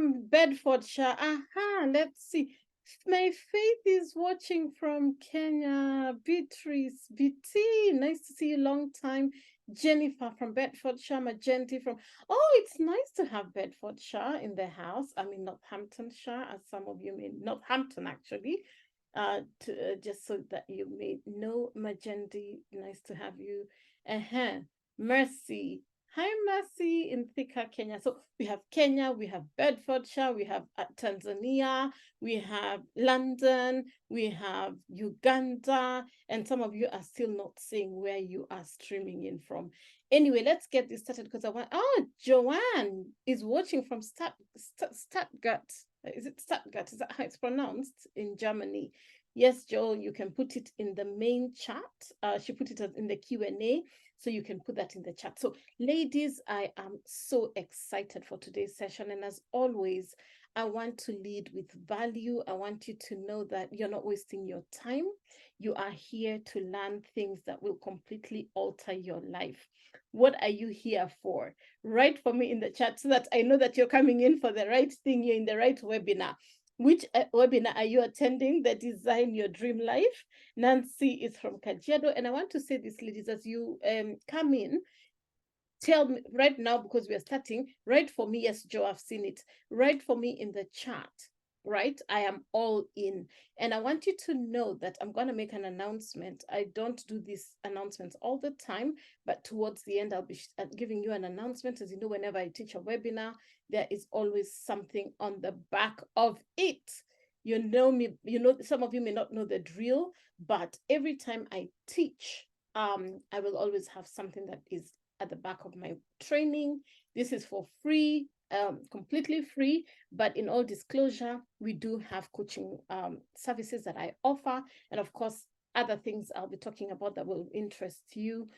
from Bedfordshire. Let's see. My Faith is watching from Kenya. Beatrice, BT, nice to see you, long time. Jennifer from Bedfordshire, Magenti from, oh, it's nice to have Bedfordshire in the house. I mean, Northamptonshire, as some of you may, Northampton actually, just so that you may know. Magenti, nice to have you. Mercy, hi, Mercy in Thika, Kenya. So we have Kenya, we have Bedfordshire, we have Tanzania, we have London, we have Uganda, and some of you are still not saying where you are streaming in from. Anyway, let's get this started because I want, oh, Joanne is watching from Stuttgart. Is it Stuttgart? Is that how it's pronounced in Germany? Yes, Joel, you can put it in the main chat. She put it in the Q&A, so you can put that in the chat. So ladies, I am so excited for today's session. And as always, I want to lead with value. I want you to know that you're not wasting your time. You are here to learn things that will completely alter your life. What are you here for? Write for me in the chat so that I know that you're coming in for the right thing. You're in the right webinar. Which webinar are you attending? The Design Your Dream Life. Nancy is from Kajiado. And I want to say this, ladies, as you come in, tell me right now, because we are starting, write for me. Yes, Joe, I've seen it. Write for me in the chat, right? I am all in. And I want you to know that I'm going to make an announcement. I don't do these announcements all the time, but towards the end, I'll be giving you an announcement. As you know, whenever I teach a webinar, there is always something on the back of it. You know me, you know, some of you may not know the drill, but every time I teach, I will always have something that is at the back of my training. This is for free, completely free, but in all disclosure, we do have coaching services that I offer. And of course, other things I'll be talking about that will interest you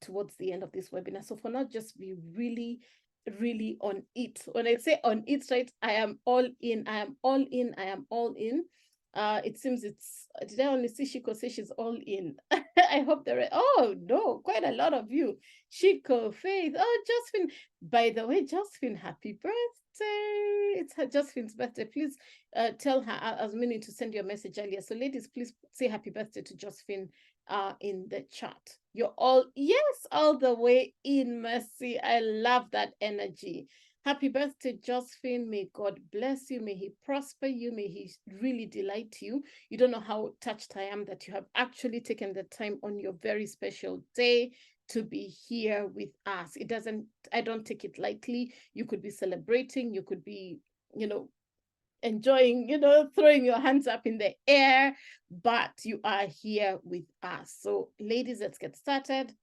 towards the end of this webinar. So for now, just be really on it. When I say on it, right, I am all in. I am all in. I am all in. It seems it's, did I only see Shiko say she's all in? I hope there oh no, quite a lot of you. Shiko, Faith, oh, Josephine. By the way, Josephine, happy birthday. It's her Josephine's birthday. Please tell her, I was meaning to send you a message earlier. So ladies, please say happy birthday to Josephine in the chat. You're all, yes, all the way in, Mercy. I love that energy. Happy birthday, Josephine. May God bless you. May he prosper you. May he really delight you. You don't know how touched I am that you have actually taken the time on your very special day to be here with us. It doesn't, I don't take it lightly. You could be celebrating. You could be, you know, enjoying, you know, throwing your hands up in the air, but you are here with us. So ladies, let's get started.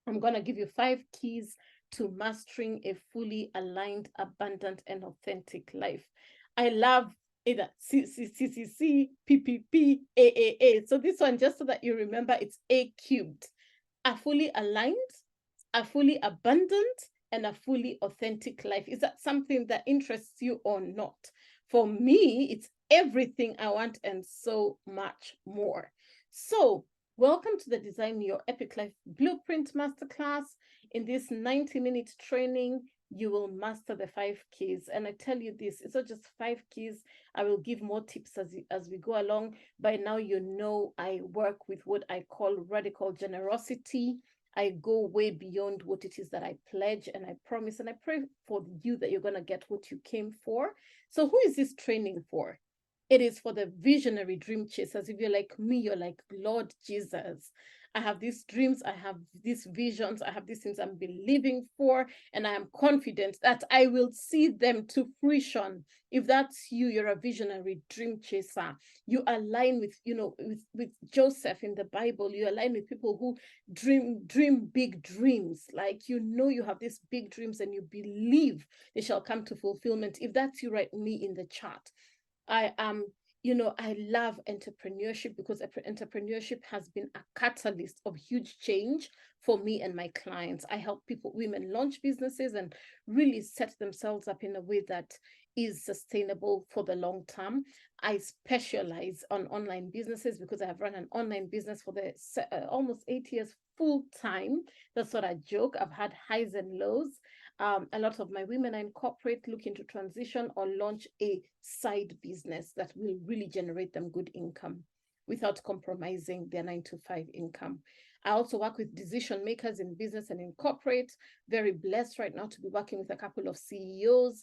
I'm going to give you 5 keys to mastering a fully aligned, abundant, and authentic life. I love it. CCCC, PPP, AAA. So this one, just so that you remember, it's A cubed. A fully aligned, a fully abundant, and a fully authentic life. Is that something that interests you or not? For me, it's everything I want and so much more. So welcome to the Design Your Epic Life Blueprint Masterclass. In this 90-minute training, you will master the 5 keys. And I tell you this, it's not just 5 keys. I will give more tips as we go along. By now, you know I work with what I call radical generosity. I go way beyond what it is that I pledge and I promise. And I pray for you that you're going to get what you came for. So who is this training for? It is for the visionary dream chasers. If you're like me, you're like, Lord Jesus, I have these dreams, I have these visions, I have these things I'm believing for, and I am confident that I will see them to fruition. If that's you, you're a visionary dream chaser. You align with, you know, with Joseph in the Bible. You align with people who dream big dreams. Like, you know, you have these big dreams and you believe they shall come to fulfillment. If that's you, write me in the chat. I am, you know, I love entrepreneurship because entrepreneurship has been a catalyst of huge change for me and my clients. I help women launch businesses and really set themselves up in a way that is sustainable for the long term. I specialize on online businesses because I have run an online business for the almost 8 years, full time. That's not a joke. I've had highs and lows. A lot of my women are in corporate looking to transition or launch a side business that will really generate them good income without compromising their 9-to-5 income. I also work with decision makers in business and in corporate. Very blessed right now to be working with a couple of CEOs,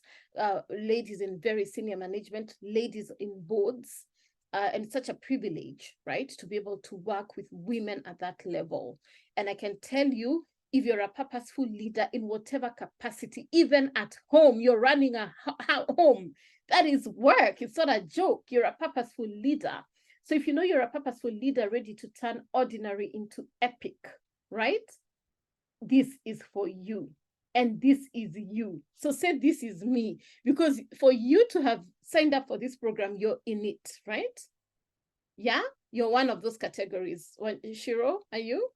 ladies in very senior management, ladies in boards. And it's such a privilege, right, to be able to work with women at that level. And I can tell you, if you're a purposeful leader in whatever capacity, even at home, you're running a home, that is work. It's not a joke. You're a purposeful leader. So if you know you're a purposeful leader ready to turn ordinary into epic, right? This is for you. And this is you. So say, this is me. Because for you to have signed up for this program, you're in it, right? Yeah? You're one of those categories. Shiro, are you?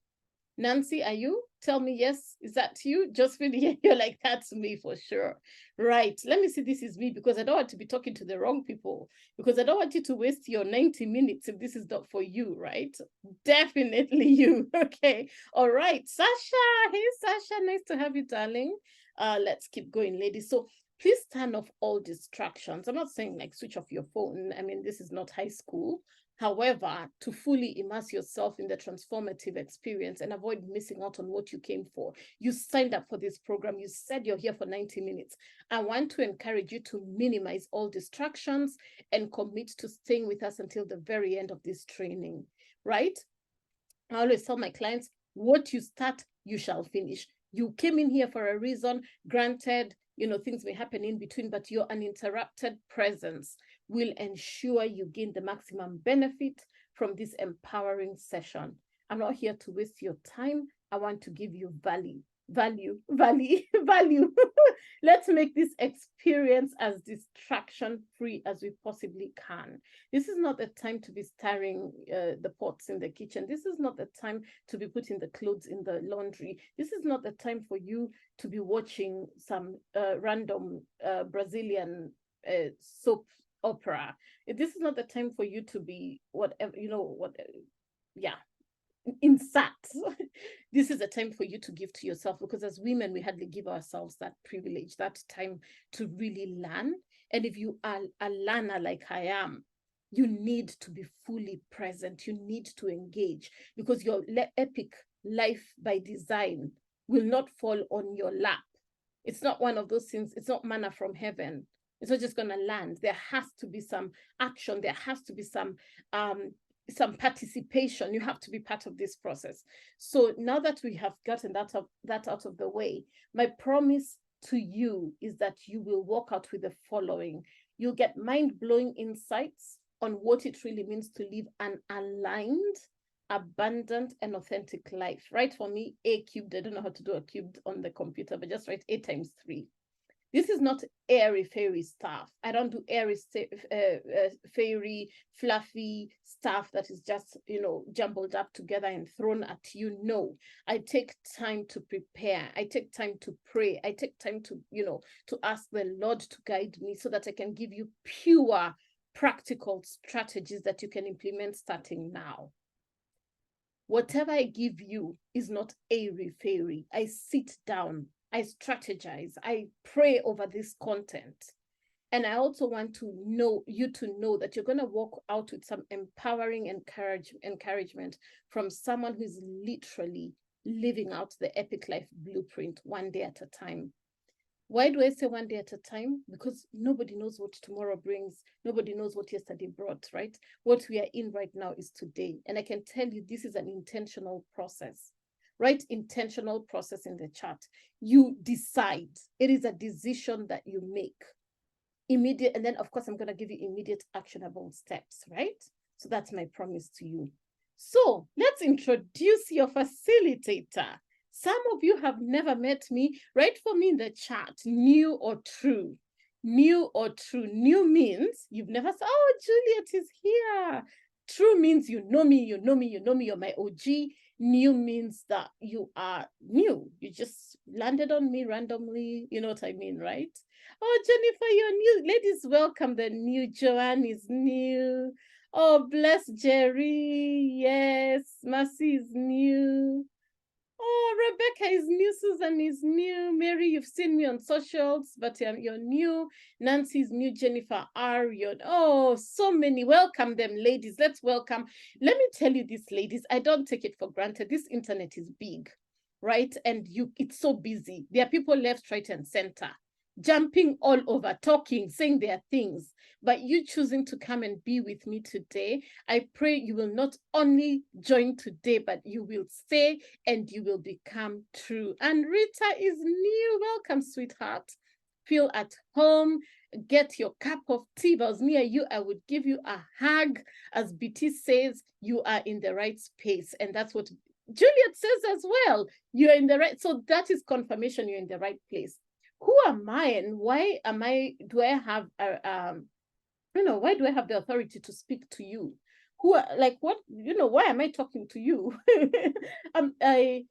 Nancy, are you? Tell me yes. Is that you? Josephine, you're like, that's me for sure. Right. Let me see, this is me, because I don't want to be talking to the wrong people, because I don't want you to waste your 90 minutes if this is not for you, right? Definitely you. Okay. All right. Sasha. Hey, Sasha. Nice to have you, darling. Let's keep going, ladies. So please turn off all distractions. I'm not saying like switch off your phone. I mean, this is not high school. However, to fully immerse yourself in the transformative experience and avoid missing out on what you came for. You signed up for this program. You said you're here for 90 minutes. I want to encourage you to minimize all distractions and commit to staying with us until the very end of this training, right? I always tell my clients, what you start, you shall finish. You came in here for a reason. Granted, things may happen in between, but your uninterrupted presence will ensure you gain the maximum benefit from this empowering session. I'm not here to waste your time. I want to give you value. Let's make this experience as distraction-free as we possibly can. This is not the time to be stirring the pots in the kitchen. This is not the time to be putting the clothes in the laundry. This is not the time for you to be watching some random Brazilian soap opera. This is not the time for you to be whatever, insert. This is a time for you to give to yourself, because as women, we hardly give ourselves that privilege, that time to really learn. And if you are a learner like I am, you need to be fully present. You need to engage, because your epic life by design will not fall on your lap. It's not one of those things. It's not manna from heaven. It's not just going to land. There has to be some action. There has to be some participation. You have to be part of this process. So now that we have gotten that out of the way, my promise to you is that you will walk out with the following. You'll get mind-blowing insights on what it really means to live an aligned, abundant, and authentic life. Write for me A cubed. I don't know how to do a cubed on the computer, but just write A times 3. This is not airy-fairy stuff. I don't do airy, fairy, fluffy stuff that is just, jumbled up together and thrown at you. No, I take time to prepare. I take time to pray. I take time to, to ask the Lord to guide me so that I can give you pure, practical strategies that you can implement starting now. Whatever I give you is not airy-fairy. I sit down, I strategize, I pray over this content. And I also want to know you to know that you're going to walk out with some empowering encouragement from someone who's literally living out the epic life blueprint one day at a time. Why do I say one day at a time? Because nobody knows what tomorrow brings. Nobody knows what yesterday brought, right? What we are in right now is today. And I can tell you this is an intentional process. Write intentional process in the chat. You decide. It is a decision that you make. Immediate, and then of course I'm going to give you immediate actionable steps, right? So that's my promise to you. So let's introduce your facilitator. Some of you have never met me. Write for me in the chat, new or true. New or true. New means you've never said, oh, Juliet is here. True means you know me, you're my OG. New means that you are new. You just landed on me randomly. You know what I mean, right? Oh, Jennifer, you're new. Ladies, welcome the new. Joanne is new. Oh, bless Jerry. Yes, Mercy is new. Oh, Rebecca is new. Susan is new. Mary, you've seen me on socials, but you're new. Nancy's new. Jennifer R. Oh, so many. Welcome them, ladies. Let's welcome. Let me tell you this, ladies. I don't take it for granted. This internet is big, right? And it's so busy. There are people left, right, and center, jumping all over, talking, saying their things. But you choosing to come and be with me today, I pray you will not only join today, but you will stay and you will become true. And Rita is new. Welcome, sweetheart. Feel at home. Get your cup of tea. If I was near you, I would give you a hug. As BT says, you are in the right space. And that's what Juliet says as well. You're in the right. So that is confirmation you're in the right place. Who am I and why am I? Do I have why do I have the authority to speak to you? Why am I talking to you? I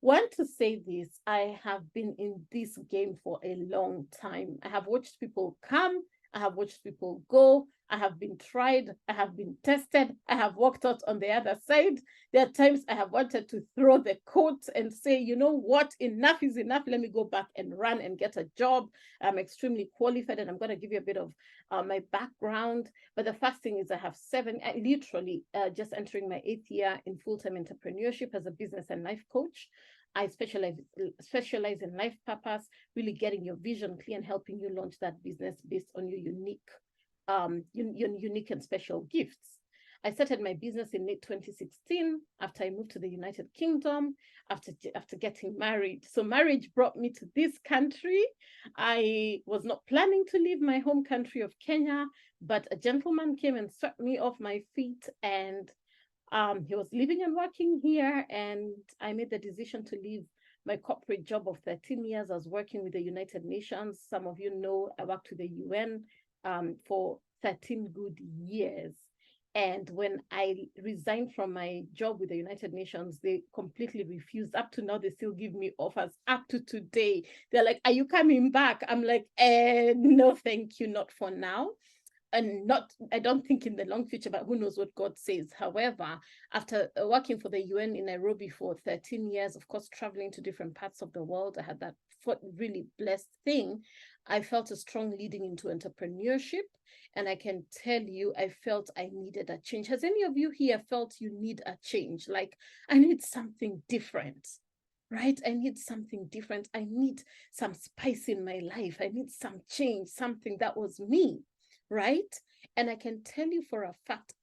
want to say this. I have been in this game for a long time. I have watched people come, I have watched people go. I have been tried, I have been tested, I have walked out on the other side. There are times I have wanted to throw the coat and say, you know what, enough is enough. Let me go back and run and get a job. I'm extremely qualified, and I'm going to give you a bit of my background. But the first thing is I have literally just entering my 8th year in full-time entrepreneurship as a business and life coach. I specialize in life purpose, really getting your vision clear and helping you launch that business based on your unique and special gifts. I started my business in late 2016 after I moved to the United Kingdom after getting married. So marriage brought me to this country. I was not planning to leave my home country of Kenya, but a gentleman came and swept me off my feet, and he was living and working here, and I made the decision to leave my corporate job of 13 years. I was working with the United Nations. Some of you know I worked with the UN for 13 good years. And when I resigned from my job with the United Nations, they completely refused. Up to now, they still give me offers. Up to today, they're like, are you coming back? I'm like, no, thank you, not for now. And I don't think in the long future, but who knows what God says. However, after working for the UN in Nairobi for 13 years, of course, traveling to different parts of the world, I had that really blessed thing. I felt a strong leading into entrepreneurship. And I can tell you, I felt I needed a change. Has any of you here felt you need a change? Like, I need something different, right? I need something different. I need some spice in my life. I need some change, something that was me, right? And I can tell you for a fact,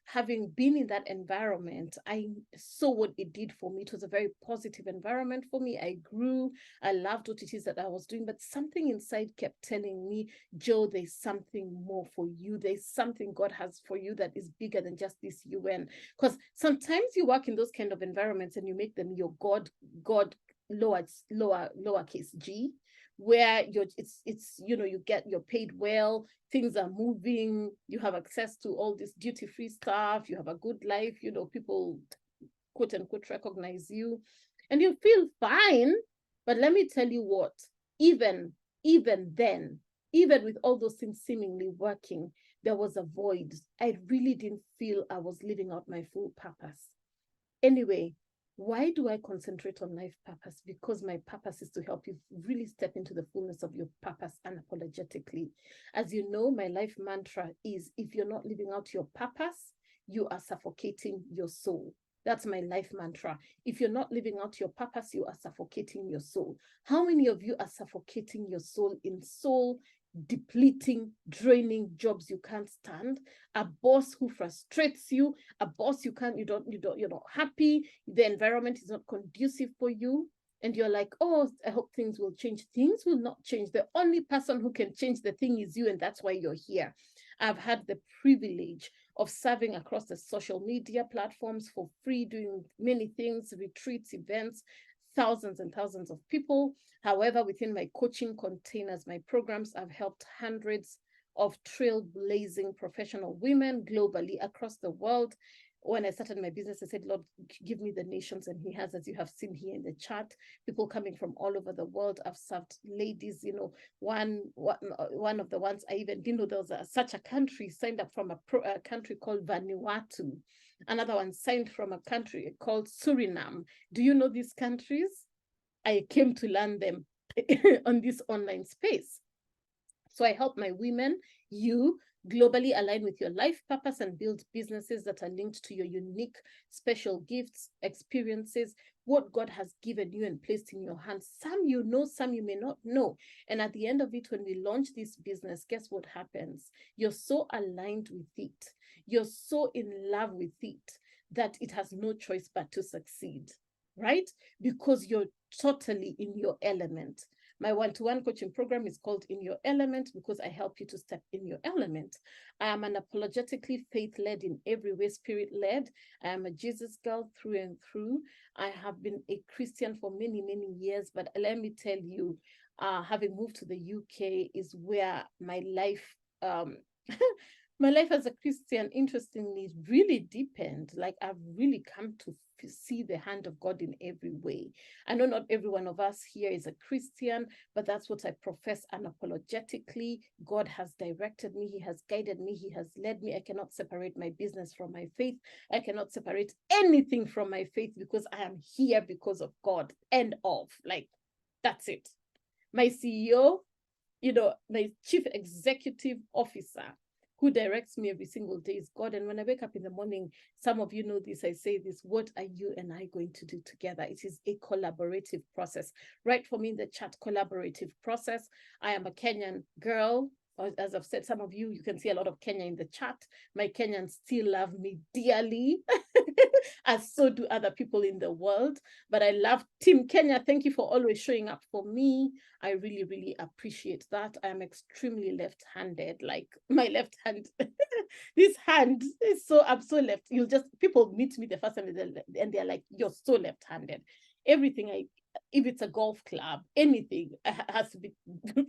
having been in that environment, I saw what it did for me. It was a very positive environment for me. I grew, I loved what it is that I was doing, but something inside kept telling me, Joe, there's something more for you. There's something God has for you that is bigger than just this UN. Because sometimes you work in those kind of environments and you make them your God, lowercase g, where you're paid well, things are moving, you have access to all this duty-free stuff, you have a good life, people quote unquote recognize you and you feel fine. But let me tell you what, even then, even with all those things seemingly working, there was a void. I really didn't feel I was living out my full purpose. Anyway, why do I concentrate on life purpose? Because my purpose is to help you really step into the fullness of your purpose unapologetically. As you know, my life mantra is, if you're not living out your purpose, you are suffocating your soul. That's my life mantra. If you're not living out your purpose, you are suffocating your soul. How many of you are suffocating your soul in soul depleting, draining jobs you can't stand, a boss who frustrates you, a boss you're not happy, the environment is not conducive for you, and you're like, oh, I hope things will change. Things will not change. The only person who can change the thing is you, and that's why you're here. I've had the privilege of serving across the social media platforms for free, doing many things, retreats, events, thousands and thousands of people. However, within my coaching containers, my programs, I've helped hundreds of trailblazing professional women globally across the world. when I started my business, I said, Lord, give me the nations. And he has, as you have seen here in the chart, people coming from all over the world. I've served ladies, you know, one of the ones I even didn't know there was such a country signed up from a country called Vanuatu. Another one signed from a country called Suriname. Do you know these countries? I came to learn them on this online space. So I help my women, you, globally align with your life purpose and build businesses that are linked to your unique, special gifts, experiences, what God has given you and placed in your hands. Some you know, some you may not know. And at the end of it, when we launch this business, guess what happens? You're so aligned with it. You're so in love with it that it has no choice but to succeed, right? Because you're totally in your element. My one-to-one coaching program is called In Your Element because I help you to step in your element. I am unapologetically faith-led in every way, spirit-led. I am a Jesus girl through and through. I have been a Christian for many, many years, but let me tell you, having moved to the UK is where my life, my life as a Christian, interestingly, really deepened. Like I've really come to see the hand of God in every way. I know not every one of us here is a Christian, but that's what I profess unapologetically. God has directed me. He has guided me. He has led me. I cannot separate my business from my faith. I cannot separate anything from my faith because I am here because of God. End of. Like, that's it. My CEO, you know, my chief executive officer, who directs me every single day is God. And when I wake up in the morning, some of you know this, I say this, what are you and I going to do together? It is a collaborative process. Write for me in the chat, collaborative process. I am a Kenyan girl. As I've said, some of you, you can see a lot of Kenya in the chat. My Kenyans still love me dearly, as so do other people in the world. But I love Team Kenya. Thank you for always showing up for me. I really, really appreciate that. I am extremely left-handed. Like my left hand, this hand is so, I'm so left. You'll just, people meet me the first time and they're like, you're so left-handed. Everything if it's a golf club, anything has to be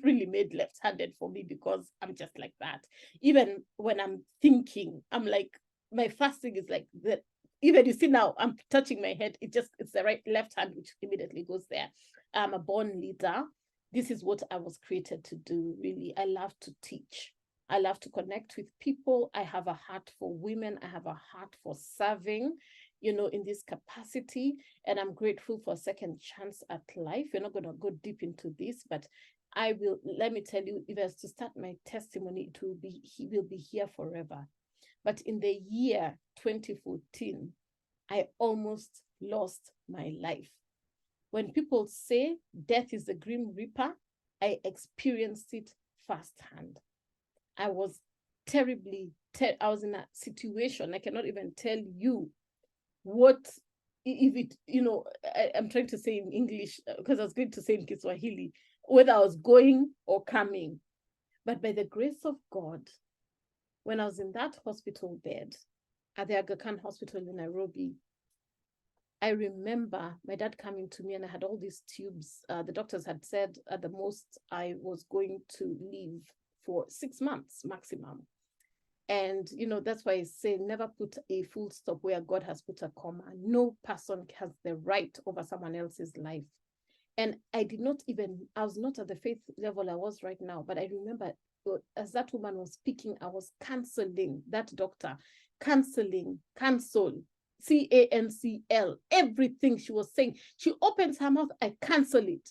really made left-handed for me because I'm just like that. Even when I'm thinking, I'm like, my first thing is like that. Even you see now, I'm touching my head. It's the right left hand, which immediately goes there. I'm a born leader. This is what I was created to do, really. I love to teach. I love to connect with people. I have a heart for women. I have a heart for serving, you know, in this capacity. And I'm grateful for a second chance at life. We're not going to go deep into this, but I will, let me tell you, if I was to start my testimony, he will be here forever. But in the year 2014, I almost lost my life. When people say death is the grim reaper, I experienced it firsthand. I was terribly, I was in a situation, I cannot even tell you what, if it, you know, I'm trying to say in English, because I was going to say in Kiswahili, whether I was going or coming. But by the grace of God, when I was in that hospital bed at the Aga Khan Hospital in Nairobi, I remember my dad coming to me and I had all these tubes. The doctors had said at the most I was going to live for 6 months maximum. And, you know, that's why I say never put a full stop where God has put a comma. No person has the right over someone else's life. And I was not at the faith level I was right now, but I remember as that woman was speaking, I was canceling that doctor, cancel, CANCL, everything she was saying. She opens her mouth, I cancel it.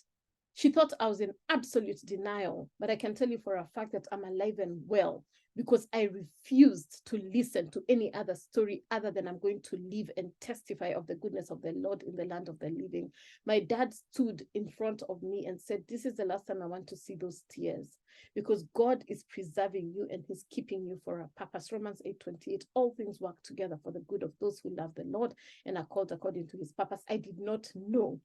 She thought I was in absolute denial, but I can tell you for a fact that I'm alive and well because I refused to listen to any other story other than I'm going to live and testify of the goodness of the Lord in the land of the living. My dad stood in front of me and said, this is the last time I want to see those tears because God is preserving you and he's keeping you for a purpose. Romans 8:28, all things work together for the good of those who love the Lord and are called according to his purpose. I did not know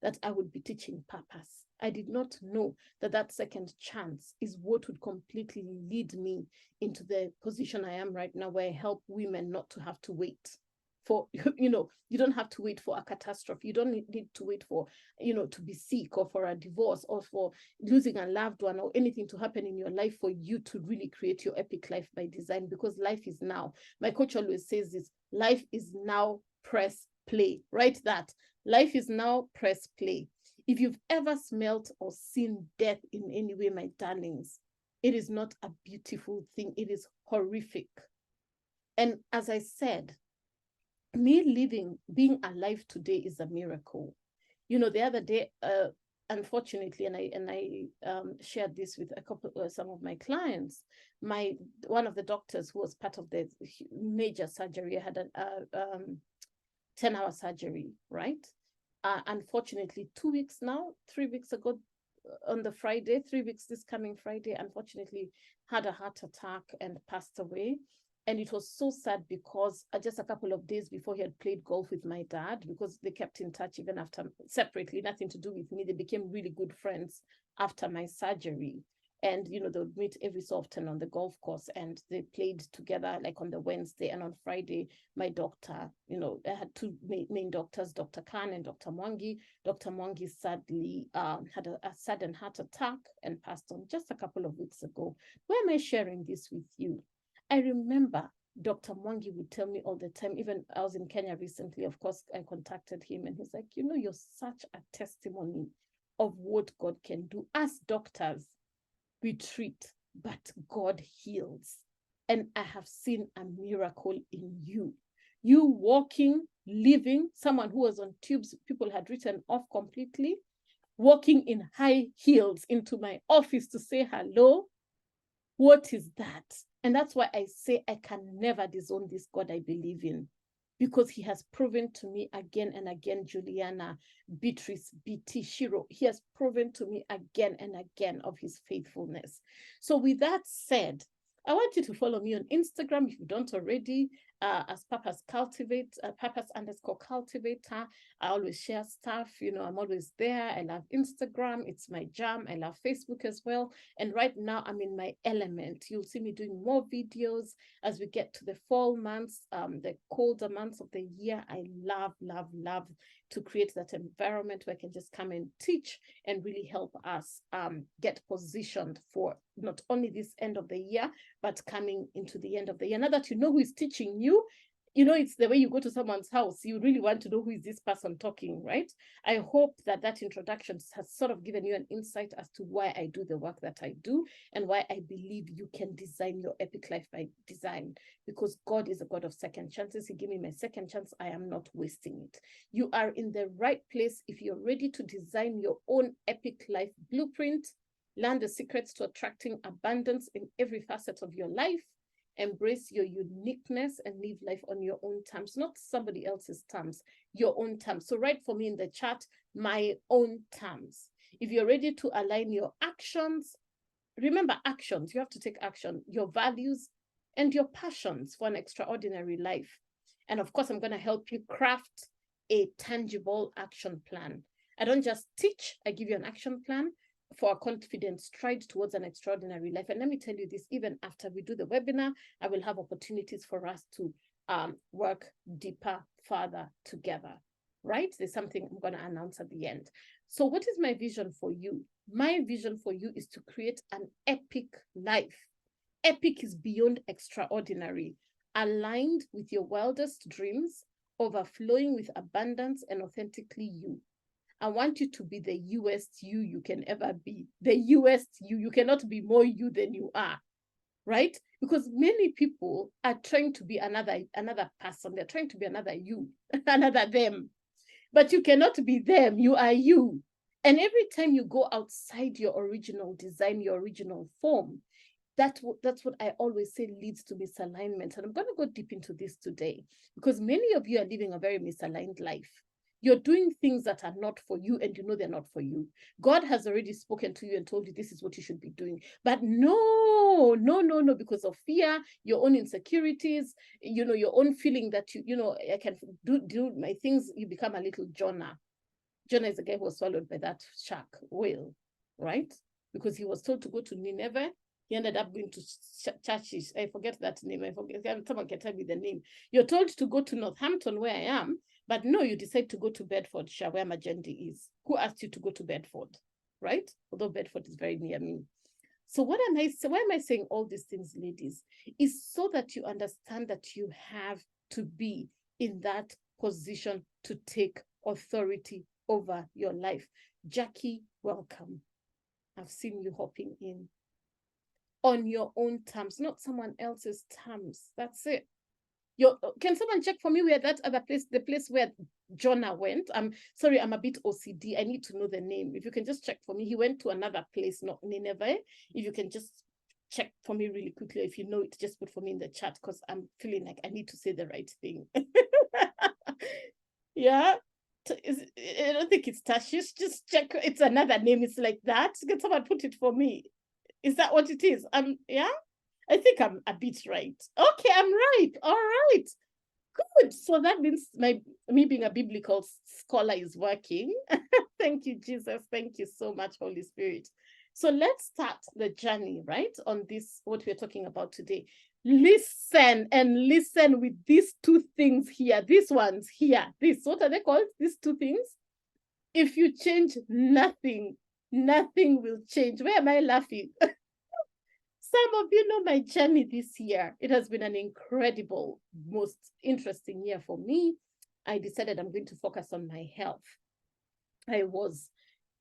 that I would be teaching purpose. I did not know that that second chance is what would completely lead me into the position I am right now, where I help women not to have to wait for, you don't have to wait for a catastrophe. You don't need to wait for, to be sick or for a divorce or for losing a loved one or anything to happen in your life for you to really create your epic life by design, because life is now. My coach always says this: life is now, press play. Write that. Life is now, press play. If you've ever smelt or seen death in any way, my darlings, it is not a beautiful thing. It is horrific. And as I said, me being alive today is a miracle. The other day, unfortunately, and I shared this with some of my clients. One of the doctors who was part of the major surgery had a 10-hour surgery, right? Unfortunately, 3 weeks ago, on the Friday, 3 weeks this coming Friday, unfortunately had a heart attack and passed away. And it was so sad because just a couple of days before, he had played golf with my dad, because they kept in touch even after, separately, nothing to do with me. They became really good friends after my surgery. And, they would meet every so often on the golf course, and they played together like on the Wednesday. And on Friday, my doctor, I had two main doctors, Dr. Khan and Dr. Mwangi. Dr. Mwangi sadly had a sudden heart attack and passed on just a couple of weeks ago. Why am I sharing this with you? I remember Dr. Mwangi would tell me all the time, even I was in Kenya recently, of course, I contacted him, and he's like, you're such a testimony of what God can do. As doctors, we treat, but God heals. And I have seen a miracle in you. You walking, living, someone who was on tubes, people had written off completely, walking in high heels into my office to say hello. What is that? And that's why I say I can never disown this God I believe in, because he has proven to me again and again, Juliana, Beatrice, BT, Shiro, he has proven to me again and again of his faithfulness. So with that said, I want you to follow me on Instagram if you don't already, as Purpose _cultivator. I always share stuff, I'm always there. I love Instagram, it's my jam. I love Facebook as well. And right now I'm in my element. You'll see me doing more videos as we get to the fall months, the colder months of the year. I love to create that environment where I can just come and teach and really help us get positioned for not only this end of the year, but coming into the end of the year. Now that you know who is teaching you, it's the way you go to someone's house. You really want to know who is this person talking, right? I hope that introduction has sort of given you an insight as to why I do the work that I do and why I believe you can design your epic life by design, because God is a God of second chances. He gave me my second chance. I am not wasting it. You are in the right place if you're ready to design your own epic life blueprint, learn the secrets to attracting abundance in every facet of your life, embrace your uniqueness, and live life on your own terms, not somebody else's terms, your own terms. So write for me in the chat, my own terms. If you're ready to align your actions, remember actions, you have to take action, your values and your passions for an extraordinary life. And of course, I'm going to help you craft a tangible action plan. I don't just teach, I give you an action plan for a confident stride towards an extraordinary life. And let me tell you this, even after we do the webinar, I will have opportunities for us to work deeper, further together, right? There's something I'm going to announce at the end. So what is my vision for you? My vision for you is to create an epic life. Epic is beyond extraordinary, aligned with your wildest dreams, overflowing with abundance and authentically you. I want you to be the UST you can ever be. The UST you cannot be more you than you are, right? Because many people are trying to be another person. They're trying to be another you, another them. But you cannot be them. You are you. And every time you go outside your original design, your original form, that's what I always say leads to misalignment. And I'm going to go deep into this today, because many of you are living a very misaligned life. You're doing things that are not for you, and you know they're not for you. God has already spoken to you and told you this is what you should be doing. But no, because of fear, your own insecurities, your own feeling that I can do my things, you become a little Jonah. Jonah is the guy who was swallowed by that shark whale, right? Because he was told to go to Nineveh, He ended up going to churches. I forget that name. I forget. Someone can tell me the name. You're told to go to Northampton, where I am, but no, you decide to go to Bedfordshire, where Majendi is. Who asked you to go to Bedford, right? Although Bedford is very near me. So why am I saying all these things, ladies? Is so that you understand that you have to be in that position to take authority over your life. Jackie, welcome. I've seen you hopping in on your own terms, not someone else's terms. That's it. Can someone check for me where that other place, the place where Jonah went? I'm sorry, I'm a bit OCD. I need to know the name. If you can just check for me. He went to another place, not Nineveh. If you can just check for me really quickly. If you know it, just put for me in the chat, because I'm feeling like I need to say the right thing. Yeah. I don't think it's Tashish. Just check. It's another name. It's like that. Can someone put it for me? Is that what it is? Yeah, I think I'm a bit right. Okay, I'm right. All right. Good. So that means me being a biblical scholar is working. Thank you, Jesus. Thank you so much, Holy Spirit. So let's start the journey, right? On this, what we're talking about today. Listen and listen with these two things here. These ones here. What are they called? These two things. If you change nothing, nothing will change. Where am I laughing? Some of you know my journey this year. It has been an incredible, most interesting year for me. I decided I'm going to focus on my health.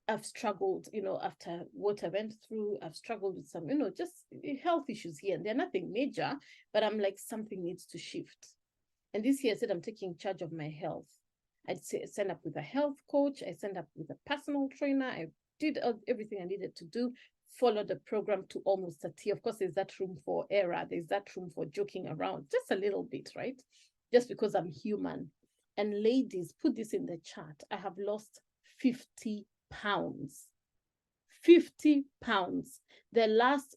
I've struggled, after what I went through. I've struggled with some, just health issues here and there, nothing major, but I'm like, something needs to shift. And this year I said, I'm taking charge of my health. I'd sign up with a health coach. I signed up with a personal trainer. I did everything I needed to do, follow the program to almost a T. Of course, there's that room for error. There's that room for joking around, just a little bit, right? Just because I'm human. And ladies, put this in the chat. I have lost 50 pounds. 50 pounds. The last,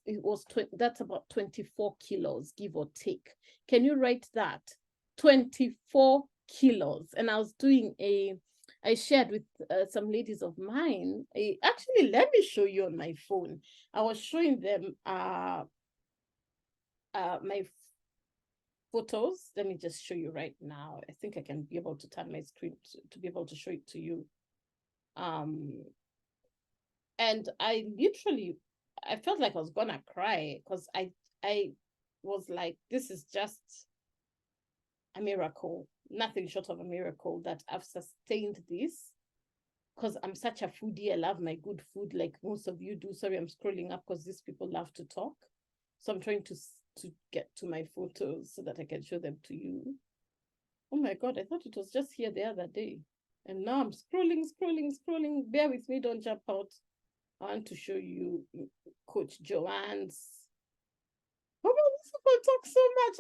that's about 24 kilos, give or take. Can you write that? 24 kilos. And I was doing I shared with some ladies of mine. Actually, let me show you on my phone. I was showing them my photos. Let me just show you right now. I think I can be able to turn my screen to be able to show it to you. And I felt like I was gonna cry, because I was like, this is just a miracle, nothing short of a miracle that I've sustained this, because I'm such a foodie. I love my good food, like most of you do. Sorry, I'm scrolling up because these people love to talk. So I'm trying to get to my photos so that I can show them to you. Oh my God, I thought it was just here the other day. And now I'm scrolling. Bear with me, don't jump out. I want to show you Coach Joanne's. Oh, these people talk so much.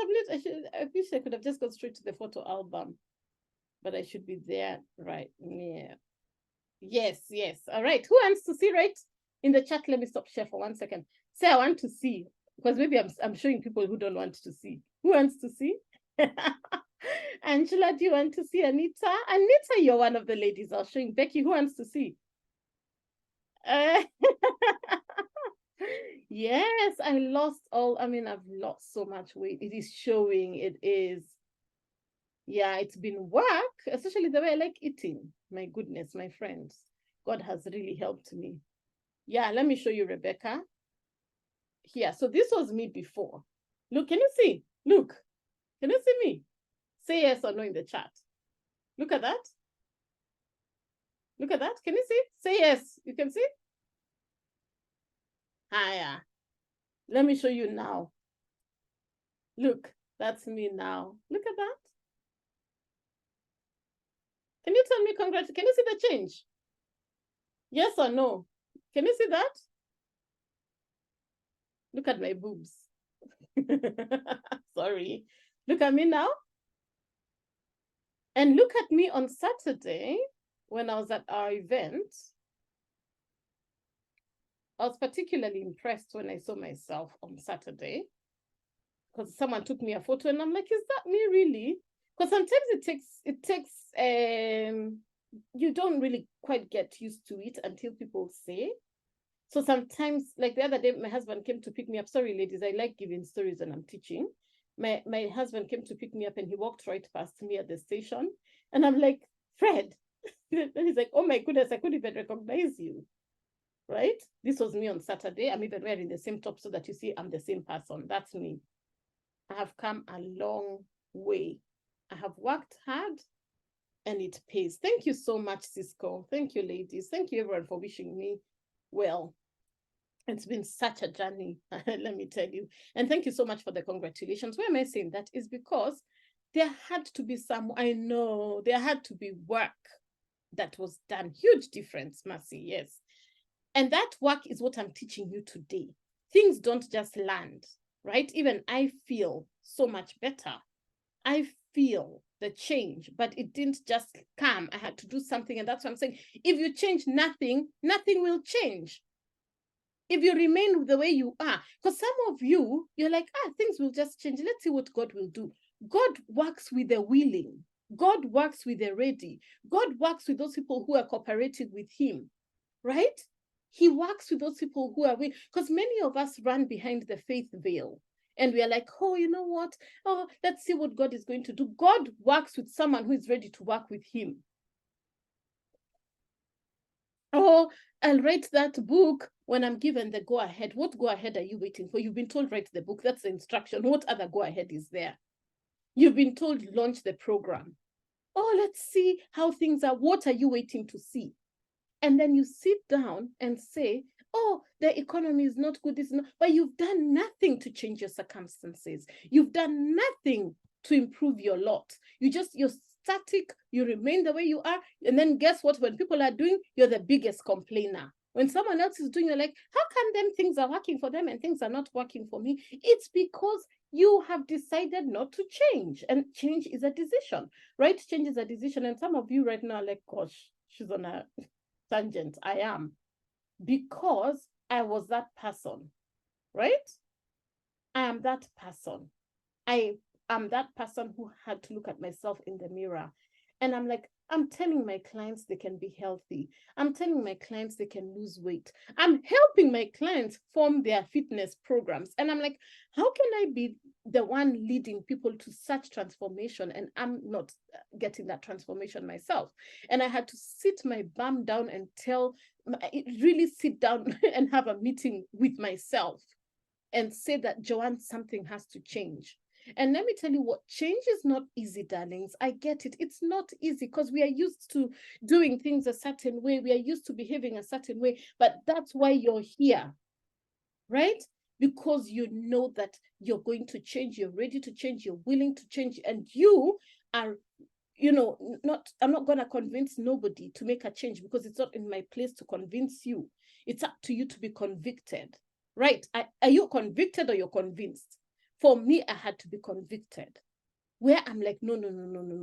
I wish I could have just gone straight to the photo album, but I should be there right near. Yes. All right. Who wants to see right in the chat? Let me stop share for 1 second. Say I want to see, because maybe I'm showing people who don't want to see. Who wants to see? Angela, do you want to see? Anita, you're one of the ladies I was showing. Becky, who wants to see? Yes, I've lost so much weight. It is showing. It is. Yeah, it's been work, especially the way I like eating. My goodness, my friends. God has really helped me. Yeah, let me show you, Rebecca. Here. So this was me before. Look, can you see? Look. Can you see me? Say yes or no in the chat. Look at that. Look at that. Can you see? Say yes. You can see? Hiya. Let me show you now. Look, that's me now. Look at that. Can you tell me congrats? Can you see the change? Yes or no? Can you see that? Look at my boobs. Sorry. Look at me now. And look at me on Saturday when I was at our event. I was particularly impressed when I saw myself on Saturday, because someone took me a photo and I'm like, is that me really? Because sometimes it takes you don't really quite get used to it until people say. So sometimes, like the other day, my husband came to pick me up. Sorry, ladies, I like giving stories when I'm teaching. My husband came to pick me up and he walked right past me at the station. And I'm like, Fred. And he's like, oh my goodness, I couldn't even recognize you. Right? This was me on Saturday. I'm even wearing the same top so that you see I'm the same person. That's me. I have come a long way. I have worked hard and it pays. Thank you so much, Cisco. Thank you, ladies. Thank you, everyone, for wishing me well. It's been such a journey, let me tell you. And thank you so much for the congratulations. Why am I saying that? Is because there had to be some, I know, there had to be work that was done. Huge difference, Mercy, yes. And that work is what I'm teaching you today. Things don't just land, right? Even I feel so much better. I feel the change, but it didn't just come. I had to do something. And that's what I'm saying. If you change nothing, nothing will change. If you remain the way you are, because some of you, you're like, things will just change. Let's see what God will do. God works with the willing. God works with the ready. God works with those people who are cooperating with him, right? He works with those people who are willing, because many of us run behind the faith veil. And we are like, oh, you know what? Oh, let's see what God is going to do. God works with someone who is ready to work with him. Oh, I'll write that book when I'm given the go ahead. What go ahead are you waiting for? You've been told write the book. That's the instruction. What other go ahead is there? You've been told launch the program. Oh, let's see how things are. What are you waiting to see? And then you sit down and say, oh, the economy is not good, but you've done nothing to change your circumstances. You've done nothing to improve your lot. You're static, you remain the way you are. And then guess what? When people are doing, you're the biggest complainer. When someone else is doing, you're like, how come them things are working for them and things are not working for me? It's because you have decided not to change. And change is a decision, right? Change is a decision. And some of you right now are like, gosh, she's on a tangent. I am, because I was that person, right? I am that person. I am that person who had to look at myself in the mirror. And I'm like, I'm telling my clients they can be healthy. I'm telling my clients they can lose weight. I'm helping my clients form their fitness programs. And I'm like, how can I be the one leading people to such transformation and I'm not getting that transformation myself? And I had to sit my bum down and really sit down and have a meeting with myself and say that, Joanne, something has to change. And let me tell you what, change is not easy, darlings. I get it. It's not easy because we are used to doing things a certain way. We are used to behaving a certain way. But that's why you're here, right? Because you know that you're going to change. You're ready to change. You're willing to change. And you are, I'm not going to convince nobody to make a change because it's not in my place to convince you. It's up to you to be convicted, right? Are you convicted or you're convinced? For me, I had to be convicted, where I'm like, no,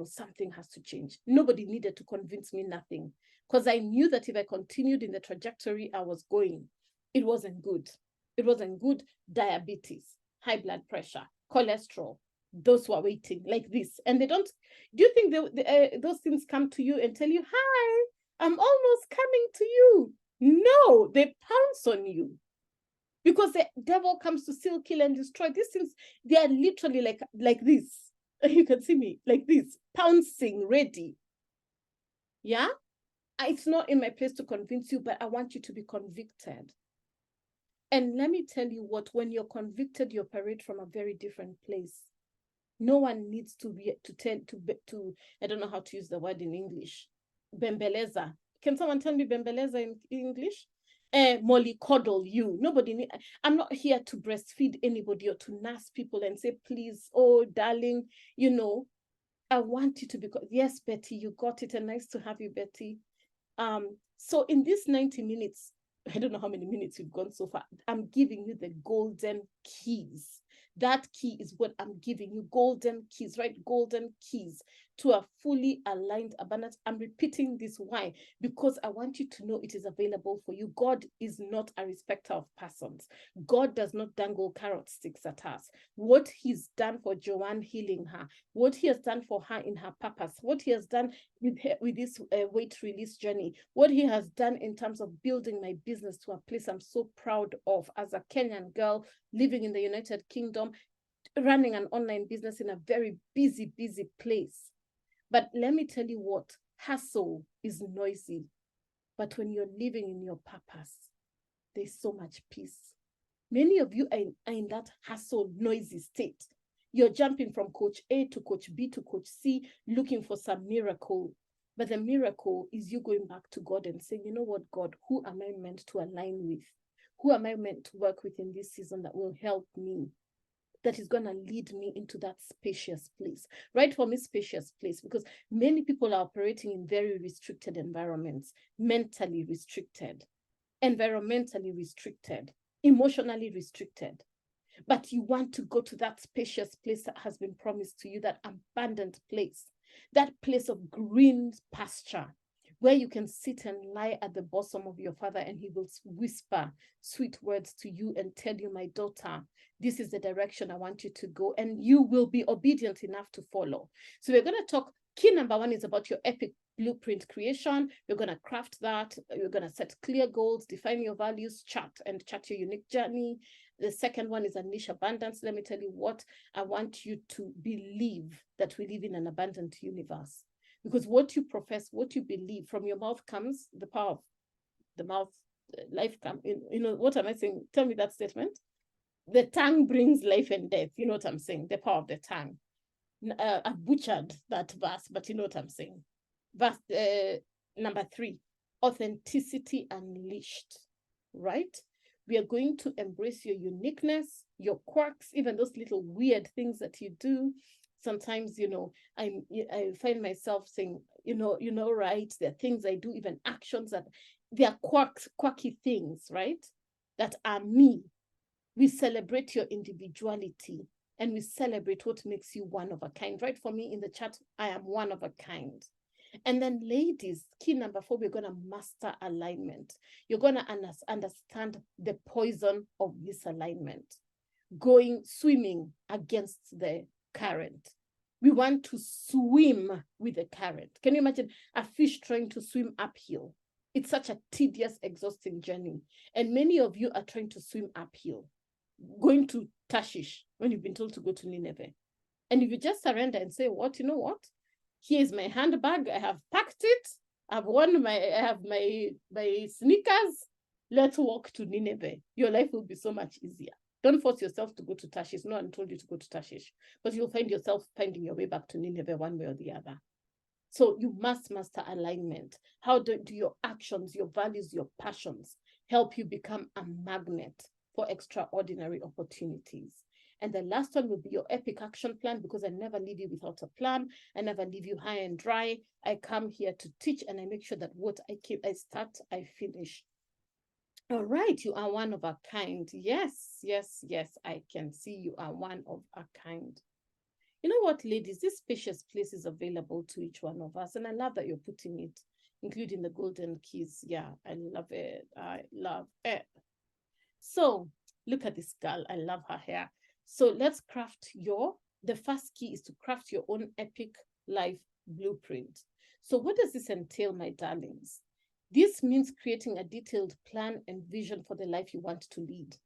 something has to change. Nobody needed to convince me nothing, because I knew that if I continued in the trajectory I was going, it wasn't good. It wasn't good. Diabetes, high blood pressure, cholesterol, those who are waiting like this. And they don't, do you think those things come to you and tell you, hi, I'm almost coming to you? No, they pounce on you. Because the devil comes to steal, kill, and destroy. These things, they are literally like this. You can see me like this, pouncing, ready. Yeah? It's not in my place to convince you, but I want you to be convicted. And let me tell you what, when you're convicted, you operate from a very different place. No one needs to I don't know how to use the word in English. Bembeleza. Can someone tell me bembeleza in English? Mollycoddle you. I'm not here to breastfeed anybody or to nurse people and say, please, oh, darling, I want you to be, yes, Betty, you got it. And nice to have you, Betty. So in this 90 minutes, I don't know how many minutes we've gone so far, I'm giving you the golden keys. That key is what I'm giving you, golden keys, right? Golden keys to a fully aligned abundance. I'm repeating this. Why? Because I want you to know it is available for you. God is not a respecter of persons. God does not dangle carrot sticks at us. What he's done for Joanne healing her, what he has done for her in her purpose, what he has done with her, with this weight release journey, what he has done in terms of building my business to a place I'm so proud of as a Kenyan girl living in the United Kingdom, running an online business in a very busy place. But let me tell you what, hustle is noisy. But when you're living in your purpose, there's so much peace. Many of you are in that hustle, noisy state. You're jumping from coach A to coach B to coach C, looking for some miracle. But the miracle is you going back to God and saying, you know what, God, who am I meant to align with? Who am I meant to work with in this season that will help me? That is going to lead me into that spacious place. Right for me, spacious place, because many people are operating in very restricted environments, mentally restricted, environmentally restricted, emotionally restricted. But you want to go to that spacious place that has been promised to you, that abundant place, that place of green pasture, where you can sit and lie at the bosom of your father and he will whisper sweet words to you and tell you, my daughter, this is the direction I want you to go, and you will be obedient enough to follow. So we're going to talk, key number one is about your epic blueprint creation. You're going to craft that. You're going to set clear goals, define your values, chart your unique journey. The second one is unleash abundance. Let me tell you what I want you to believe, that we live in an abundant universe. Because what you profess, what you believe, from your mouth comes the power of the mouth, life comes. You know, what am I saying? Tell me that statement. The tongue brings life and death. You know what I'm saying? The power of the tongue. I've butchered that verse, but you know what I'm saying. Verse number 3, authenticity unleashed, right? We are going to embrace your uniqueness, your quirks, even those little weird things that you do. Sometimes, you know, I find myself saying, you know, right, there are things I do, even actions that they are quirky things, right? That are me. We celebrate your individuality and we celebrate what makes you one of a kind. Right for me in the chat, I am one of a kind. And then ladies, key number 4, we're going to master alignment. You're going to understand the poison of misalignment, swimming against the current. We want to swim with the current. Can you imagine a fish trying to swim uphill? It's such a tedious, exhausting journey. And many of you are trying to swim uphill, going to Tarshish when you've been told to go to Nineveh. And if you just surrender and say, what, you know what? Here's my handbag. I have packed it. I have my sneakers. Let's walk to Nineveh. Your life will be so much easier. Don't force yourself to go to Tarshish. No one told you to go to Tarshish, but you'll find yourself finding your way back to Nineveh one way or the other. So you must master alignment. How do your actions, your values, your passions help you become a magnet for extraordinary opportunities? And the last one will be your epic action plan, because I never leave you without a plan. I never leave you high and dry. I come here to teach, and I make sure that what I start, I finish. All right, you are one of a kind. Yes, I can see you are one of a kind. You know what, ladies, this spacious place is available to each one of us. And I love that you're putting it, including the golden keys. Yeah, I love it. I love it. So look at this girl. I love her hair. So let's craft the first key is to craft your own epic life blueprint. So what does this entail, my darlings? This means creating a detailed plan and vision for the life you want to lead.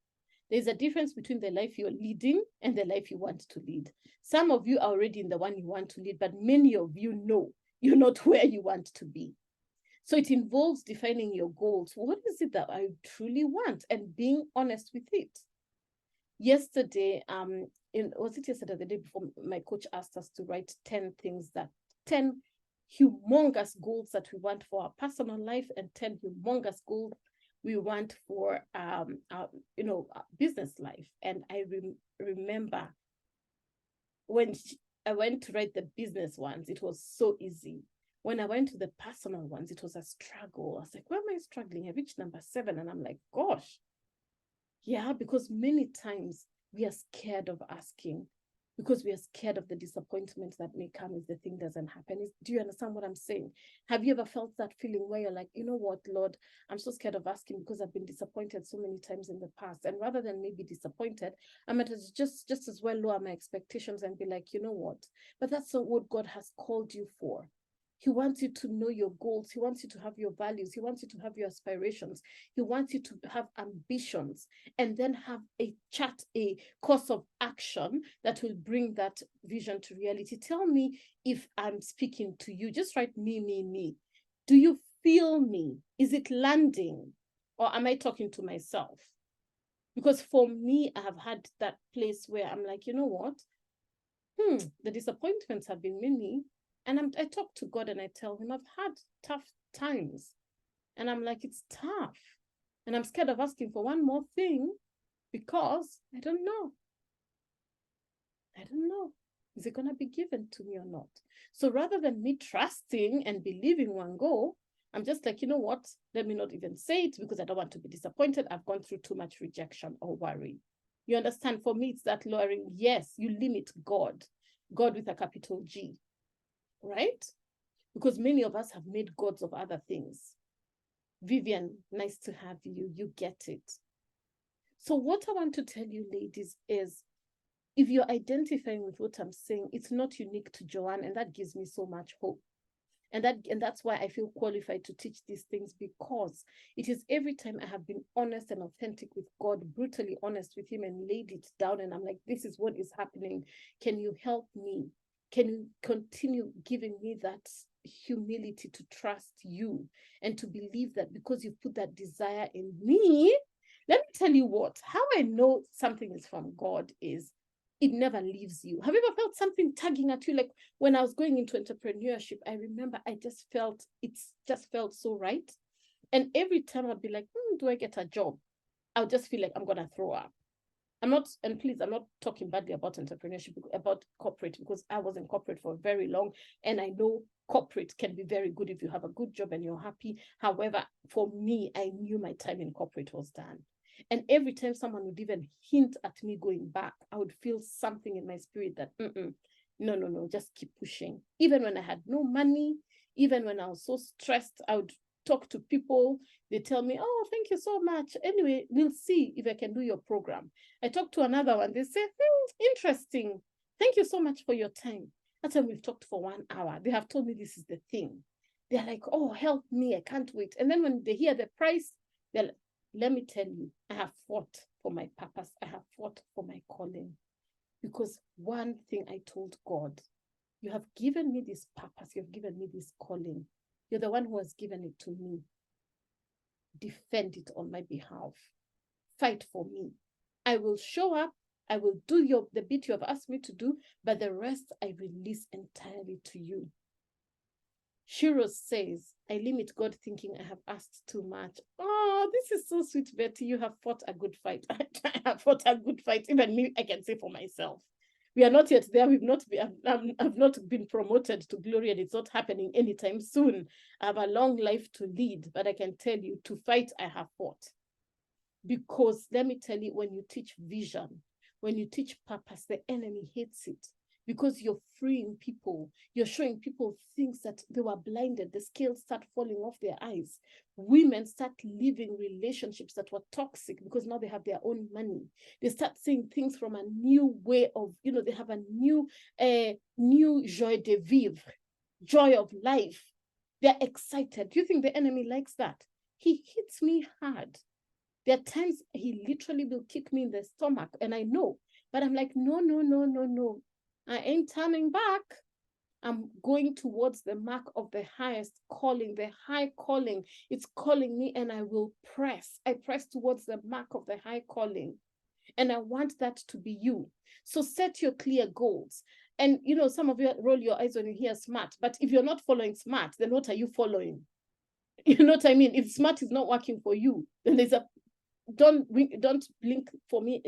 There's a difference between the life you're leading and the life you want to lead. Some of you are already in the one you want to lead, but many of you know you're not where you want to be. So it involves defining your goals. What is it that I truly want? And being honest with it. Yesterday, was it yesterday or the day before, my coach asked us to write 10 humongous goals that we want for our personal life and 10 humongous goals we want for our business life. And I remember when I went to write the business ones, it was so easy. When I went to the personal ones, it was a struggle. I was like, why am I struggling? I reached number 7 and I'm like, gosh. Yeah, because many times we are scared of asking. because we are scared of the disappointment that may come if the thing doesn't happen. Do you understand what I'm saying? Have you ever felt that feeling where you're like, you know what, Lord, I'm so scared of asking because I've been disappointed so many times in the past. And rather than maybe disappointed, I might just as well lower my expectations and be like, you know what, but that's not what God has called you for. He wants you to know your goals. He wants you to have your values. He wants you to have your aspirations. He wants you to have ambitions, and then have a course of action that will bring that vision to reality. Tell me if I'm speaking to you. Just write me. Do you feel me? Is it landing? Or am I talking to myself? Because for me, I have had that place where I'm like, you know what? The disappointments have been many. And I talk to God and I tell him I've had tough times. And I'm like, it's tough. And I'm scared of asking for one more thing because I don't know. Is it going to be given to me or not? So rather than me trusting and believing one go, I'm just like, you know what? Let me not even say it because I don't want to be disappointed. I've gone through too much rejection or worry. You understand? For me, it's that lowering. Yes, you limit God with a capital G. Right? Because many of us have made gods of other things. Vivian, nice to have you. You get it. So what I want to tell you, ladies, is if you're identifying with what I'm saying, it's not unique to Joanne, and that gives me so much hope. And that's why I feel qualified to teach these things, because it is every time I have been honest and authentic with God, brutally honest with him, and laid it down, and I'm like, this is what is happening. Can you help me? Can you continue giving me that humility to trust you and to believe that because you put that desire in me? Let me tell you how I know something is from God is it never leaves you. Have you ever felt something tugging at you? Like when I was going into entrepreneurship, I remember it just felt so right. And every time I'd be like, do I get a job? I'll just feel like I'm going to throw up. I'm not talking badly about entrepreneurship, about corporate, because I was in corporate for very long. And I know corporate can be very good if you have a good job and you're happy. However, for me, I knew my time in corporate was done. And every time someone would even hint at me going back, I would feel something in my spirit that, no, just keep pushing. Even when I had no money, even when I was so stressed, I would talk to people. They tell me, oh, thank you so much. Anyway, we'll see if I can do your program. I talked to another one. They say, interesting. Thank you so much for your time. That time we've talked for 1 hour. They have told me this is the thing. They're like, oh, help me. I can't wait. And then when they hear the price, they're like, let me tell you, I have fought for my purpose. I have fought for my calling. Because one thing I told God, you have given me this purpose. You've given me this calling. You're the one who has given it to me. Defend it on my behalf. Fight for me. I will show up. I will do the bit you have asked me to do, but the rest I release entirely to you. Shiro says, I limit God thinking I have asked too much. Oh, this is so sweet, Betty. You have fought a good fight. I have fought a good fight. Even me, I can say for myself. We are not yet there. I've not been promoted to glory, and it's not happening anytime soon. I have a long life to lead, but I can tell you, to fight, I have fought. Because let me tell you, when you teach vision, when you teach purpose, the enemy hates it. Because you're freeing people, you're showing people things that they were blinded, the scales start falling off their eyes. Women start living relationships that were toxic because now they have their own money. They start seeing things from a new way of, they have a new joie de vivre, joy of life. They're excited. Do you think the enemy likes that? He hits me hard. There are times he literally will kick me in the stomach, and I know, but I'm like, no. I ain't turning back. I'm going towards the mark of the highest calling, the high calling. It's calling me, and I will press. I press towards the mark of the high calling. And I want that to be you. So set your clear goals. And, some of you roll your eyes when you hear SMART. But if you're not following SMART, then what are you following? You know what I mean? If SMART is not working for you, then don't blink for me,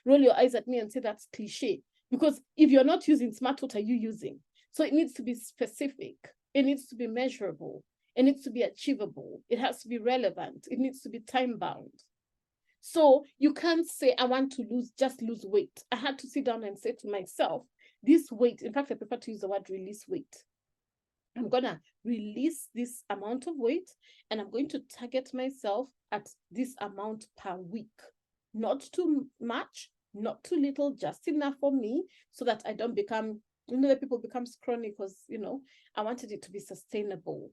roll your eyes at me and say that's cliche. Because if you're not using SMART, what are you using? So it needs to be specific. It needs to be measurable. It needs to be achievable. It has to be relevant. It needs to be time-bound. So you can't say, I want to just lose weight. I had to sit down and say to myself, this weight, in fact, I prefer to use the word release weight. I'm going to release this amount of weight, and I'm going to target myself at this amount per week. Not too much, not too little, just enough for me, so that I don't become, that people become scrawny, because, I wanted it to be sustainable.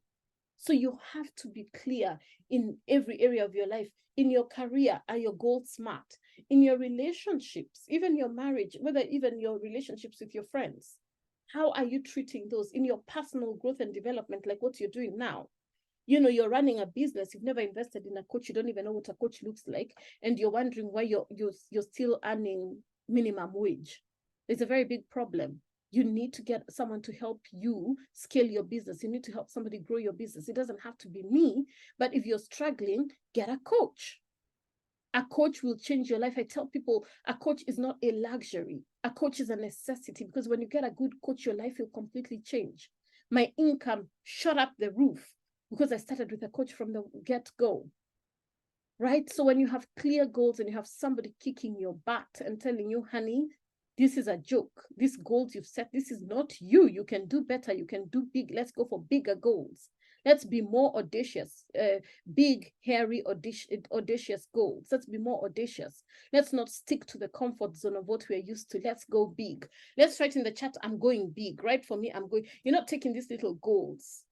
So you have to be clear in every area of your life. In your career, are your goals smart? In your relationships, even your marriage, whether even your relationships with your friends, how are you treating those? In your personal growth and development, like what you're doing now? You're running a business, you've never invested in a coach, you don't even know what a coach looks like, and you're wondering why you're still earning minimum wage. It's a very big problem. You need to get someone to help you scale your business. You need to help somebody grow your business. It doesn't have to be me, but if you're struggling, get a coach. A coach will change your life. I tell people, a coach is not a luxury. A coach is a necessity, because when you get a good coach, your life will completely change. My income shot up the roof because I started with a coach from the get-go, right? So when you have clear goals and you have somebody kicking your butt and telling you, honey, this is a joke. These goals you've set, this is not you. You can do better. You can do big. Let's go for bigger goals. Let's be more audacious, big, hairy, audacious goals. Let's be more audacious. Let's not stick to the comfort zone of what we're used to. Let's go big. Let's write in the chat, I'm going big. Right? For me, you're not taking these little goals.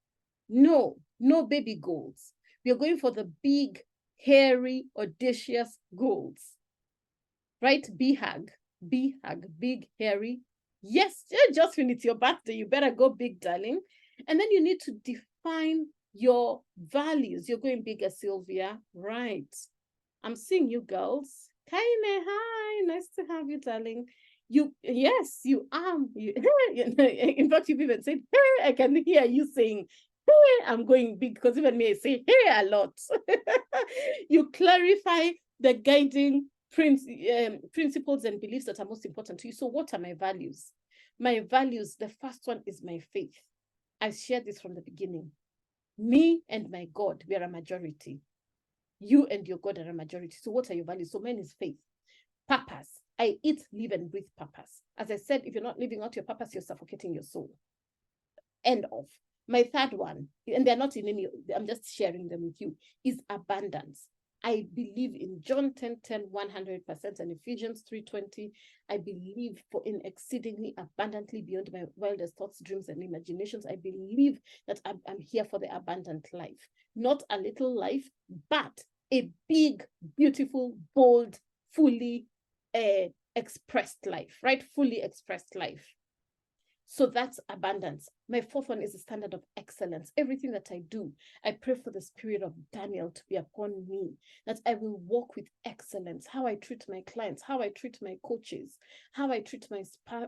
No baby goals. We're going for the big, hairy, audacious goals. Right? Big, hairy. Yes, just when it's your birthday, you better go big, darling. And then you need to define your values. You're going bigger, Sylvia. Right. I'm seeing you girls. Kaine, hi. Nice to have you, darling. Yes, you are. In fact, you've even said, hey, I can hear you saying, hey, I'm going big, because even me, I say, hey, a lot. You clarify the guiding principles and beliefs that are most important to you. So what are my values? My values, the first one is my faith. I shared this from the beginning. Me and my God, we are a majority. You and your God are a majority. So what are your values? So mine is faith. Purpose. I eat, live, and breathe purpose. As I said, if you're not living out your purpose, you're suffocating your soul. End of. My third one, and they're not in any, I'm just sharing them with you, is abundance. I believe in John 10:10, 100%, and Ephesians 3:20. I believe in exceedingly abundantly beyond my wildest thoughts, dreams, and imaginations. I believe that I'm here for the abundant life. Not a little life, but a big, beautiful, bold, fully expressed life, right? Fully expressed life. So that's abundance. My fourth one is the standard of excellence. Everything that I do, I pray for the spirit of Daniel to be upon me, that I will walk with excellence. How I treat my clients, how I treat my coaches, how I treat my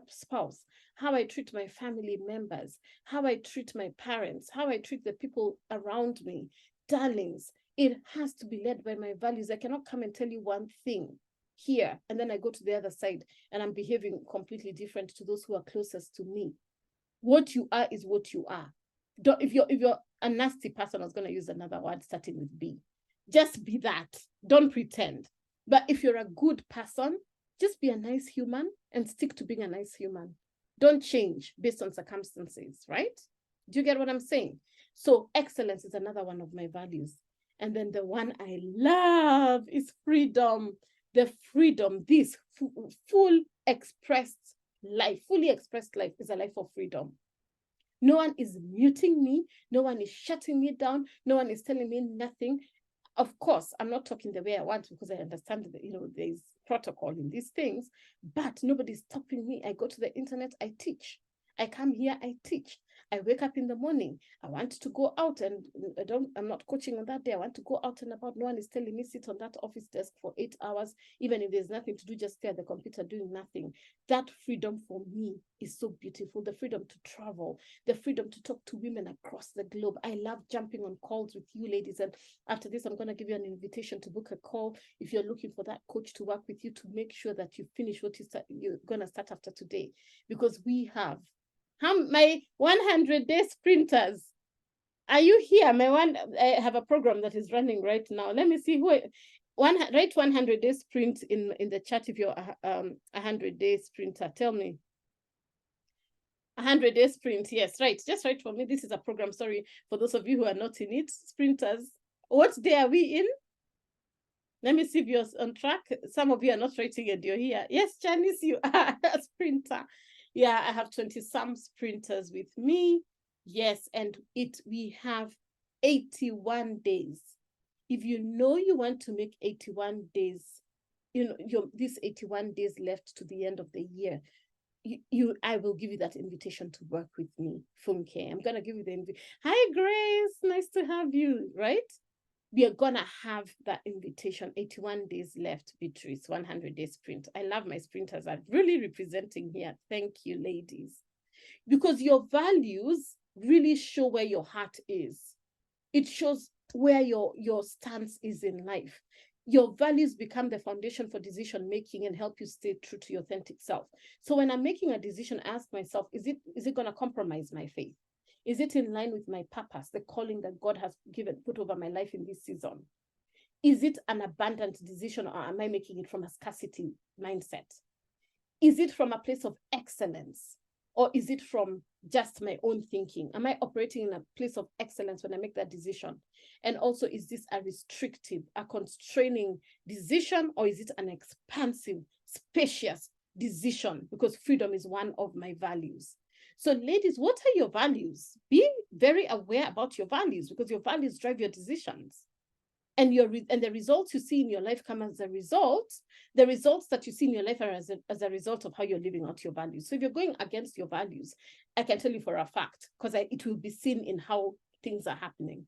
spouse, how I treat my family members, how I treat my parents, how I treat the people around me. Darlings, it has to be led by my values. I cannot come and tell you one thing here, and then I go to the other side and I'm behaving completely different to those who are closest to me. What you are is what you are. If you're a nasty person, I was going to use another word starting with B. Just be that. Don't pretend. But if you're a good person, just be a nice human and stick to being a nice human. Don't change based on circumstances, right? Do you get what I'm saying? So excellence is another one of my values. And then the one I love is freedom. The freedom, this full expressed life, fully expressed life is a life of freedom. No one is muting me. No one is shutting me down. No one is telling me nothing. Of course, I'm not talking the way I want, because I understand that, there's protocol in these things, but nobody's stopping me. I go to the internet, I teach. I come here, I teach. I wake up in the morning. I want to go out, and I'm not coaching on that day. I want to go out and about. No one is telling me sit on that office desk for 8 hours, even if there's nothing to do, just stay at the computer doing nothing. That freedom for me is so beautiful. The freedom to travel, the freedom to talk to women across the globe. I love jumping on calls with you ladies. And after this, I'm going to give you an invitation to book a call if you're looking for that coach to work with you, to make sure that you finish what you're going to start after today. Because we have my 100-day sprinters. Are you here? I have a program that is running right now. Let me see Write 100-day sprint in the chat if you're a 100-day sprinter. Tell me. 100-day sprint. Yes, right. Just write for me. This is a program. Sorry for those of you who are not in it. Sprinters. What day are we in? Let me see if you're on track. Some of you are not writing it. You're here. Yes, Janice, you are a sprinter. Yeah, I have 20-some sprinters with me. Yes, and we have 81 days. If you know you want to make 81 days, these 81 days left to the end of the year, I will give you that invitation to work with me, Funke. I'm gonna give you the invitation. Hi, Grace. Nice to have you. Right? We are gonna have that invitation. 81 days left, Beatrice. 100-day sprint. I love my sprinters. I'm really representing here. Thank you, ladies, because your values really show where your heart is. It shows where your stance is in life. Your values become the foundation for decision making and help you stay true to your authentic self. So when I'm making a decision, I ask myself, is it going to compromise my faith? Is it in line with my purpose, the calling that God has put over my life in this season? Is it an abundant decision, or am I making it from a scarcity mindset? Is it from a place of excellence, or is it from just my own thinking? Am I operating in a place of excellence when I make that decision? And also, is this a restrictive, a constraining decision, or is it an expansive, spacious decision? Because freedom is one of my values. So ladies, what are your values? Be very aware about your values, because your values drive your decisions. And the results you see in your life come as a result. The results that you see in your life are as a result of how you're living out your values. So if you're going against your values, I can tell you for a fact, because it will be seen in how things are happening.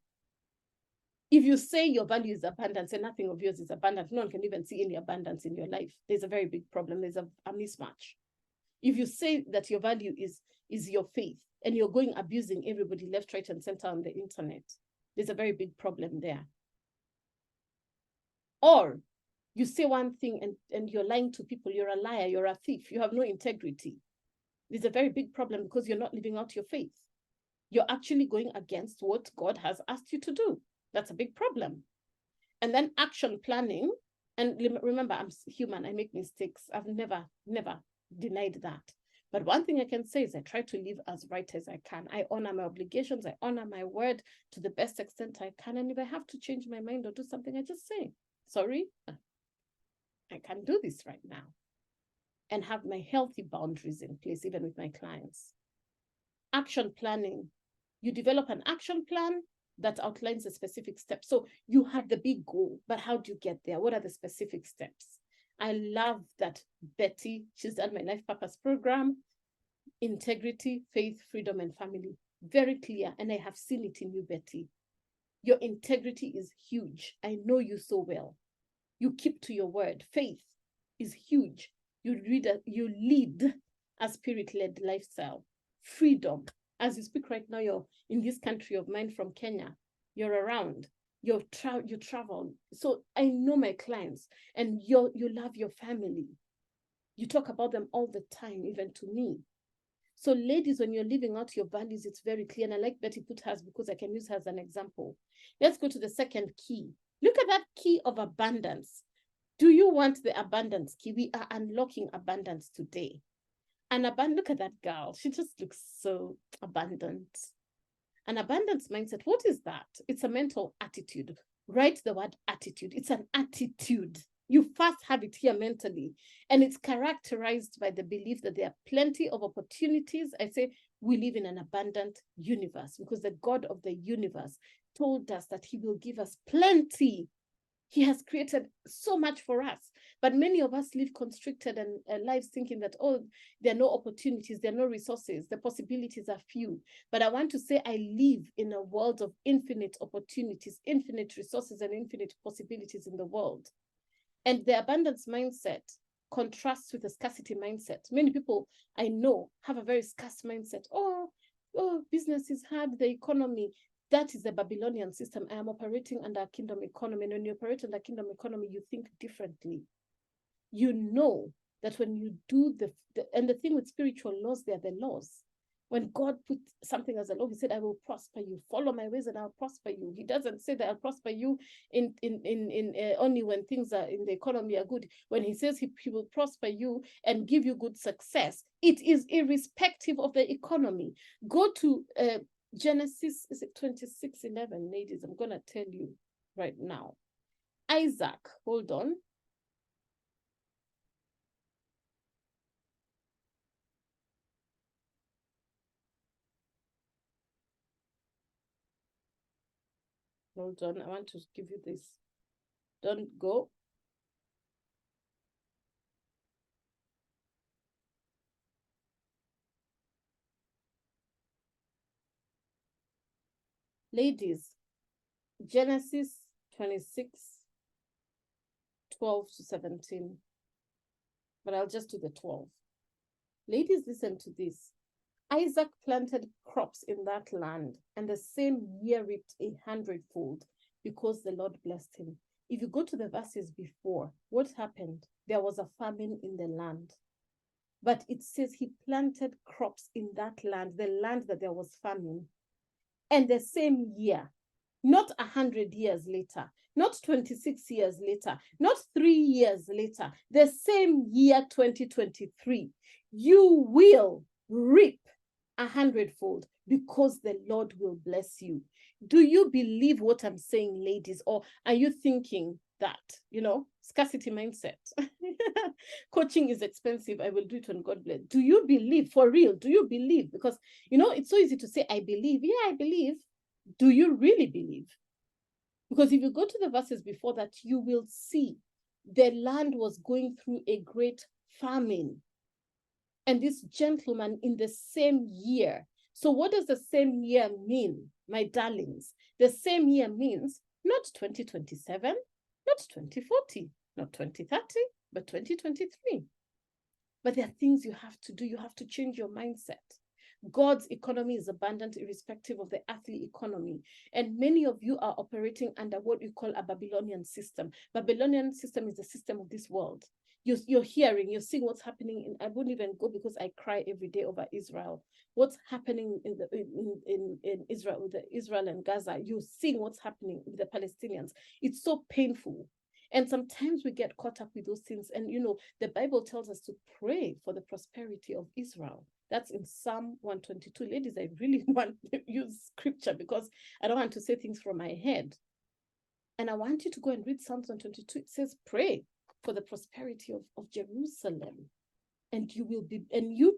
If you say your value is abundance and nothing of yours is abundant, no one can even see any abundance in your life. There's a very big problem. There's a mismatch. If you say that your value is your faith and you're going abusing everybody left, right, and center on the internet, there's a very big problem there. Or you say one thing and you're lying to people, you're a liar, you're a thief, you have no integrity. There's a very big problem because you're not living out your faith. You're actually going against what God has asked you to do. That's a big problem. And then action planning. And remember, I'm human, I make mistakes. I've never denied that. But one thing I can say is I try to live as right as I can. I honor my obligations. I honor my word to the best extent I can. And if I have to change my mind or do something, I just say, sorry, I can't do this right now. And have my healthy boundaries in place, even with my clients. Action planning. You develop an action plan that outlines the specific steps. So you have the big goal, but how do you get there? What are the specific steps? I love that Betty, she's done my life purpose program, integrity, faith, freedom, and family. Very clear. And I have seen it in you, Betty. Your integrity is huge. I know you so well. You keep to your word. Faith is huge. You lead a spirit-led lifestyle. Freedom. As you speak right now, you're in this country of mine from Kenya. You're around. You travel. So I know my clients, and you love your family. You talk about them all the time, even to me. So ladies, when you're living out your values, it's very clear. And I like Betty put hers because I can use her as an example. Let's go to the second key. Look at that key of abundance. Do you want the abundance key? We are unlocking abundance today. And look at that girl. She just looks so abundant. An abundance mindset, what is that? It's a mental attitude. Write the word attitude. It's an attitude. You first have it here mentally. And it's characterized by the belief that there are plenty of opportunities. I say we live in an abundant universe because the God of the universe told us that he will give us plenty. He has created so much for us. But many of us live constricted and lives thinking that, oh, there are no opportunities, there are no resources, the possibilities are few. But I want to say I live in a world of infinite opportunities, infinite resources, and infinite possibilities in the world. And the abundance mindset contrasts with the scarcity mindset. Many people I know have a very scarce mindset. Oh, business is hard, the economy. That is the Babylonian system. I am operating under a kingdom economy. And when you operate under a kingdom economy, you think differently. You know that when you do and the thing with spiritual laws, they are the laws. When God put something as a law, he said, I will prosper you. Follow my ways and I'll prosper you. He doesn't say that I'll prosper you in only when things are in the economy are good. When he says he will prosper you and give you good success, it is irrespective of the economy. Go to Genesis, is it 26:11, ladies? I'm going to tell you right now. Isaac, hold on. Hold on, I want to give you this. Don't go. Ladies, Genesis 26:12-17. But I'll just do the 12. Ladies, listen to this. Isaac planted crops in that land, and the same year reaped 100-fold because the Lord blessed him. If you go to the verses before, what happened? There was a famine in the land. But it says he planted crops in that land, the land that there was famine. And the same year, not 100 years later, not 26 years later, not 3 years later, the same year, 2023, you will reap 100-fold because the Lord will bless you. Do you believe what I'm saying, ladies? Or are you thinking that, scarcity mindset? Coaching is expensive. I will do it when God bless. Do you believe, for real? Do you believe? Because, it's so easy to say, I believe. Yeah, I believe. Do you really believe? Because if you go to the verses before that, you will see the land was going through a great famine. And this gentleman in the same year. So what does the same year mean, my darlings? The same year means not 2027, not 2040, not 2030, but 2023. But there are things you have to do. You have to change your mindset. God's economy is abundant irrespective of the earthly economy. And many of you are operating under what we call a Babylonian system. Babylonian system is the system of this world. You're hearing, you're seeing what's happening. I wouldn't even go because I cry every day over Israel. What's happening in Israel with Israel and Gaza? You're seeing what's happening with the Palestinians. It's so painful. And sometimes we get caught up with those things. And, the Bible tells us to pray for the prosperity of Israel. That's in Psalm 122. Ladies, I really want to use scripture because I don't want to say things from my head. And I want you to go and read Psalms 122. It says, pray for the prosperity of Jerusalem. And you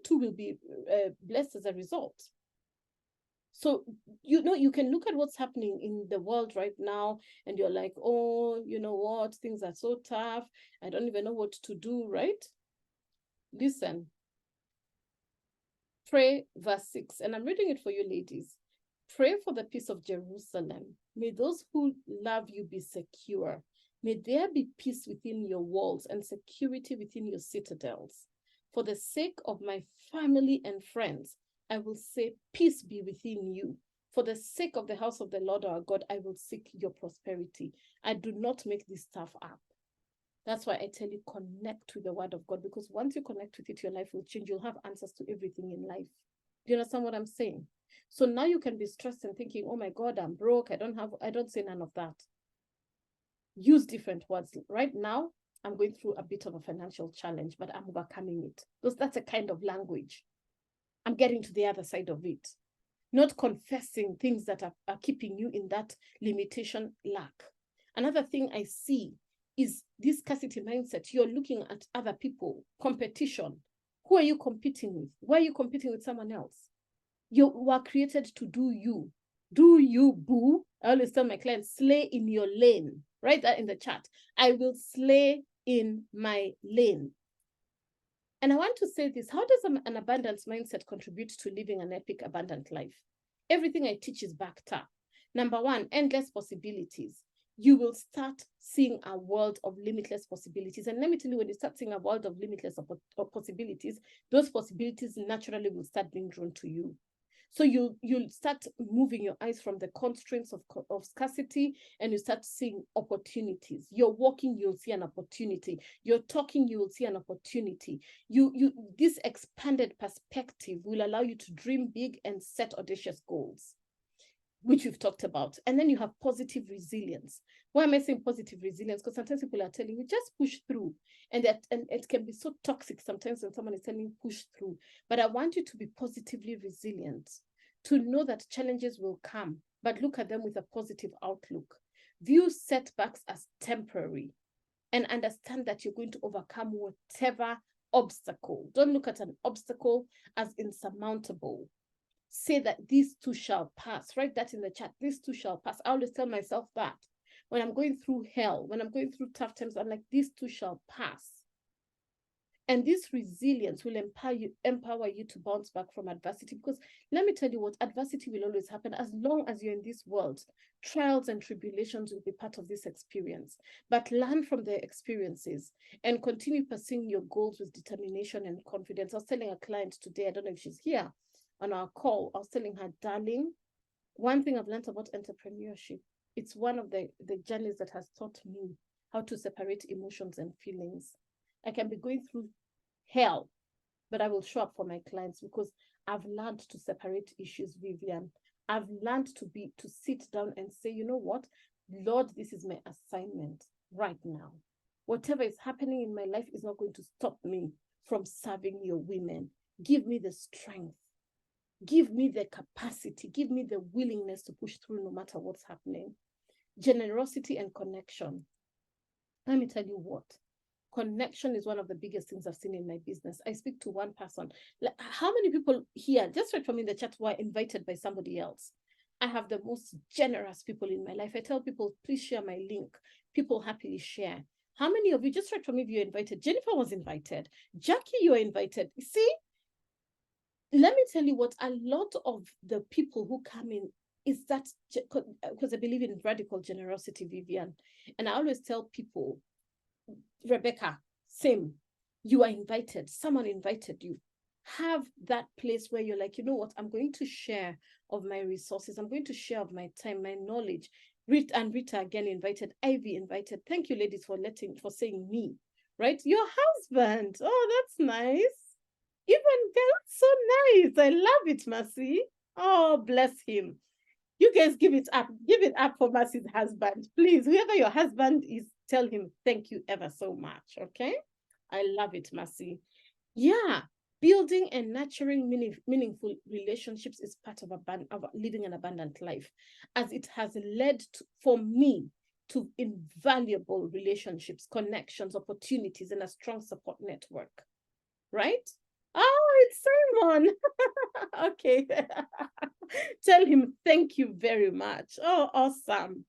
too will be blessed as a result. So, you can look at what's happening in the world right now and you're like, oh, you know what? Things are so tough. I don't even know what to do, right? Listen. Pray, verse 6, and I'm reading it for you, ladies. Pray for the peace of Jerusalem. May those who love you be secure. May there be peace within your walls and security within your citadels. For the sake of my family and friends, I will say, peace be within you. For the sake of the house of the Lord our God, I will seek your prosperity. I do not make this stuff up. That's why I tell you, connect with the word of God, because once you connect with it, your life will change. You'll have answers to everything in life. Do you understand what I'm saying? So now you can be stressed and thinking, oh my God, I'm broke. I don't say none of that. Use different words. Right now, I'm going through a bit of a financial challenge, but I'm overcoming it. Because that's a kind of language. I'm getting to the other side of it. Not confessing things that are keeping you in that limitation, lack. Another thing I see is this scarcity mindset. You're looking at other people, competition. Who are you competing with? Why are you competing with someone else? You were created to do you. Do you, boo. I always tell my clients, slay in your lane. Write that in the chat. I will slay in my lane. And I want to say this. How does an abundance mindset contribute to living an epic, abundant life? Everything I teach is backed up. Number one, endless possibilities. You will start seeing a world of limitless possibilities. And let me tell you, when you start seeing a world of limitless possibilities, those possibilities naturally will start being drawn to you. So you'll start moving your eyes from the constraints of scarcity, and you start seeing opportunities. You're walking, you'll see an opportunity. You're talking, you will see an opportunity. This expanded perspective will allow you to dream big and set audacious goals, which we've talked about. And then you have positive resilience. Why am I saying positive resilience? Because sometimes people are telling you, just push through. And it can be so toxic sometimes when someone is telling you, push through. But I want you to be positively resilient, to know that challenges will come, but look at them with a positive outlook. View setbacks as temporary, and understand that you're going to overcome whatever obstacle. Don't look at an obstacle as insurmountable. Say that these too shall pass. Write that in the chat. These too shall pass. I always tell myself that when I'm going through hell, when I'm going through tough times, I'm like, these too shall pass. And this resilience will empower you to bounce back from adversity. Because let me tell you what, adversity will always happen as long as you're in this world. Trials and tribulations will be part of this experience. But learn from the experiences and continue pursuing your goals with determination and confidence. I was telling a client today, I don't know if she's here, on our call, I was telling her, darling, one thing I've learned about entrepreneurship, it's one of the journeys that has taught me how to separate emotions and feelings. I can be going through hell, but I will show up for my clients because I've learned to separate issues, Vivian. I've learned to sit down and say, you know what, Lord, this is my assignment right now. Whatever is happening in my life is not going to stop me from serving your women. Give me the strength. Give me the capacity, give me the willingness to push through no matter what's happening. Generosity and connection. Let me tell you what, connection is one of the biggest things I've seen in my business. I speak to one person. Like, how many people here, just right from in the chat, were invited by somebody else? I have the most generous people in my life. I tell people, please share my link. People happily share. How many of you, just right from me, you're invited? Jennifer was invited. Jackie, you are invited. See? Let me tell you what, a lot of the people who come in is that, because I believe in radical generosity, Vivian. And I always tell people, Rebecca, same, you are invited, someone invited you. Have that place where you're like, you know what, I'm going to share of my resources. I'm going to share of my time, my knowledge. Rita again invited, Ivy invited. Thank you, ladies, for saying me, right? Your husband. Oh, that's nice. Even that's so nice. I love it, Mercy. Oh, bless him. You guys give it up. Give it up for Mercy's husband. Please, whoever your husband is, tell him thank you ever so much. Okay? I love it, Mercy. Yeah. Building and nurturing meaningful relationships is part of living an abundant life, as it has led for me to invaluable relationships, connections, opportunities, and a strong support network. Right? Oh, it's Simon. Okay. Tell him thank you very much. Oh, awesome.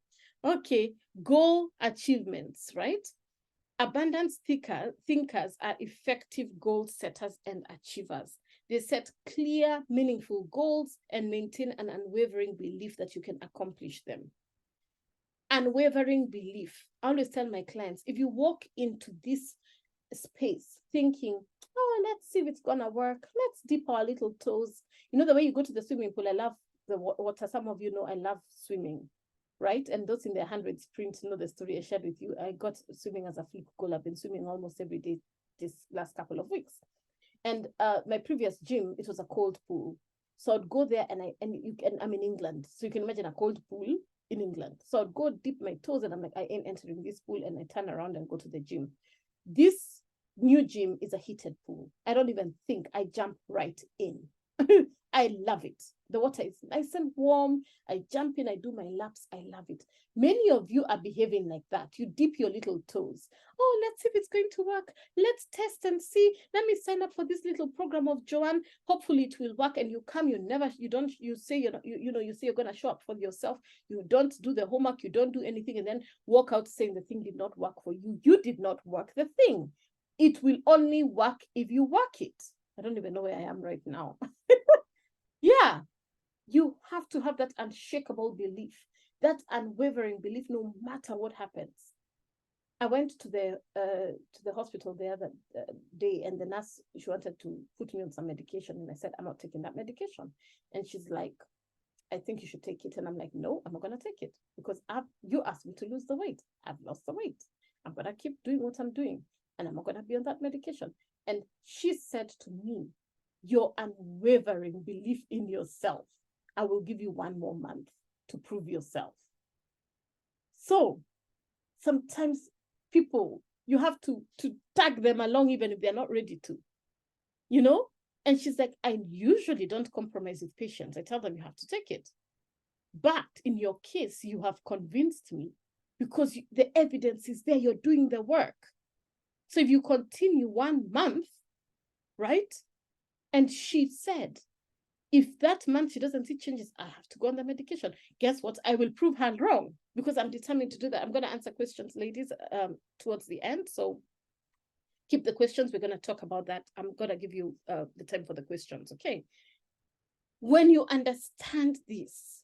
Okay. Goal achievements, right? Abundance thinkers are effective goal setters and achievers. They set clear, meaningful goals and maintain an unwavering belief that you can accomplish them. Unwavering belief. I always tell my clients, if you walk into this space thinking, oh, let's see if it's gonna work, let's dip our little toes. You know, the way you go to the swimming pool, I love the water. Some of you know I love swimming, right? And those in the 100 sprint know the story I shared with you. I got swimming as a flip goal. I've been swimming almost every day this last couple of weeks. And my previous gym, it was a cold pool, so I'd go there, and I'm in England, so you can imagine a cold pool in England. So I'd go dip my toes, and I'm like, I ain't entering this pool, and I turn around and go to the gym. This new gym is a heated pool. I don't even think, I jump right in. I love it. The water is nice and warm. I jump in, I do my laps. I love it. Many of you are behaving like that. You dip your little toes. Oh, let's see if it's going to work. Let's test and see. Let me sign up for this little program of Joanne. Hopefully it will work. And you come, you say you're going to show up for yourself. You don't do the homework. You don't do anything, and then walk out saying the thing did not work for you. You did not work the thing. It will only work if you work it. I don't even know where I am right now. Yeah, you have to have that unshakable belief, that unwavering belief, no matter what happens. I went to the hospital the other day, and the nurse, she wanted to put me on some medication, and I said, I'm not taking that medication. And she's like, I think you should take it. And I'm like, no, I'm not going to take it, because you asked me to lose the weight. I've lost the weight. I'm going to keep doing what I'm doing, and I'm not going to be on that medication. And she said to me, your unwavering belief in yourself, I will give you 1 more month to prove yourself. So sometimes people, you have to tag them along even if they're not ready to, you know? And she's like, I usually don't compromise with patients. I tell them you have to take it. But in your case, you have convinced me, because the evidence is there, you're doing the work. So if you continue 1 month, right? And she said, if that month she doesn't see changes, I have to go on the medication. Guess what? I will prove her wrong, because I'm determined to do that. I'm going to answer questions, ladies, towards the end. So keep the questions. We're going to talk about that. I'm going to give you the time for the questions, okay? When you understand this,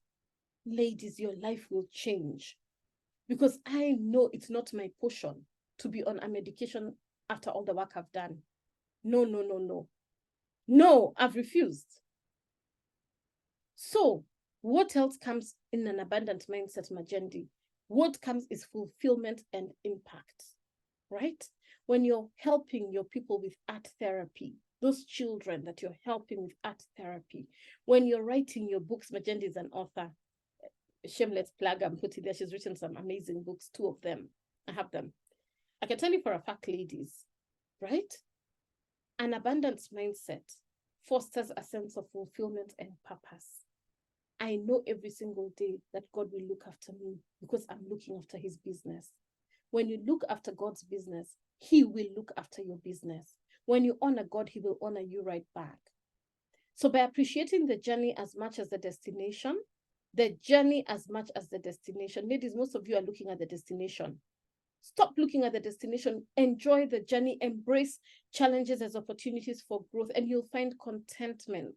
ladies, your life will change. Because I know it's not my portion to be on a medication after all the work I've done. No, no, no, no. No, I've refused. So what else comes in an abundant mindset, Majendi? What comes is fulfillment and impact, right? When you're helping your people with art therapy, those children that you're helping with art therapy, when you're writing your books, Majendi is an author. Shameless plug, I'm putting there. She's written some amazing books, 2 of them. I have them. I can tell you for a fact, ladies, right? An abundance mindset fosters a sense of fulfillment and purpose. I know every single day that God will look after me because I'm looking after his business. When you look after God's business, he will look after your business. When you honor God, he will honor you right back. So by appreciating the journey as much as the destination, ladies, most of you are looking at the destination. Stop looking at the destination. Enjoy the journey. Embrace challenges as opportunities for growth, and you'll find contentment,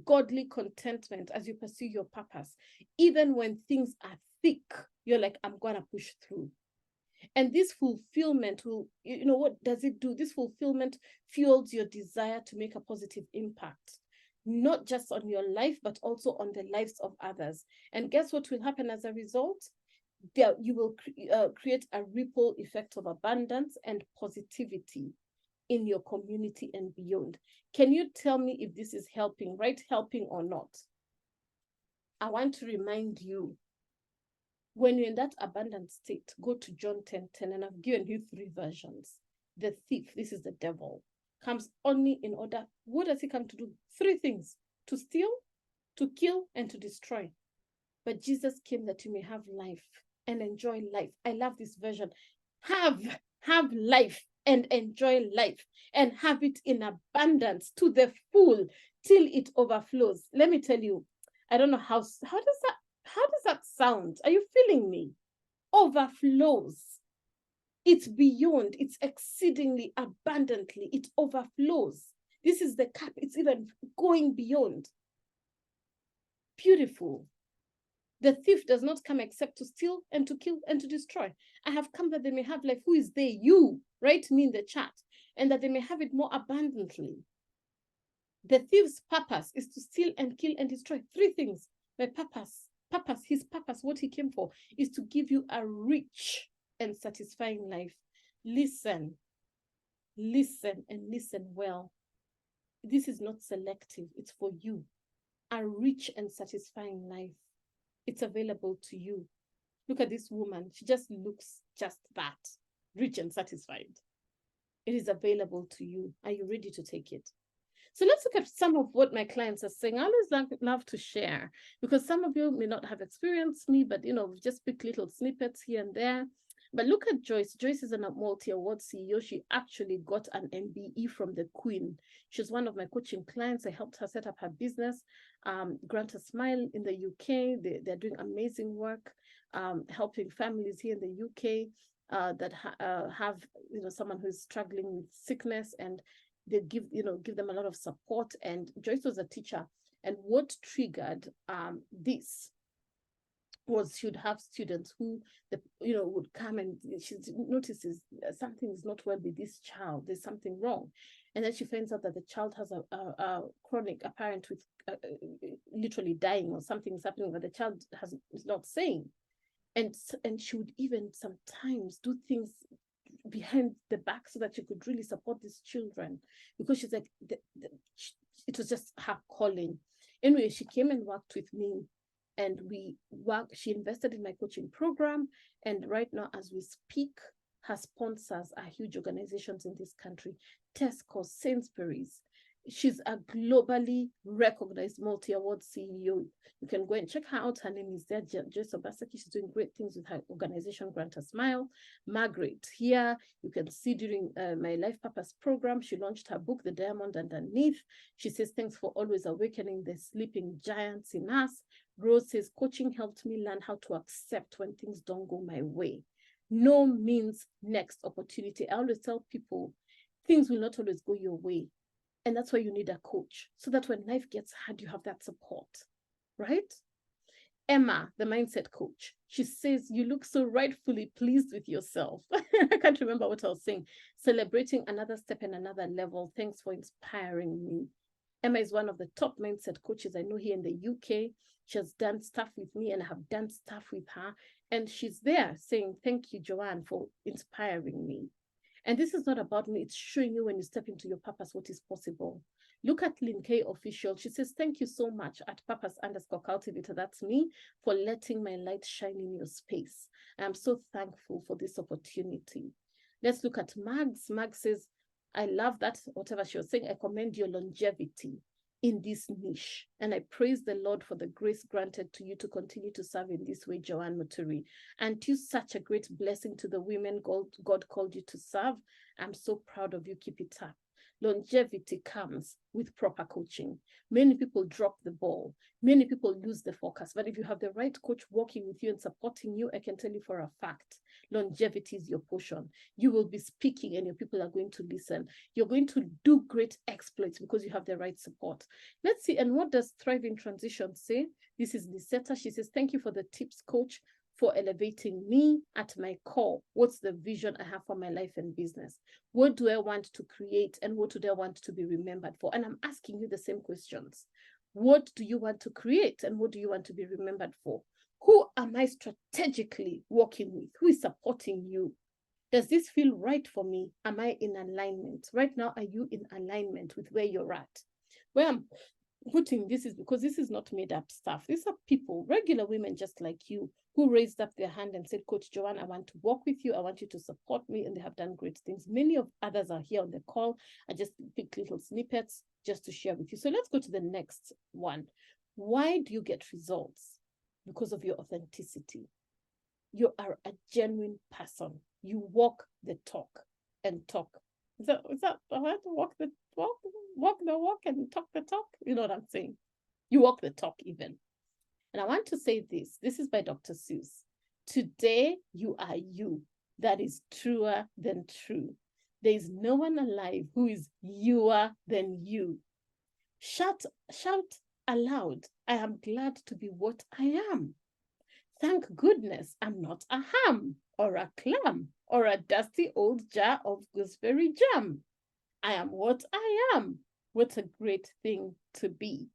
godly contentment as you pursue your purpose. Even when things are thick, you're like, I'm going to push through. And this fulfillment will, what does it do? This fulfillment fuels your desire to make a positive impact, not just on your life, but also on the lives of others. And guess what will happen as a result? You will create a ripple effect of abundance and positivity in your community and beyond. Can you tell me if this is helping, right? Helping or not? I want to remind you, when you're in that abundant state, go to John 10:10, and I've given you 3 versions. The thief, this is the devil, comes only in order, what does he come to do? 3 things: to steal, to kill, and to destroy. But Jesus came that you may have life and enjoy life. I love this version. Have life and enjoy life, and have it in abundance to the full till it overflows. Let me tell you, I don't know how does that sound? Are you feeling me? Overflows. It's beyond, it's exceedingly abundantly, it overflows. This is the cup, it's even going beyond. Beautiful. The thief does not come except to steal and to kill and to destroy. I have come that they may have life. Who is they? You. Write me in the chat. And that they may have it more abundantly. The thief's purpose is to steal and kill and destroy. 3 things. My his purpose, what he came for, is to give you a rich and satisfying life. Listen and listen well. This is not selective. It's for you. A rich and satisfying life. It's available to you. Look at this woman. She just looks just that, rich and satisfied. It is available to you. Are you ready to take it? So let's look at some of what my clients are saying. I always love to share, because some of you may not have experienced me, but just pick little snippets here and there. But look at Joyce. Joyce is a multi-award CEO. She actually got an MBE from the Queen. She's one of my coaching clients. I helped her set up her business, Grant a Smile in the UK. They're doing amazing work, helping families here in the UK that have someone who's struggling with sickness, and they give them a lot of support. And Joyce was a teacher. And what triggered this was she would have students who would come, and she notices something is not well with this child, there's something wrong, and then she finds out that the child has a chronic, a parent with literally dying, or something is happening that the child is not saying, and she would even sometimes do things behind the back so that she could really support these children, because she's like it was just her calling. Anyway, she came and worked with me, and she invested in my coaching program. And right now, as we speak, her sponsors are huge organizations in this country: Tesco, Sainsbury's. She's a globally recognized multi-award CEO. You can go and check her out. Her name is Joyce Obaseki. She's doing great things with her organization, Grant a Smile. Margaret here, you can see during my Life Purpose program, she launched her book, The Diamond Underneath. She says, thanks for always awakening the sleeping giants in us. Rose says, coaching helped me learn how to accept when things don't go my way. No means next opportunity. I always tell people, things will not always go your way. And that's why you need a coach, so that when life gets hard, you have that support, right? Emma, the mindset coach, she says, you look so rightfully pleased with yourself. I can't remember what I was saying. Celebrating another step and another level. Thanks for inspiring me. Emma is one of the top mindset coaches I know here in the UK. She has done stuff with me, and I have done stuff with her. And she's there saying, thank you, Joanne, for inspiring me. And this is not about me. It's showing you when you step into your purpose what is possible. Look at Lynn K Official. She says, thank you so much at purpose_cultivator. That's me, for letting my light shine in your space. I'm so thankful for this opportunity. Let's look at Mags. Mags says, I love that, whatever she was saying. I commend your longevity in this niche. And I praise the Lord for the grace granted to you to continue to serve in this way, Joanne Muturi. And you such a great blessing to the women God called you to serve. I'm so proud of you. Keep it up. Longevity comes with proper coaching. Many people drop the ball. Many people lose the focus. But if you have the right coach working with you and supporting you, I can tell you for a fact, longevity is your portion. You will be speaking and your people are going to listen. You're going to do great exploits because you have the right support. Let's see. And what does Thrive in Transition say? This is Lisetta. She says, thank you for the tips, coach, for elevating me at my core. What's the vision I have for my life and business? What do I want to create, and what do I want to be remembered for? And I'm asking you the same questions. What do you want to create, and what do you want to be remembered for? Who am I strategically working with? Who is supporting you? Does this feel right for me? Am I in alignment? Right now, are you in alignment with where you're at? Where I'm putting this is because this is not made up stuff. These are people, regular women just like you, who raised up their hand and said, Coach Joanne, I want to work with you. I want you to support me. And they have done great things. Many of others are here on the call. I just picked little snippets just to share with you. So let's go to the next one. Why do you get results? Because of your authenticity. You are a genuine person. You walk the talk and talk. Is that walk the walk and talk the talk? You know what I'm saying? You walk the talk even. And I want to say this. This is by Dr. Seuss. Today, you are you. That is truer than true. There is no one alive who is youer than you. Shout aloud. I am glad to be what I am. Thank goodness I'm not a ham or a clam or a dusty old jar of gooseberry jam. I am what I am. What a great thing to be.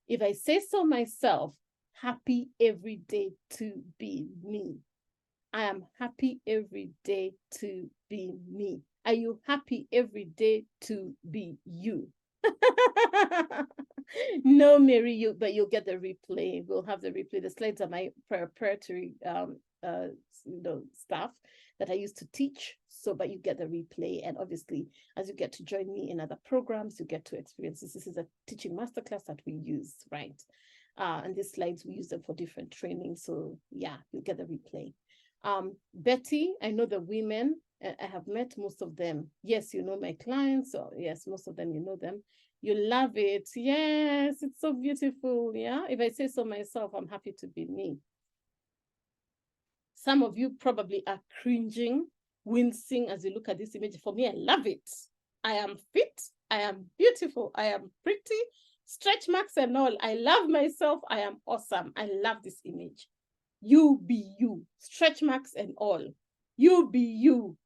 If I say so myself, happy every day to be me. I am happy every day to be me. Are you happy every day to be you? No, Mary, but you'll get the replay. We'll have the replay. The slides are my preparatory stuff that I used to teach. So, but you get the replay. And obviously, as you get to join me in other programs, you get to experience this. This is a teaching masterclass that we use, right? And these slides, we use them for different training. So yeah, you'll get the replay. Betty, I know the women. I have met most of them. Yes, you know my clients. So yes, most of them, you know them. You love it. Yes, it's so beautiful. Yeah. If I say so myself, I'm happy to be me. Some of you probably are cringing, wincing as you look at this image. For me, I love it. I am fit. I am beautiful. I am pretty. Stretch marks and all. I love myself. I am awesome. I love this image. You be you. Stretch marks and all. You be you.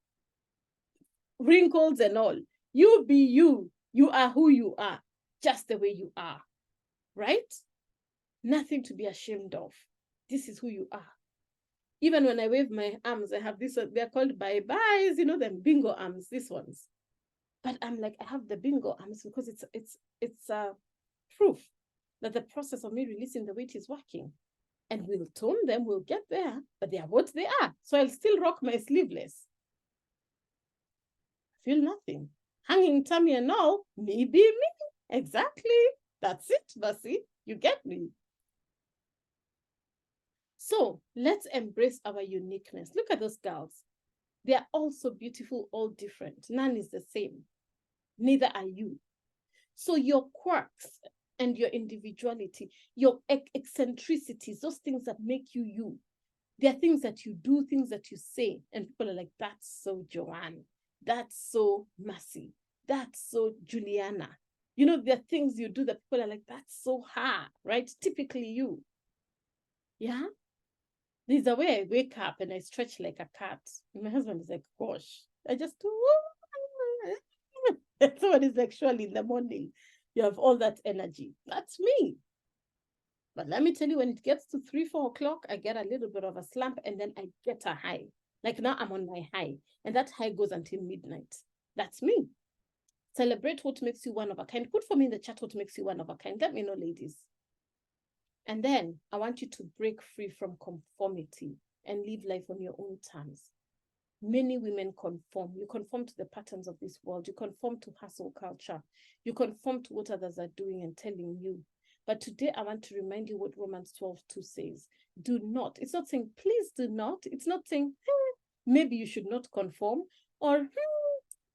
Wrinkles and all. You be you. You are who you are, just the way you are, right? Nothing to be ashamed of. This is who you are. Even when I wave my arms, I have this, they're called bye-byes, you know, them bingo arms, these ones. But I'm like, I have the bingo arms because it's proof that the process of me releasing the weight is working. And we'll tone them, we'll get there, but they are what they are. So I'll still rock my sleeveless. Feel nothing. Hanging tummy and all, me be me. Exactly. That's it, Basi. You get me. So let's embrace our uniqueness. Look at those girls. They are all so beautiful, all different. None is the same. Neither are you. So your quirks and your individuality, your eccentricities, those things that make you you, there are things that you do, things that you say, and people are like, that's so Joanne, that's so Massey, that's so Juliana. You know, there are things you do that people are like, that's so her, right? Typically you. Yeah? There's a way I wake up and I stretch like a cat. And my husband is like, gosh, I just do. Someone is like, surely in the morning, you have all that energy. That's me. But let me tell you, when it gets to 3, 4 o'clock, I get a little bit of a slump and then I get a high. Like now I'm on my high. And that high goes until midnight. That's me. Celebrate what makes you one of a kind. Put for me in the chat what makes you one of a kind. Let me know, ladies. And then I want you to break free from conformity and live life on your own terms. Many women conform. You conform to the patterns of this world. You conform to hustle culture. You conform to what others are doing and telling you. But today I want to remind you what Romans 12:2 says. Do not. It's not saying, please do not. It's not saying, maybe you should not conform, or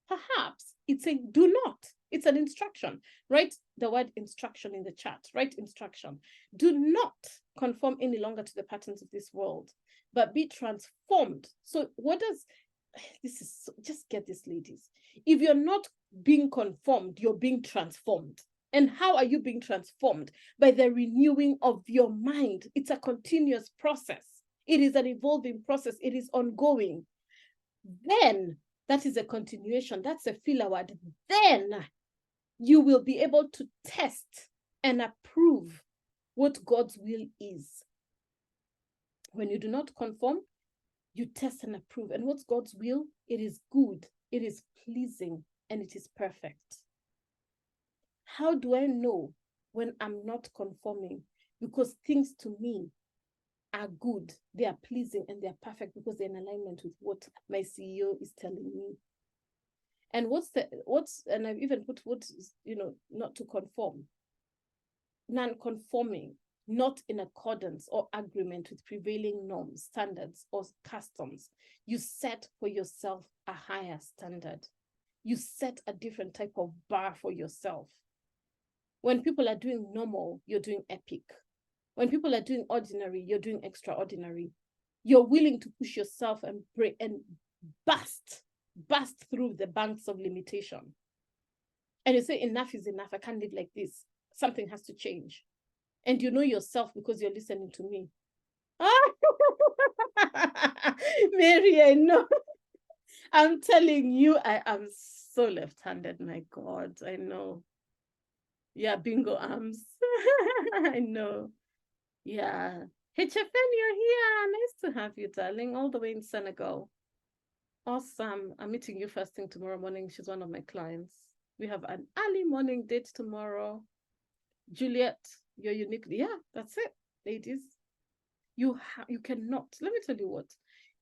perhaps. It's saying, do not. It's an instruction. Write the word instruction in the chat. Write instruction. Do not conform any longer to the patterns of this world, but be transformed. So what does, this is, just get this, ladies. If you're not being conformed, you're being transformed. And how are you being transformed? By the renewing of your mind. It's a continuous process. It is an evolving process. It is ongoing. Then, that is a continuation. That's a filler word. Then you will be able to test and approve what God's will is. When you do not conform, you test and approve. And what's God's will? It is good, it is pleasing, and it is perfect. How do I know when I'm not conforming? Because things to me are good, they are pleasing, and they are perfect because they're in alignment with what my CEO is telling me. And and I've even put what, not to conform. Non-conforming, not in accordance or agreement with prevailing norms, standards, or customs. You set for yourself a higher standard. You set a different type of bar for yourself. When people are doing normal, you're doing epic. When people are doing ordinary, you're doing extraordinary. You're willing to push yourself and break and bust through the banks of limitation. And you say, enough is enough. I can't live like this. Something has to change. And you know yourself because you're listening to me. Mary, I know. I'm telling you, I am so left-handed. My God, I know. Yeah, bingo arms. I know. Yeah. HFN, you're here. Nice to have you, darling, all the way in Senegal. Awesome. I'm meeting you first thing tomorrow morning. She's one of my clients. We have an early morning date tomorrow. Juliet, you're unique. Yeah, that's it, ladies. You cannot. Let me tell you what.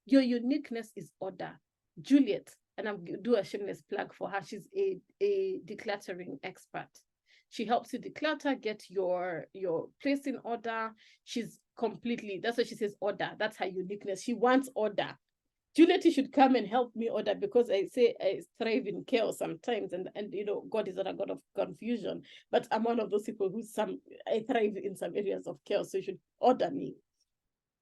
Your uniqueness is order. Juliet, and I'm do a shameless plug for her. She's a decluttering expert. She helps you declutter, get your place in order. She's completely, that's what she says, order. That's her uniqueness. She wants order. Juliet, you should come and help me order, because I say I thrive in chaos sometimes, and God is not a God of confusion, but I'm one of those people I thrive in some areas of chaos, so you should order me.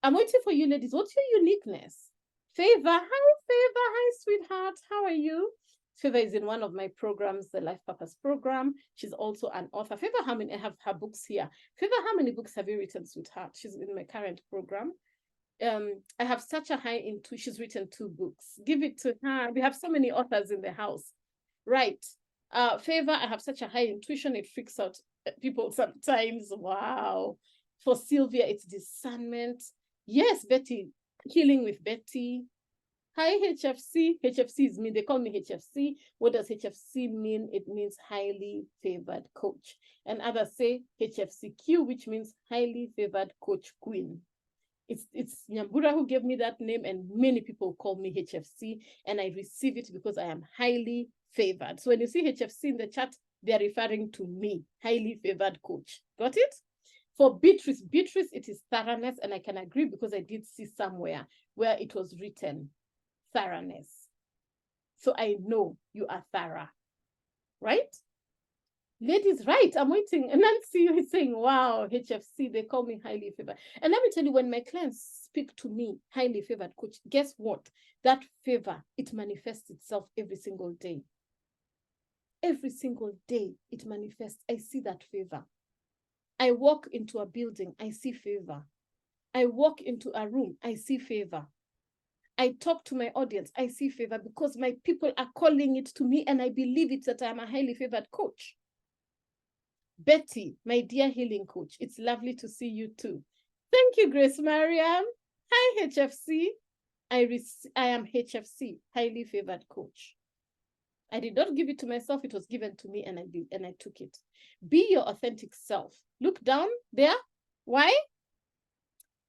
I'm waiting for you, ladies. What's your uniqueness? Favor, hi, Favor, hi, sweetheart. How are you? Favor is in one of my programs, the Life Purpose program. She's also an author. Favor, I have her books here. Favor, how many books have you written, sweetheart? She's in my current program. I have such a high intuition. She's written 2 books. Give it to her. We have so many authors in the house. Right. Favor, I have such a high intuition. It freaks out people sometimes. Wow. For Sylvia, it's discernment. Yes, Betty, healing with Betty. Hi, HFC. HFC is me. They call me HFC. What does HFC mean? It means highly favored coach. And others say HFCQ, which means highly favored coach queen. It's Nyambura who gave me that name, and many people call me HFC, and I receive it because I am highly favored. So when you see HFC in the chat, they're referring to me, highly favored coach. Got it? For Beatrice, it is thoroughness, and I can agree because I did see somewhere where it was written thoroughness. So I know you are thorough, right? Ladies, right, I'm waiting. And Nancy is saying, wow, HFC, they call me highly favored. And let me tell you, when my clients speak to me, highly favored coach, guess what? That favor, it manifests itself every single day. Every single day, it manifests. I see that favor. I walk into a building, I see favor. I walk into a room, I see favor. I talk to my audience, I see favor because my people are calling it to me, and I believe it that I'm a highly favored coach. Betty, my dear healing coach, it's lovely to see you too. Thank you, Grace Mariam. Hi, HFC. I am HFC, highly favored coach. I did not give it to myself, it was given to me, and I took it. Be your authentic self. Look down there. Why?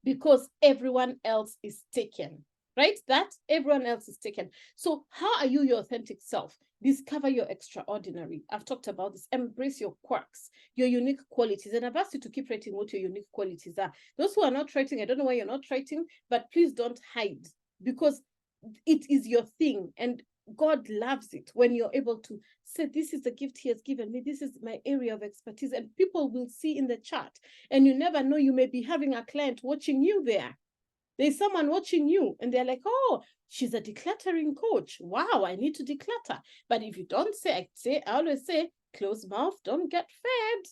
Because everyone else is taken. Right? That everyone else is taken. So how are you your authentic self? Discover your extraordinary. I've talked about this. Embrace your quirks, your unique qualities. And I've asked you to keep writing what your unique qualities are. Those who are not writing, I don't know why you're not writing, but please don't hide, because it is your thing. And God loves it when you're able to say, this is the gift he has given me. This is my area of expertise. And people will see in the chat. And you never know, you may be having a client watching you there. There's someone watching you and they're like, oh, she's a decluttering coach. Wow, I need to declutter. But if you don't say, I always say, closed mouth, don't get fed.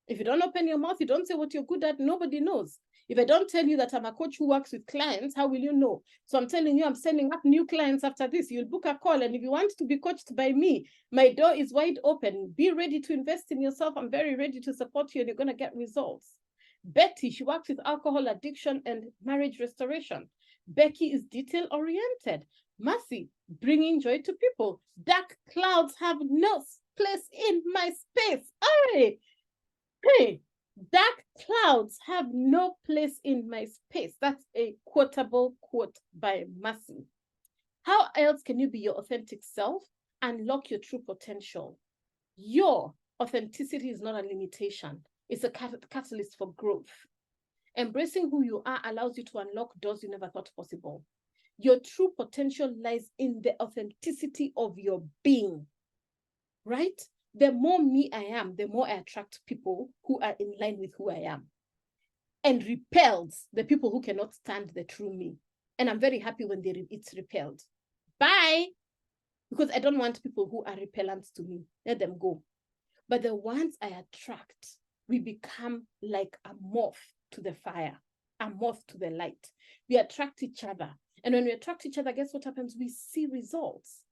If you don't open your mouth, you don't say what you're good at, nobody knows. If I don't tell you that I'm a coach who works with clients, how will you know? So I'm telling you, I'm sending up new clients after this. You'll book a call. And if you want to be coached by me, my door is wide open. Be ready to invest in yourself. I'm very ready to support you, and you're going to get results. Betty, she works with alcohol addiction and marriage restoration. Becky is detail-oriented. Mercy, bringing joy to people. Dark clouds have no place in my space. Hey, dark clouds have no place in my space. That's a quotable quote by Mercy. How else can you be your authentic self? Unlock your true potential. Your authenticity is not a limitation. It's a catalyst for growth. Embracing who you are allows you to unlock doors you never thought possible. Your true potential lies in the authenticity of your being, right? The more me I am, the more I attract people who are in line with who I am, and repels the people who cannot stand the true me. And I'm very happy when it's repelled. Bye! Because I don't want people who are repellent to me. Let them go. But the ones I attract, we become like a moth to the fire, a moth to the light. We attract each other. And when we attract each other, guess what happens? We see results.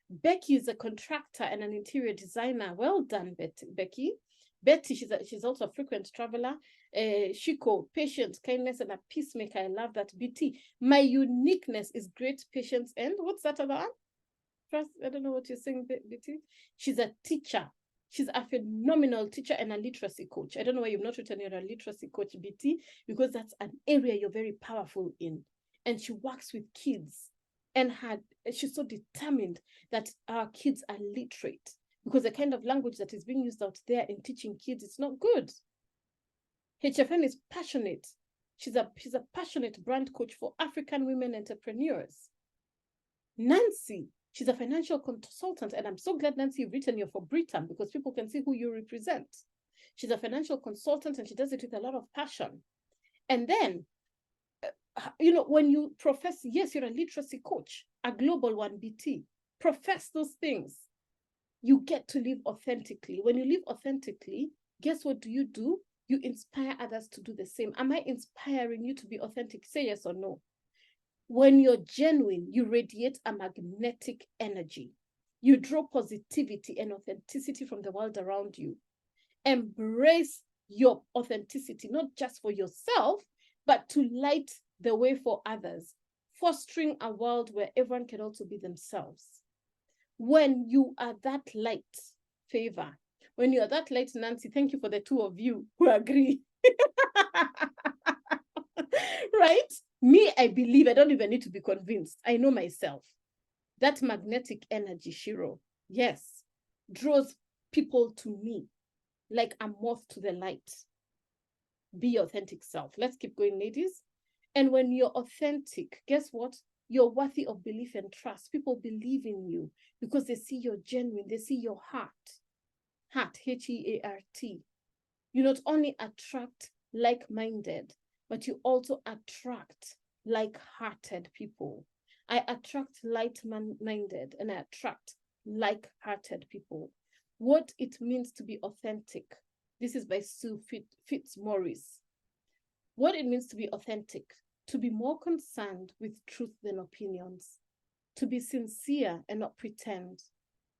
Becky is a contractor and an interior designer. Well done, Becky. Betty, she's also a frequent traveler. Shiko, patience, kindness, and a peacemaker. I love that. BT, my uniqueness is great patience. And what's that other one? I don't know what you're saying, BT. She's a teacher. She's a phenomenal teacher and a literacy coach. I don't know why you've not written you're a literacy coach, BT, because that's an area you're very powerful in. And she works with kids. And she's so determined that our kids are literate, because the kind of language that is being used out there in teaching kids, it's not good. HFN is passionate. She's a passionate brand coach for African women entrepreneurs. Nancy, she's a financial consultant, and I'm so glad, Nancy, you've written here for Britam, because people can see who you represent. She's a financial consultant, and she does it with a lot of passion. And then, you know, when you profess, yes, you're a literacy coach, a global one, BT, profess those things, you get to live authentically. When you live authentically, guess what do? you inspire others to do the same. Am I inspiring you to be authentic? Say yes or no. When you're genuine, you radiate a magnetic energy. You draw positivity and authenticity from the world around you. Embrace your authenticity, not just for yourself, but to light the way for others, fostering a world where everyone can also be themselves. When you are that light, Favor, when you are that light, Nancy, thank you for the two of you who agree. Right? Me, I believe, I don't even need to be convinced. I know myself. That magnetic energy, Shiro, yes, draws people to me like a moth to the light. Be your authentic self. Let's keep going, ladies. And when you're authentic, guess what? You're worthy of belief and trust. People believe in you because they see you're genuine. They see your heart. Heart, H-E-A-R-T. You not only attract like-minded, but you also attract like-hearted people. I attract light-minded and I attract like-hearted people. What it means to be authentic. This is by Sue Fitzmaurice. What it means to be authentic, to be more concerned with truth than opinions, to be sincere and not pretend,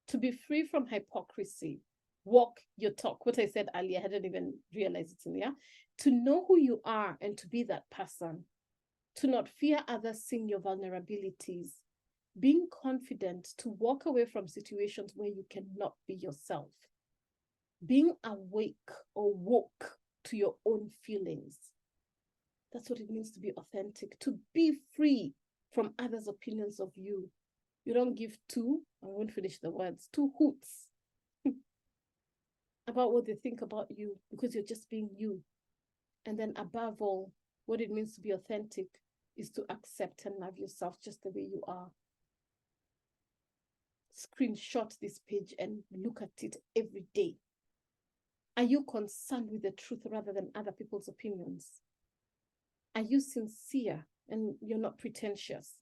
to be free from hypocrisy, walk your talk. What I said earlier, I hadn't even realized it's in there. To know who you are and to be that person, to not fear others seeing your vulnerabilities, being confident to walk away from situations where you cannot be yourself, being awake or woke to your own feelings. That's what it means to be authentic, to be free from others' opinions of you. You don't give two, I won't finish the words, two hoots about what they think about you because you're just being you. And then above all, what it means to be authentic is to accept and love yourself just the way you are. Screenshot this page and look at it every day. Are you concerned with the truth rather than other people's opinions? Are you sincere and you're not pretentious?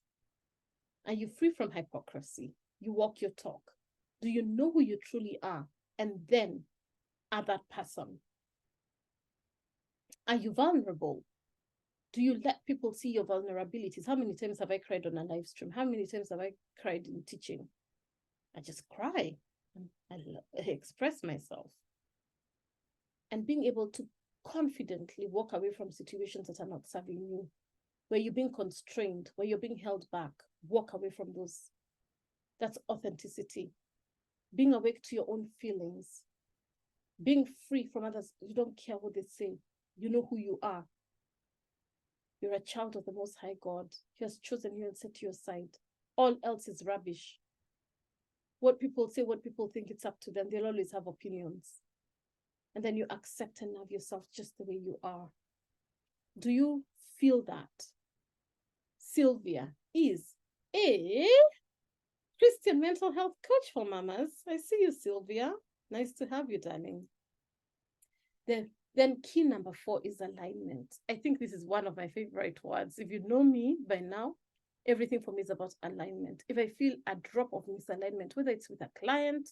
Are you free from hypocrisy? You walk your talk. Do you know who you truly are? And then are that person? Are you vulnerable? Do you let people see your vulnerabilities? How many times have I cried on a live stream? How many times have I cried in teaching? I just cry. I express myself. And being able to confidently walk away from situations that are not serving you, where you're being constrained, where you're being held back, walk away from those. That's authenticity. Being awake to your own feelings, being free from others. You don't care what they say. You know who you are. You're a child of the Most High God. He has chosen you and set you aside. All else is rubbish. What people say, what people think, it's up to them. They'll always have opinions. And then you accept and love yourself just the way you are. Do you feel that? Sylvia is a Christian mental health coach for mamas. I see you, Sylvia. Nice to have you, darling. Then key number 4 is alignment. I think this is one of my favorite words. If you know me by now, everything for me is about alignment. If I feel a drop of misalignment, whether it's with a client,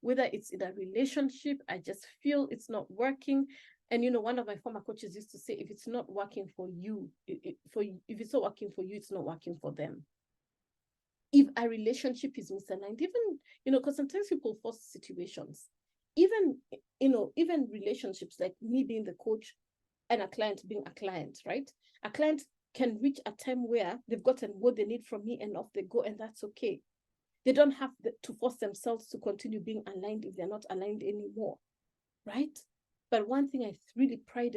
whether it's in a relationship, I just feel it's not working. And you know, one of my former coaches used to say, if it's not working for you, if it's not working for you, it's not working for them. If a relationship is misaligned, even, you know, because sometimes people force situations, even, you know, even relationships like me being the coach and a client being a client, right? A client can reach a time where they've gotten what they need from me and off they go, and that's okay. They don't have to force themselves to continue being aligned if they're not aligned anymore, right? But one thing I really pride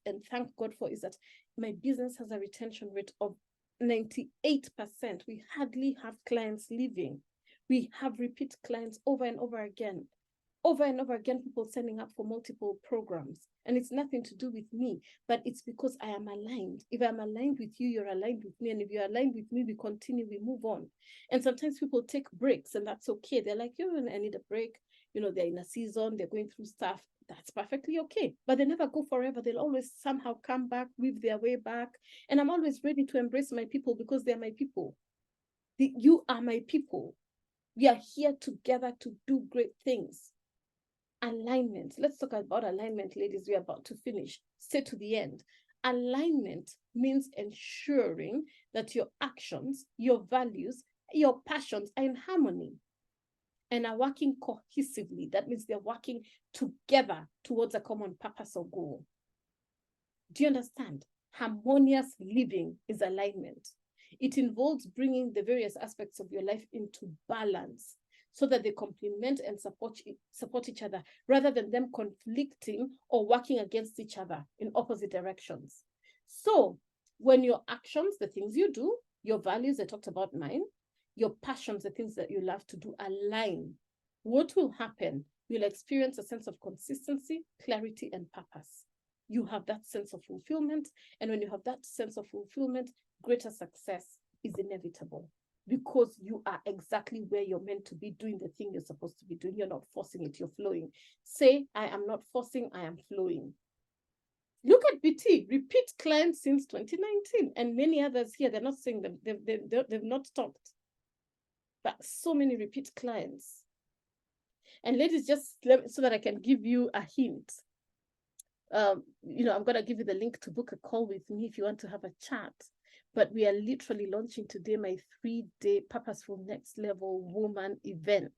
and thank God for is that my business has a retention rate of 98%. We hardly have clients leaving. We have repeat clients over and over again. Over and over again, people signing up for multiple programs. And it's nothing to do with me, but it's because I am aligned. If I'm aligned with you, you're aligned with me. And if you're aligned with me, we continue, we move on. And sometimes people take breaks, and that's okay. They're like, you know, I need a break. You know, they're in a season, they're going through stuff. That's perfectly okay. But they never go forever. They'll always somehow come back, weave their way back. And I'm always ready to embrace my people because they're my people. You are my people. We are here together to do great things. Alignment. Let's talk about alignment, ladies. We're about to finish. Stay to the end. Alignment means ensuring that your actions, your values, your passions are in harmony and are working cohesively. That means they're working together towards a common purpose or goal. Do you understand? Harmonious living is alignment. It involves bringing the various aspects of your life into balance so that they complement and support each other rather than them conflicting or working against each other in opposite directions. So when your actions, the things you do, your values, I talked about mine, your passions, the things that you love to do, align, what will happen? You'll experience a sense of consistency, clarity, and purpose. You have that sense of fulfillment. And when you have that sense of fulfillment, greater success is inevitable because you are exactly where you're meant to be doing the thing you're supposed to be doing. You're not forcing it, you're flowing. Say, I am not forcing, I am flowing. Look at BT, repeat clients since 2019, and many others here. They're not saying them, they've not stopped. But so many repeat clients. And ladies, just so that I can give you a hint, I'm going to give you the link to book a call with me if you want to have a chat. But we are literally launching today my 3-day Purposeful Next Level Woman event.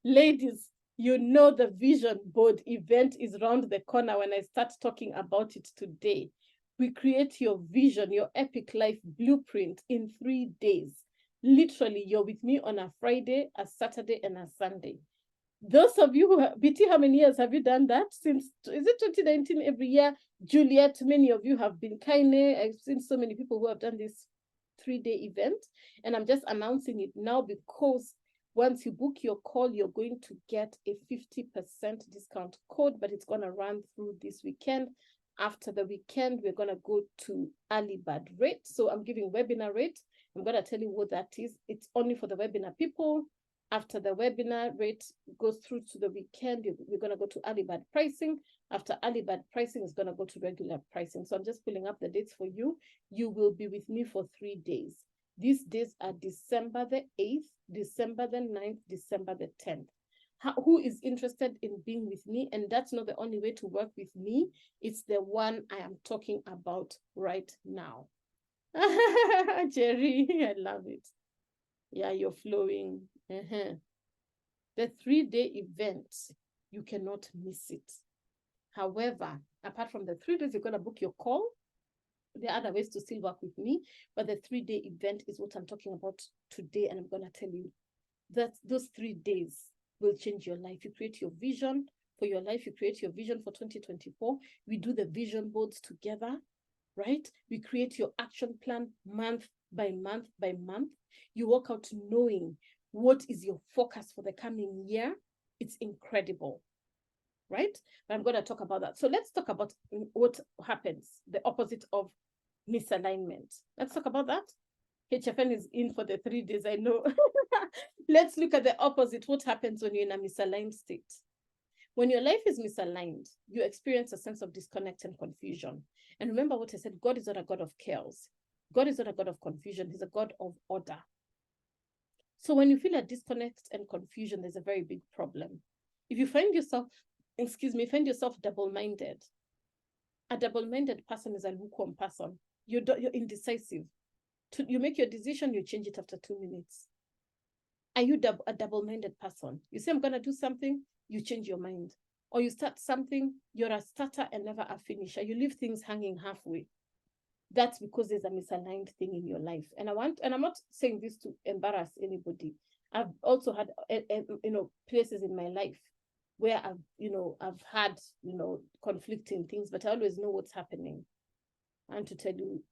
Ladies, you know the vision board event is around the corner when I start talking about it today. We create your vision, your epic life blueprint in 3 days. Literally, you're with me on a Friday, a Saturday, and a Sunday. Those of you who BT, how many years have you done that? Since, is it 2019 every year? Juliet, many of you have been kind. I've seen so many people who have done this 3-day event. And I'm just announcing it now because once you book your call, you're going to get a 50% discount code, but it's going to run through this weekend. After the weekend, we're going to go to early bird rate. So I'm giving webinar rate. I'm going to tell you what that is. It's only for the webinar people. After the webinar rate goes through to the weekend, we're going to go to early bird pricing. After early bird pricing, it's going to go to regular pricing. So I'm just pulling up the dates for you. You will be with me for 3 days. These days are December the 8th, December the 9th, December the 10th. Who is interested in being with me? And that's not the only way to work with me. It's the one I am talking about right now. Jerry, I love it. Yeah, you're flowing. The 3-day event, you cannot miss it. However, apart from the 3 days, you're going to book your call. There are other ways to still work with me, but the 3-day event is what I'm talking about today, and I'm going to tell you that those 3 days will change your life. You create your vision for your life. You create your vision for 2024. We do the vision boards together, right? We create your action plan month by month by month. You walk out knowing what is your focus for the coming year. It's incredible, right? But I'm going to talk about that. So let's talk about what happens, the opposite of misalignment. Let's talk about that. HFN is in for the 3 days, I know. Let's look at the opposite. What happens when you're in a misaligned state? When your life is misaligned, you experience a sense of disconnect and confusion. And remember what I said, God is not a God of chaos. God is not a God of confusion. He's a God of order. So when you feel a disconnect and confusion, there's a very big problem. If you find yourself, double-minded, a double-minded person is a lukewarm person. You're indecisive. You make your decision, you change it after 2 minutes. Are you a double-minded person? You say, I'm going to do something, you change your mind. Or you start something, you're a starter and never a finisher. You leave things hanging halfway. That's because there's a misaligned thing in your life. And I'm not saying this to embarrass anybody. I've also had, places in my life where I've had, conflicting things, but I always know what's happening. I want to tell you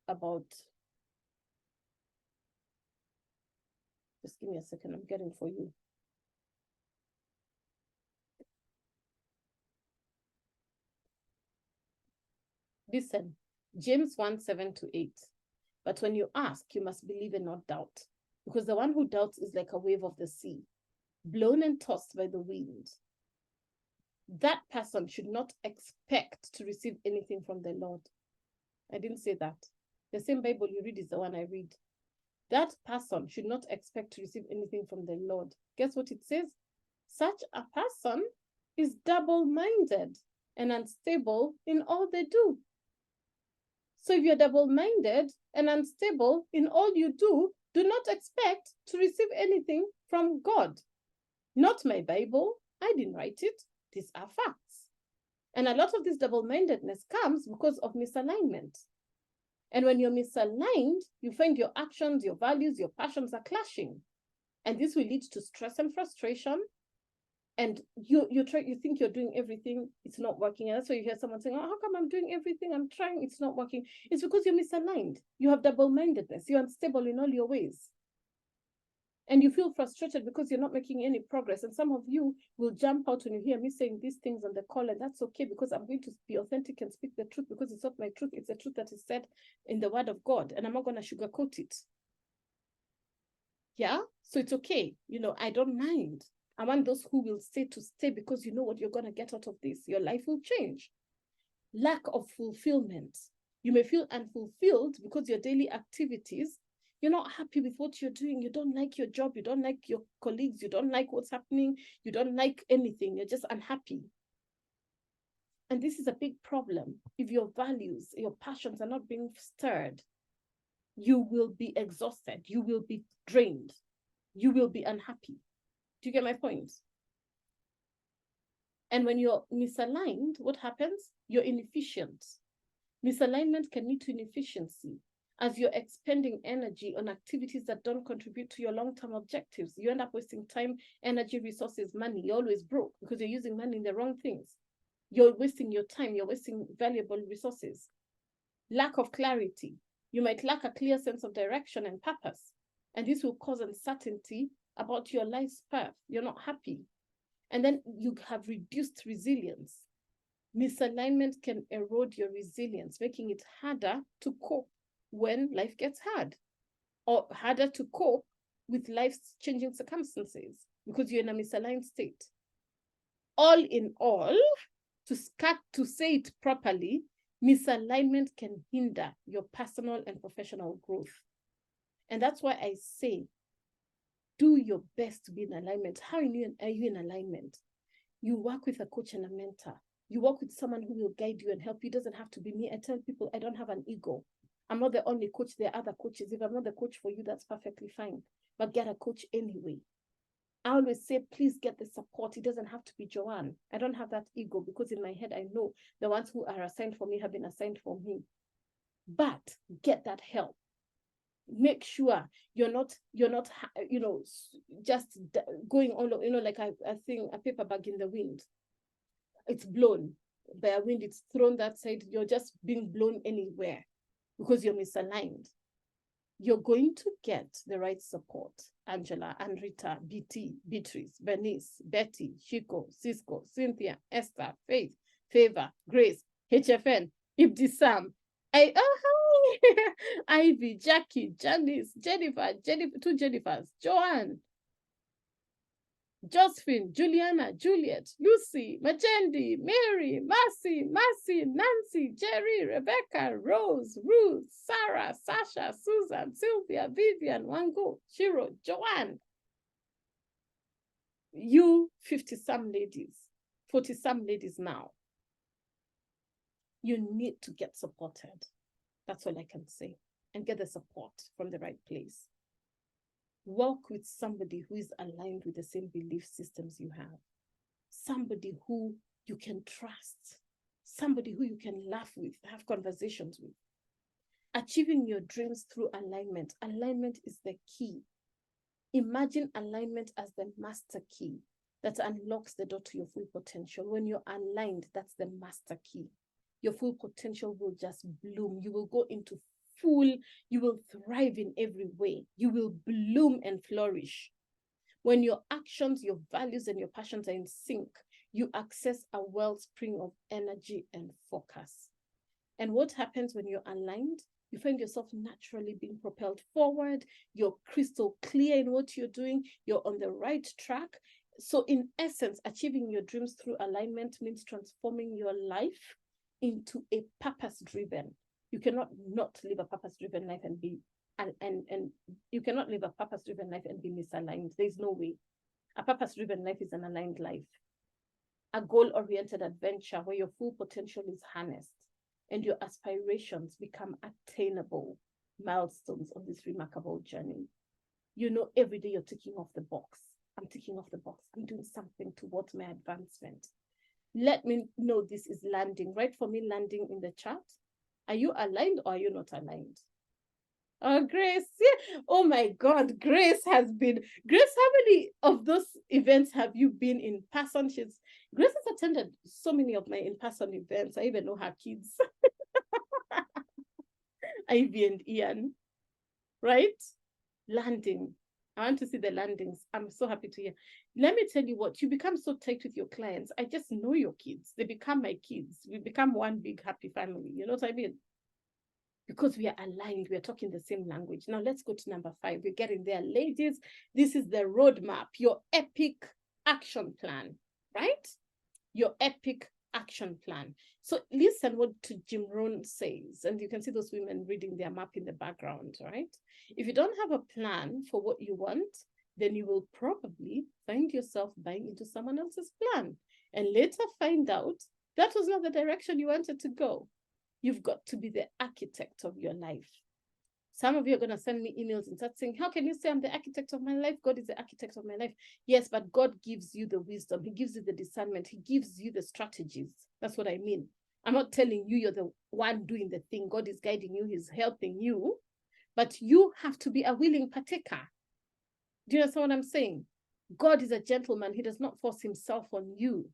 about, just give me a second, I'm getting for you. Listen, James 1:7-8. But when you ask, you must believe and not doubt, because the one who doubts is like a wave of the sea, blown and tossed by the wind. That person should not expect to receive anything from the Lord. I didn't say that. The same Bible you read is the one I read. That person should not expect to receive anything from the Lord. Guess what it says? Such a person is double-minded and unstable in all they do. So if you're double-minded and unstable in all you do not expect to receive anything from God. Not my Bible. I didn't write it. These are facts. And a lot of this double-mindedness comes because of misalignment. And when you're misaligned, you find your actions, your values, your passions are clashing. And this will lead to stress and frustration. And you think you're doing everything, it's not working. And that's why you hear someone saying, oh, how come I'm doing everything? I'm trying, it's not working. It's because you're misaligned. You have double-mindedness. You're unstable in all your ways. And you feel frustrated because you're not making any progress. And some of you will jump out when you hear me saying these things on the call, and that's okay, because I'm going to be authentic and speak the truth, because it's not my truth. It's the truth that is said in the word of God, and I'm not going to sugarcoat it. Yeah? So it's okay. You know, I don't mind. I want those who will stay to stay, because you know what you're going to get out of this. Your life will change. Lack of fulfillment. You may feel unfulfilled because your daily activities, you're not happy with what you're doing. You don't like your job. You don't like your colleagues. You don't like what's happening. You don't like anything. You're just unhappy. And this is a big problem. If your values, your passions are not being stirred, you will be exhausted. You will be drained. You will be unhappy. Do you get my point? And when you're misaligned, what happens? You're inefficient. Misalignment can lead to inefficiency. As you're expending energy on activities that don't contribute to your long-term objectives, you end up wasting time, energy, resources, money. You're always broke because you're using money in the wrong things. You're wasting your time. You're wasting valuable resources. Lack of clarity. You might lack a clear sense of direction and purpose, and this will cause uncertainty about your life's path. You're not happy. And then you have reduced resilience. Misalignment can erode your resilience, making it harder to cope when life gets hard, or harder to cope with life's changing circumstances because you're in a misaligned state. All in all, to say it properly, misalignment can hinder your personal and professional growth. And that's why I say, do your best to be in alignment. How are you in alignment? You work with a coach and a mentor. You work with someone who will guide you and help you. It doesn't have to be me. I tell people I don't have an ego. I'm not the only coach. There are other coaches. If I'm not the coach for you, that's perfectly fine. But get a coach anyway. I always say, please get the support. It doesn't have to be Joanne. I don't have that ego, because in my head, I know the ones who are assigned for me have been assigned for me. But get that help. Make sure you're not, just going on, like a thing, a paper bag in the wind. It's blown by a wind. It's thrown that side. You're just being blown anywhere because you're misaligned. You're going to get the right support. Angela, Anrita, BT, Beatrice, Bernice, Betty, Chico, Cisco, Cynthia, Esther, Faith, Favor, Grace, HFN, Ibtisam, Ivy, Jackie, Janice, Jennifer, two Jennifers, Joanne, Josephine, Juliana, Juliet, Lucy, Majendi, Mary, Mercy, Nancy, Jerry, Rebecca, Rose, Ruth, Sarah, Sasha, Susan, Sylvia, Vivian, Wango, Shiro, Joanne. You 50-some ladies, 40-some ladies now, you need to get supported. That's all I can say. And get the support from the right place. Work with somebody who is aligned with the same belief systems you have. Somebody who you can trust. Somebody who you can laugh with, have conversations with. Achieving your dreams through alignment. Alignment is the key. Imagine alignment as the master key that unlocks the door to your full potential. When you're aligned, that's the master key. Your full potential will just bloom. You will go into you will thrive in every way. You will bloom and flourish. When your actions, your values, and your passions are in sync, you access a wellspring of energy and focus. And what happens when you're aligned? You find yourself naturally being propelled forward. You're crystal clear in what you're doing. You're on the right track. So in essence, achieving your dreams through alignment means transforming your life into a purpose-driven. You cannot not live a purpose-driven life and be and you cannot live a purpose-driven life and be misaligned. There's no way. A purpose-driven life is an aligned life. a goal-oriented adventure where your full potential is harnessed and your aspirations become attainable milestones on this remarkable journey. You know, every day you're ticking off the box. I'm ticking off the box. I'm doing something towards my advancement. Let me know this is landing. Write for me landing in the chat. Are you aligned or are you not aligned? Oh, Grace. Yeah. Oh my God. Grace, how many of those events have you been in person? Grace has attended so many of my in-person events. I even know her kids. Ivy and Ian. Right? Landing. I want to see the landings. I'm so happy to hear. Let me tell you what, you become so tight with your clients. I just know your kids. They become my kids. We become one big happy family. You know what I mean? Because we are aligned, we are talking the same language. Now let's go to number 5. We're getting there, ladies. This is the roadmap, your epic action plan, right? Your epic action plan. So listen what Jim Rohn says, and you can see those women reading their map in the background, right? If you don't have a plan for what you want, then you will probably find yourself buying into someone else's plan and later find out that was not the direction you wanted to go. You've got to be the architect of your life. Some of you are going to send me emails and start saying, how can you say I'm the architect of my life? God is the architect of my life. Yes, but God gives you the wisdom. He gives you the discernment. He gives you the strategies. That's what I mean. I'm not telling you you're the one doing the thing. God is guiding you. He's helping you. But you have to be a willing partaker. Do you understand what I'm saying? God is a gentleman. He does not force himself on you.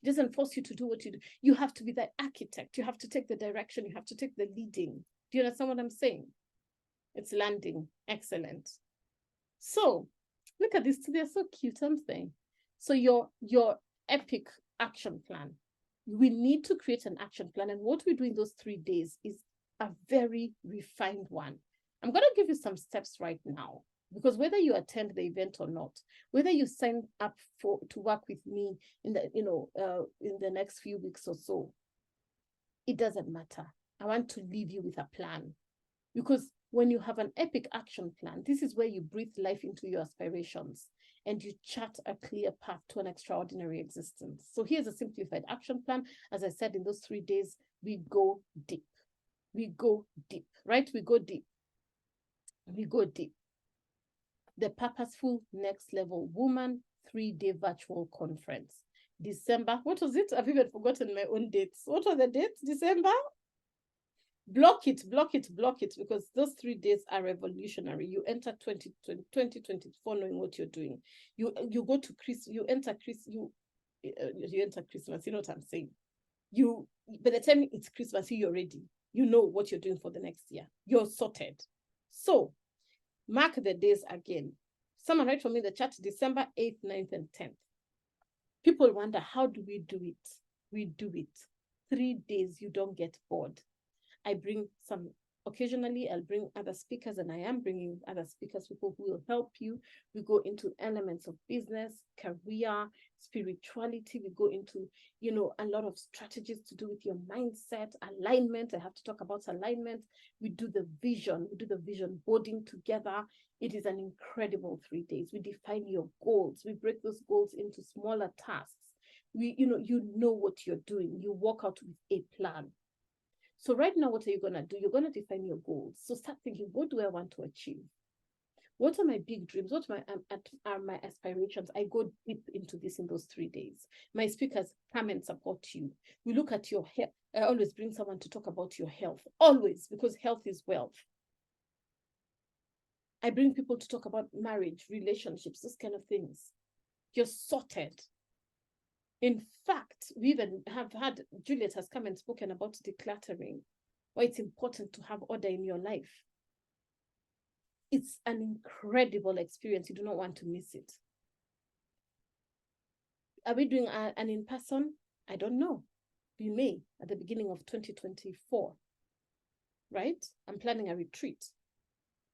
It doesn't force you to do what you do. You have to be the architect. You have to take the direction. You have to take the leading. Do you understand what I'm saying? It's landing. Excellent. So look at this. They're so cute, aren't they? So your epic action plan. We need to create an action plan. And what we do in those 3 days is a very refined one. I'm going to give you some steps right now. Because whether you attend the event or not, whether you sign up to work with me in the next few weeks or so, it doesn't matter. I want to leave you with a plan. Because when you have an epic action plan, this is where you breathe life into your aspirations and you chart a clear path to an extraordinary existence. So here's a simplified action plan. As I said, in those 3 days, we go deep. We go deep, right? We go deep. We go deep. The Purposeful Next Level Woman 3-day virtual conference. December, what was it? I've even forgotten my own dates. What are the dates? December? Block it, because those 3 days are revolutionary. You enter 2024 knowing what you're doing. You go to you enter Christmas, you know what I'm saying? By the time it's Christmas, you're ready. You know what you're doing for the next year. You're sorted. So mark the days again. Someone write for me in the chat, December 8th, 9th, and 10th. People wonder, how do we do it? We do it. 3 days, you don't get bored. I bring occasionally I'll bring other speakers, and I am bringing other speakers, people who will help you. We go into elements of business, career, spirituality. We go into, a lot of strategies to do with your mindset, alignment. I have to talk about alignment. We do the vision. We do the vision boarding together. It is an incredible 3 days. We define your goals. We break those goals into smaller tasks. You know what you're doing. You walk out with a plan. So right now, what are you going to do? You're going to define your goals. So start thinking, what do I want to achieve? What are my big dreams? What are my aspirations? I go deep into this in those 3 days. My speakers come and support you. We look at your health. I always bring someone to talk about your health. Always, because health is wealth. I bring people to talk about marriage, relationships, those kind of things. You're sorted. In fact, we even have had, Juliet has come and spoken about decluttering, why it's important to have order in your life. It's an incredible experience. You do not want to miss it. Are we doing an in-person? I don't know. We may at the beginning of 2024, right? I'm planning a retreat.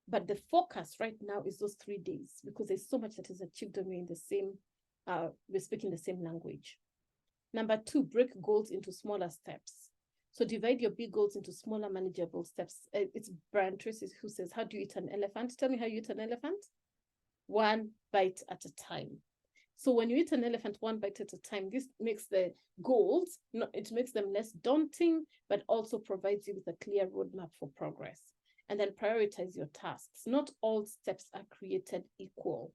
But the focus right now is those 3 days, because there's so much that is achieved when we're in the same, we're speaking the same language. Number 2, break goals into smaller steps. So divide your big goals into smaller, manageable steps. It's Brian Tracy who says, how do you eat an elephant? Tell me how you eat an elephant. 1 bite at a time. So when you eat an elephant one bite at a time, this makes the goals, it makes them less daunting, but also provides you with a clear roadmap for progress. And then prioritize your tasks. Not all steps are created equal.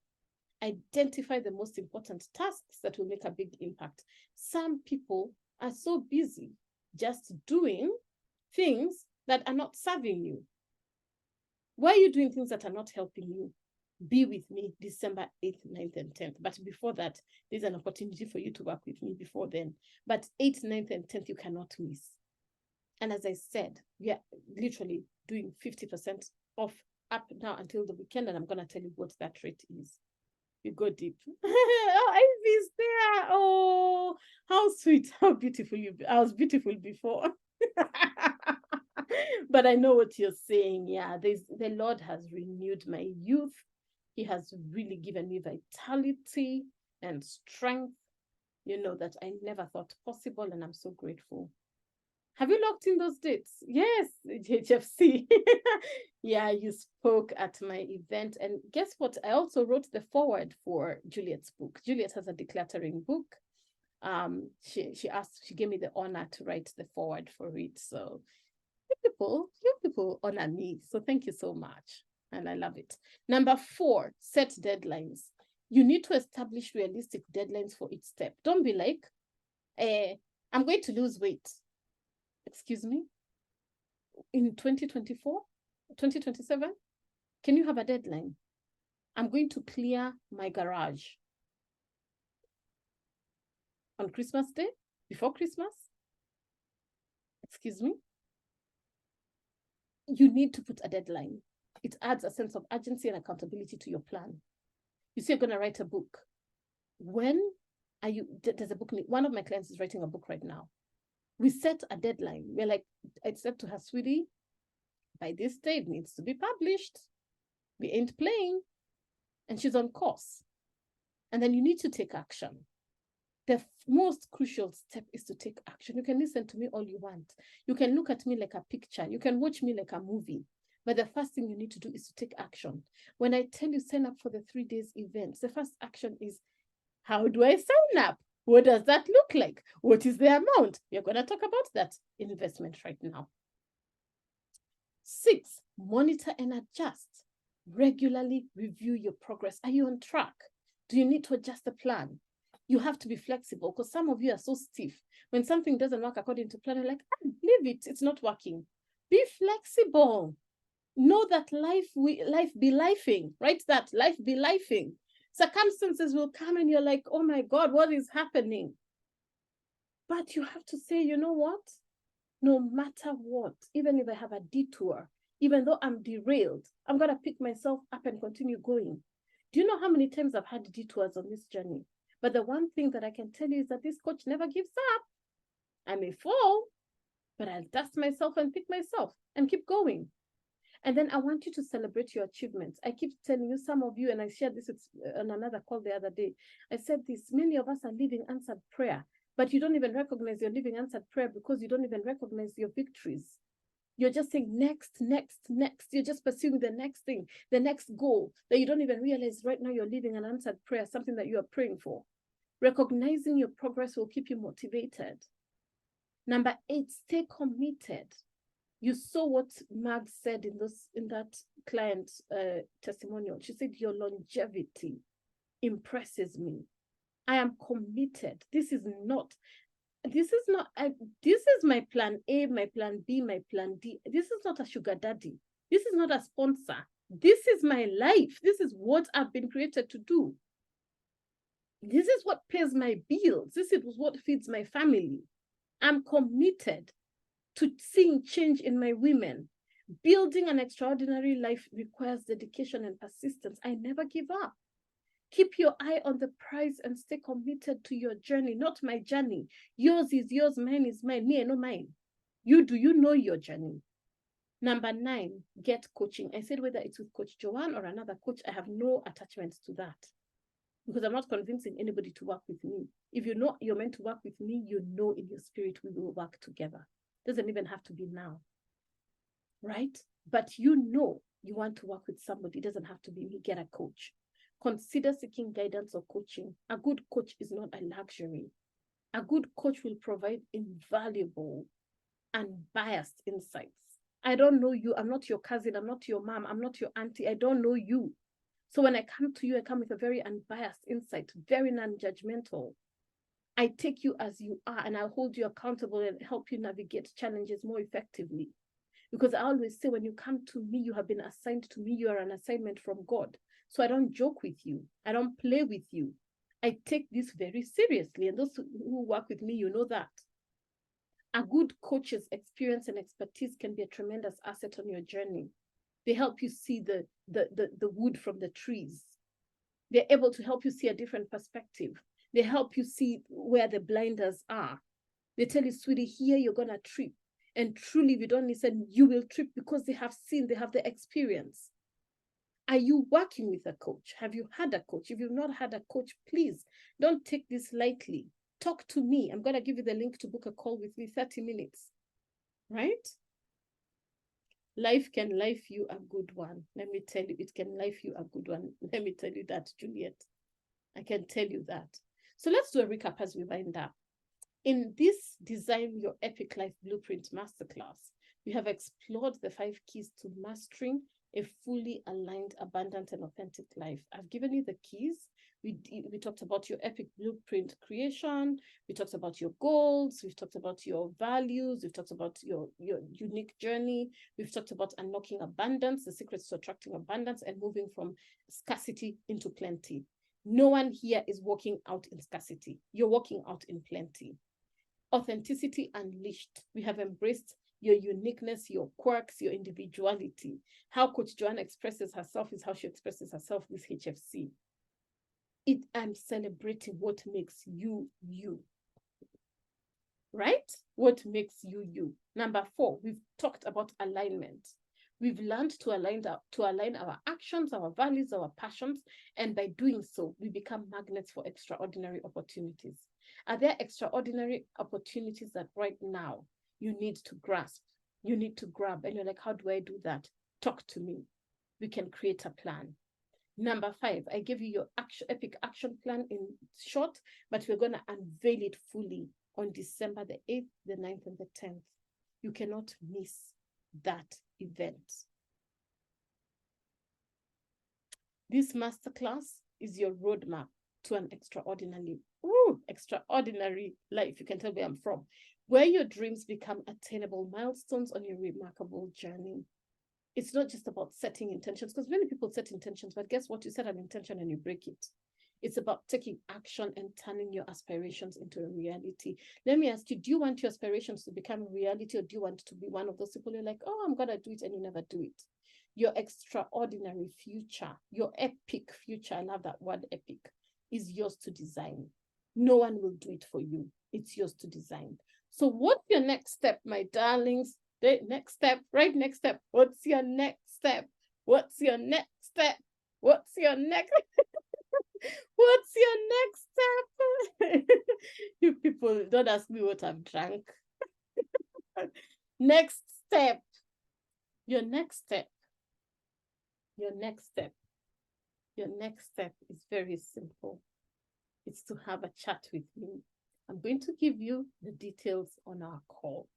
Identify the most important tasks that will make a big impact. Some people are so busy just doing things that are not serving you. Why are you doing things that are not helping you? Be with me December 8th, 9th, and 10th. But before that, there's an opportunity for you to work with me before then. But 8th, 9th, and 10th, you cannot miss. And as I said, we are literally doing 50% off up now until the weekend. And I'm going to tell you what that rate is. You go deep. Oh, Ivy's there. Oh, how sweet, how beautiful you be. I was beautiful before. But I know what you're saying. Yeah, the Lord has renewed my youth. He has really given me vitality and strength, that I never thought possible, and I'm so grateful. Have you locked in those dates? Yes, HFC. Yeah, you spoke at my event. And guess what? I also wrote the foreword for Juliet's book. Juliet has a decluttering book. She gave me the honor to write the foreword for it. So you people honor me. So thank you so much. And I love it. Number 4, set deadlines. You need to establish realistic deadlines for each step. Don't be like, I'm going to lose weight. Excuse me? In 2024, 2027? Can you have a deadline? I'm going to clear my garage on Christmas Day, before Christmas. Excuse me? You need to put a deadline. It adds a sense of urgency and accountability to your plan. You say you're going to write a book. When are you? There's a book. One of my clients is writing a book right now. We set a deadline. We're like, I said to her, sweetie, by this day it needs to be published. We ain't playing. And she's on course. And then you need to take action. The most crucial step is to take action. You can listen to me all you want. You can look at me like a picture. You can watch me like a movie. But the first thing you need to do is to take action. When I tell you sign up for the 3 days events, the first action is, how do I sign up? What does that look like? What is the amount? We're going to talk about that investment right now. 6, monitor and adjust. Regularly review your progress. Are you on track? Do you need to adjust the plan? You have to be flexible, because some of you are so stiff. When something doesn't work according to plan, you're like, leave it. It's not working. Be flexible. Know that life be lifing. Write that, life be lifing. Circumstances will come and you're like, oh my God, what is happening? But you have to say, you know what? No matter what, even if I have a detour, even though I'm derailed, I'm going to pick myself up and continue going. Do you know how many times I've had detours on this journey? But the one thing that I can tell you is that this coach never gives up. I may fall, but I'll dust myself and pick myself and keep going. And then I want you to celebrate your achievements. I keep telling you, some of you, and I shared this on another call the other day. I said this, many of us are living answered prayer, but you don't even recognize you're living answered prayer because you don't even recognize your victories. You're just saying next, next, next. You're just pursuing the next thing, the next goal that you don't even realize right now you're living an answered prayer, something that you are praying for. Recognizing your progress will keep you motivated. Number 8, stay committed. You saw what Mag said in that client testimonial. She said, your longevity impresses me. I am committed. This is my plan A, my plan B, my plan D. This is not a sugar daddy. This is not a sponsor. This is my life. This is what I've been created to do. This is what pays my bills. This is what feeds my family. I'm committed to seeing change in my women. Building an extraordinary life requires dedication and persistence. I never give up. Keep your eye on the prize and stay committed to your journey, not my journey. Yours is yours, mine is mine. Me, I know mine. You know your journey. Number 9, get coaching. I said whether it's with Coach Joanne or another coach, I have no attachment to that, because I'm not convincing anybody to work with me. If you know you're meant to work with me, you know in your spirit we will work together. Doesn't even have to be now, right? But you know you want to work with somebody. It doesn't have to be me. Get a coach. consider seeking guidance or coaching. A good coach is not a luxury. A good coach will provide invaluable and biased insights. I don't know you. I'm not your cousin. I'm not your mom. I'm not your auntie. I don't know you. So when I come to you, I come with a very unbiased insight, very non-judgmental. I take you as you are, and I'll hold you accountable and help you navigate challenges more effectively. Because I always say, when you come to me, you have been assigned to me. You are an assignment from God. So I don't joke with you. I don't play with you. I take this very seriously. And those who work with me, you know that. A good coach's experience and expertise can be a tremendous asset on your journey. They help you see the wood from the trees. They're able to help you see a different perspective. They help you see where the blinders are. They tell you, sweetie, here you're going to trip. And truly, if you don't listen, you will trip, because they have seen, they have the experience. Are you working with a coach? Have you had a coach? If you've not had a coach, please don't take this lightly. Talk to me. I'm going to give you the link to book a call with me, 30 minutes, right? Life can life you a good one. Let me tell you, it can life you a good one. Let me tell you that, Juliet. I can tell you that. So let's do a recap as we wind up. In this Design Your Epic Life Blueprint Masterclass, we have explored the 5 keys to mastering a fully aligned, abundant, and authentic life. I've given you the keys. We talked about your epic blueprint creation. We talked about your goals. We've talked about your values. We've talked about your unique journey. We've talked about unlocking abundance, the secrets to attracting abundance, and moving from scarcity into plenty. No one here is walking out in scarcity. You're walking out in plenty. Authenticity unleashed. We have embraced your uniqueness, your quirks, your individuality. How Coach Joanna expresses herself is how she expresses herself this HFC. I'm celebrating what makes you, you. Right? What makes you, you. Number 4, we've talked about alignment. We've learned to align our actions, our values, our passions, and by doing so, we become magnets for extraordinary opportunities. Are there extraordinary opportunities that right now you need to grasp, you need to grab, and you're like, how do I do that? Talk to me. We can create a plan. Number 5, I gave you your epic action plan in short, but we're going to unveil it fully on December the 8th, the 9th, and the 10th. You cannot miss that event. This masterclass is your roadmap to an extraordinary life. You can tell where I'm from, where your dreams become attainable milestones on your remarkable journey. It's not just about setting intentions, because many people set intentions, but guess what? You set an intention and you break it. It's about taking action and turning your aspirations into a reality. Let me ask you, do you want your aspirations to become a reality, or do you want to be one of those people who are like, oh, I'm going to do it, and you never do it? Your extraordinary future, your epic future, I love that word epic, is yours to design. No one will do it for you. It's yours to design. So what's your next step, my darlings? The next step, right? Next step. What's your next step? What's your next step? What's your next? What's your next step? You people, don't ask me what I've drank. Next step. Your next step. Your next step. Your next step is very simple. It's to have a chat with me. I'm going to give you the details on our call.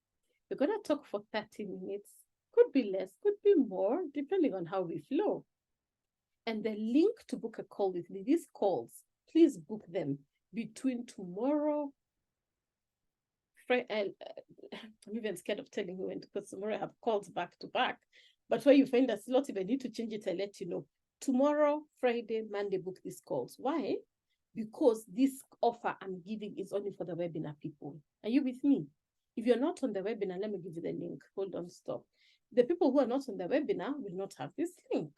We're going to talk for 30 minutes. Could be less, could be more, depending on how we flow. And the link to book a call with me, these calls, please book them between tomorrow. I'm even scared of telling you when, because tomorrow I have calls back to back. But where you find a slot, if I need to change it, I'll let you know. Tomorrow, Friday, Monday, book these calls. Why? Because this offer I'm giving is only for the webinar people. Are you with me? If you're not on the webinar, let me give you the link. Hold on, stop. The people who are not on the webinar will not have this link.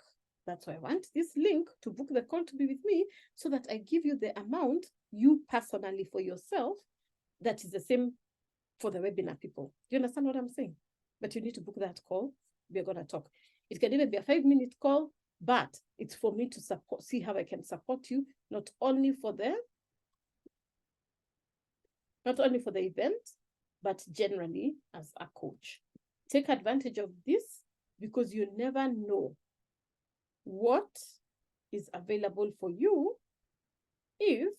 That's why I want this link to book the call to be with me, so that I give you the amount you personally for yourself that is the same for the webinar people. Do you understand what I'm saying? But you need to book that call. We're going to talk. It can even be a 5-minute call, but it's for me to see how I can support you, not only for the event, but generally as a coach. Take advantage of this, because you never know what is available for you if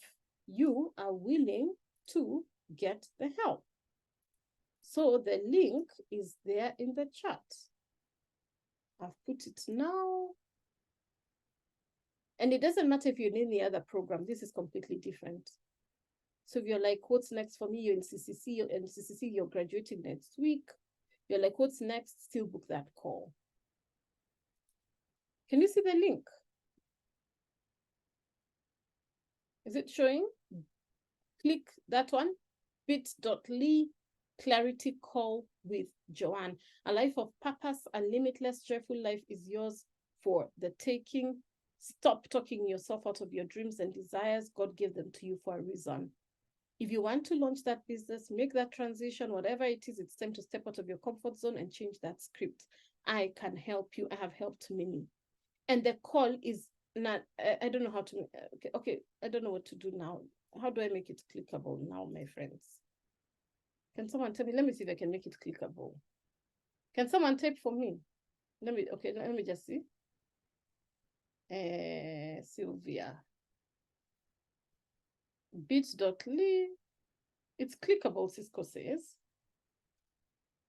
you are willing to get the help. So the link is there in the chat. I've put it now. And it doesn't matter if you're in any other program. This is completely different. So if you're like, what's next for me? You're in CCC, and CCC, you're graduating next week. You're like, what's next? Still book that call. Can you see the link? Is it showing? Click that one, bit.ly clarity call with Joanne. A life of purpose, a limitless, joyful life is yours for the taking. Stop talking yourself out of your dreams and desires. God gave them to you for a reason. If you want to launch that business, make that transition, whatever it is, it's time to step out of your comfort zone and change that script. I can help you. I have helped many. And the call is not, I don't know how to, okay, I don't know what to do now. How do I make it clickable now, my friends? Can someone tell me? Let me see if I can make it clickable. Can someone type for me? Let me just see. Sylvia. Bit.ly. It's clickable, Cisco says.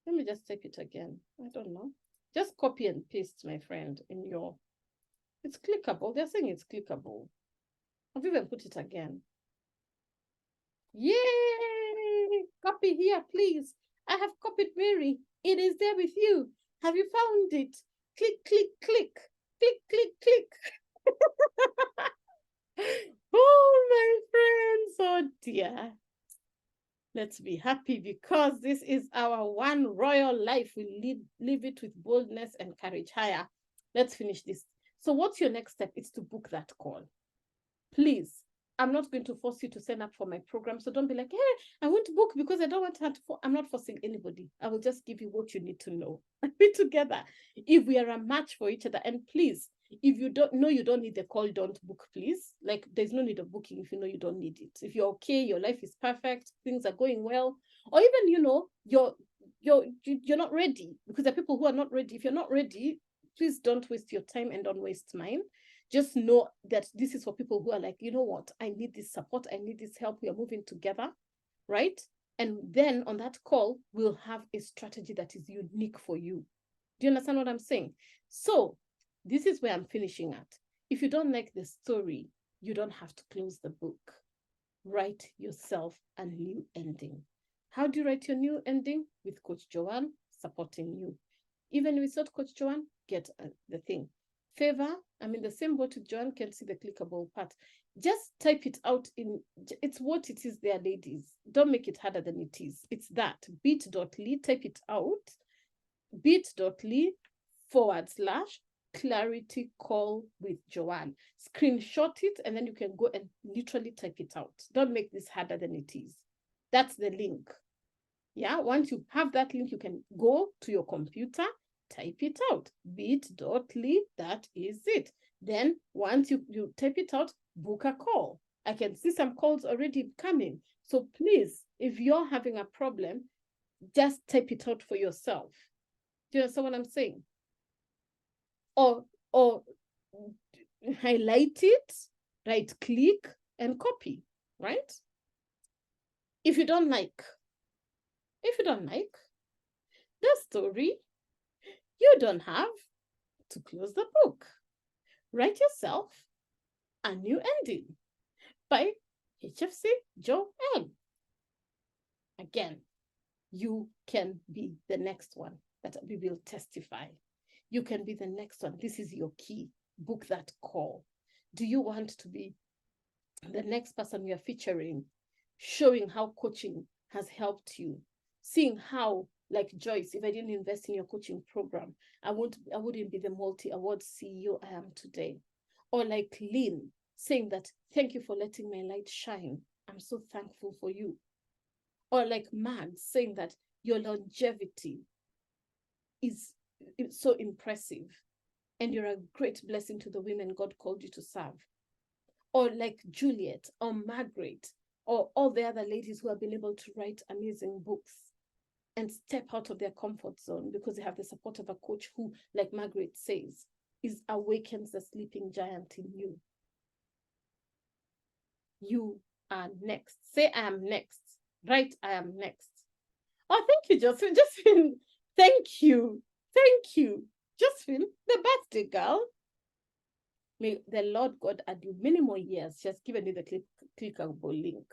Let me just type it again. I don't know. Just copy and paste, my friend, in your... It's clickable. They're saying it's clickable. I've even put it again. Yay! Copy here, please. I have copied Mary. It is there with you. Have you found it? Click, click, click. Click, click, click. Oh, my friends. Oh, dear. Let's be happy because this is our one royal life. We live it with boldness and courage. Higher. Let's finish this. So what's your next step? It's to book that call. Please. I'm not going to force you to sign up for my program. So don't be like, hey, I want to book because I don't want to. I'm not forcing anybody. I will just give you what you need to know. Be together. If we are a match for each other. And please, if you don't know you don't need the call, don't book, please. Like, there's no need of booking if you know you don't need it. If you're okay, your life is perfect, things are going well, or even, you know, you're not ready, because there are people who are not ready. If you're not ready, please don't waste your time and don't waste mine. Just know that this is for people who are like, you know what, I need this support, I need this help, we are moving together, right? And then on that call, we'll have a strategy that is unique for you. Do you understand what I'm saying? So this is where I'm finishing at. If you don't like the story, you don't have to close the book. Write yourself a new ending. How do you write your new ending? With Coach Joanne supporting you. Even without Coach Joanne, get the thing. Favor, I'm in the same boat with Joanne, can see the clickable part. Just type it out in, it's what it is there, ladies. Don't make it harder than it is. It's that, bit.ly, type it out, bit.ly /clarity call with Joanne. Screenshot it, and then you can go and literally type it out. Don't make this harder than it is. That's the link. Yeah, once you have that link, you can go to your computer, type it out, bit.ly, that is it. Then once you type it out, book a call. I can see some calls already coming. So please, if you're having a problem, just type it out for yourself. Do you understand what I'm saying? Or highlight it, right click and copy, right? If you don't like the story, you don't have to close the book. Write yourself a new ending by HFC Joanne. Again, you can be the next one that we will testify. You can be the next one. This is your key. Book that call. Do you want to be the next person we are featuring, showing how coaching has helped you, seeing how, like Joyce, if I didn't invest in your coaching program, I wouldn't be the multi-award CEO I am today. Or like Lynn, saying that, thank you for letting my light shine. I'm so thankful for you. Or like Mags, saying that your longevity is so impressive and you're a great blessing to the women God called you to serve. Or like Juliet or Margaret or all the other ladies who have been able to write amazing books and step out of their comfort zone because they have the support of a coach who, like Margaret says, is awakens the sleeping giant in you. You are next. Say, I am next. Right, I am next. Oh, thank you, Josephine. Josephine, thank you. Thank you. Josephine, the birthday girl. May the Lord God add you many more years. She has given you the clickable link.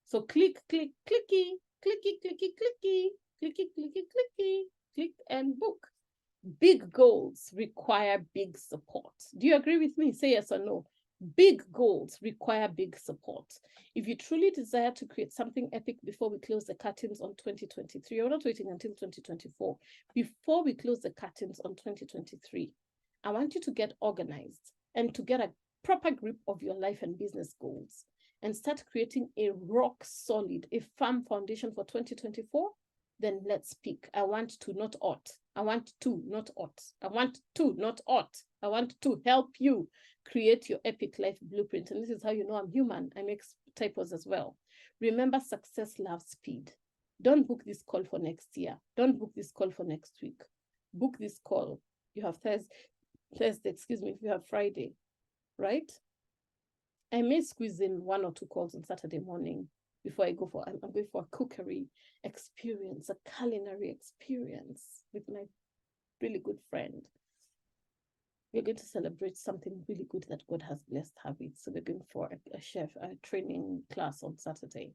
So click, click, clicky, clicky, clicky, clicky, clicky, clicky, clicky, click and book. Big goals require big support. Do you agree with me? Say yes or no. Big goals require big support. If you truly desire to create something epic before we close the curtains on 2023, we're not waiting until 2024. Before we close the curtains on 2023, I want you to get organized and to get a proper grip of your life and business goals and start creating a rock solid, a firm foundation for 2024. Then let's speak. I want to, not ought. I want to, not ought. I want to, not ought. I want to help you create your epic life blueprint. And this is how you know I'm human. I make typos as well. Remember, success loves speed. Don't book this call for next year. Don't book this call for next week. Book this call. You have Thursday, excuse me, if you have Friday, right? I may squeeze in 1 or 2 calls on Saturday morning before I'm going for a cookery experience, a culinary experience with my really good friend. We're going to celebrate something really good that God has blessed her with. So we're going for a training class on Saturday.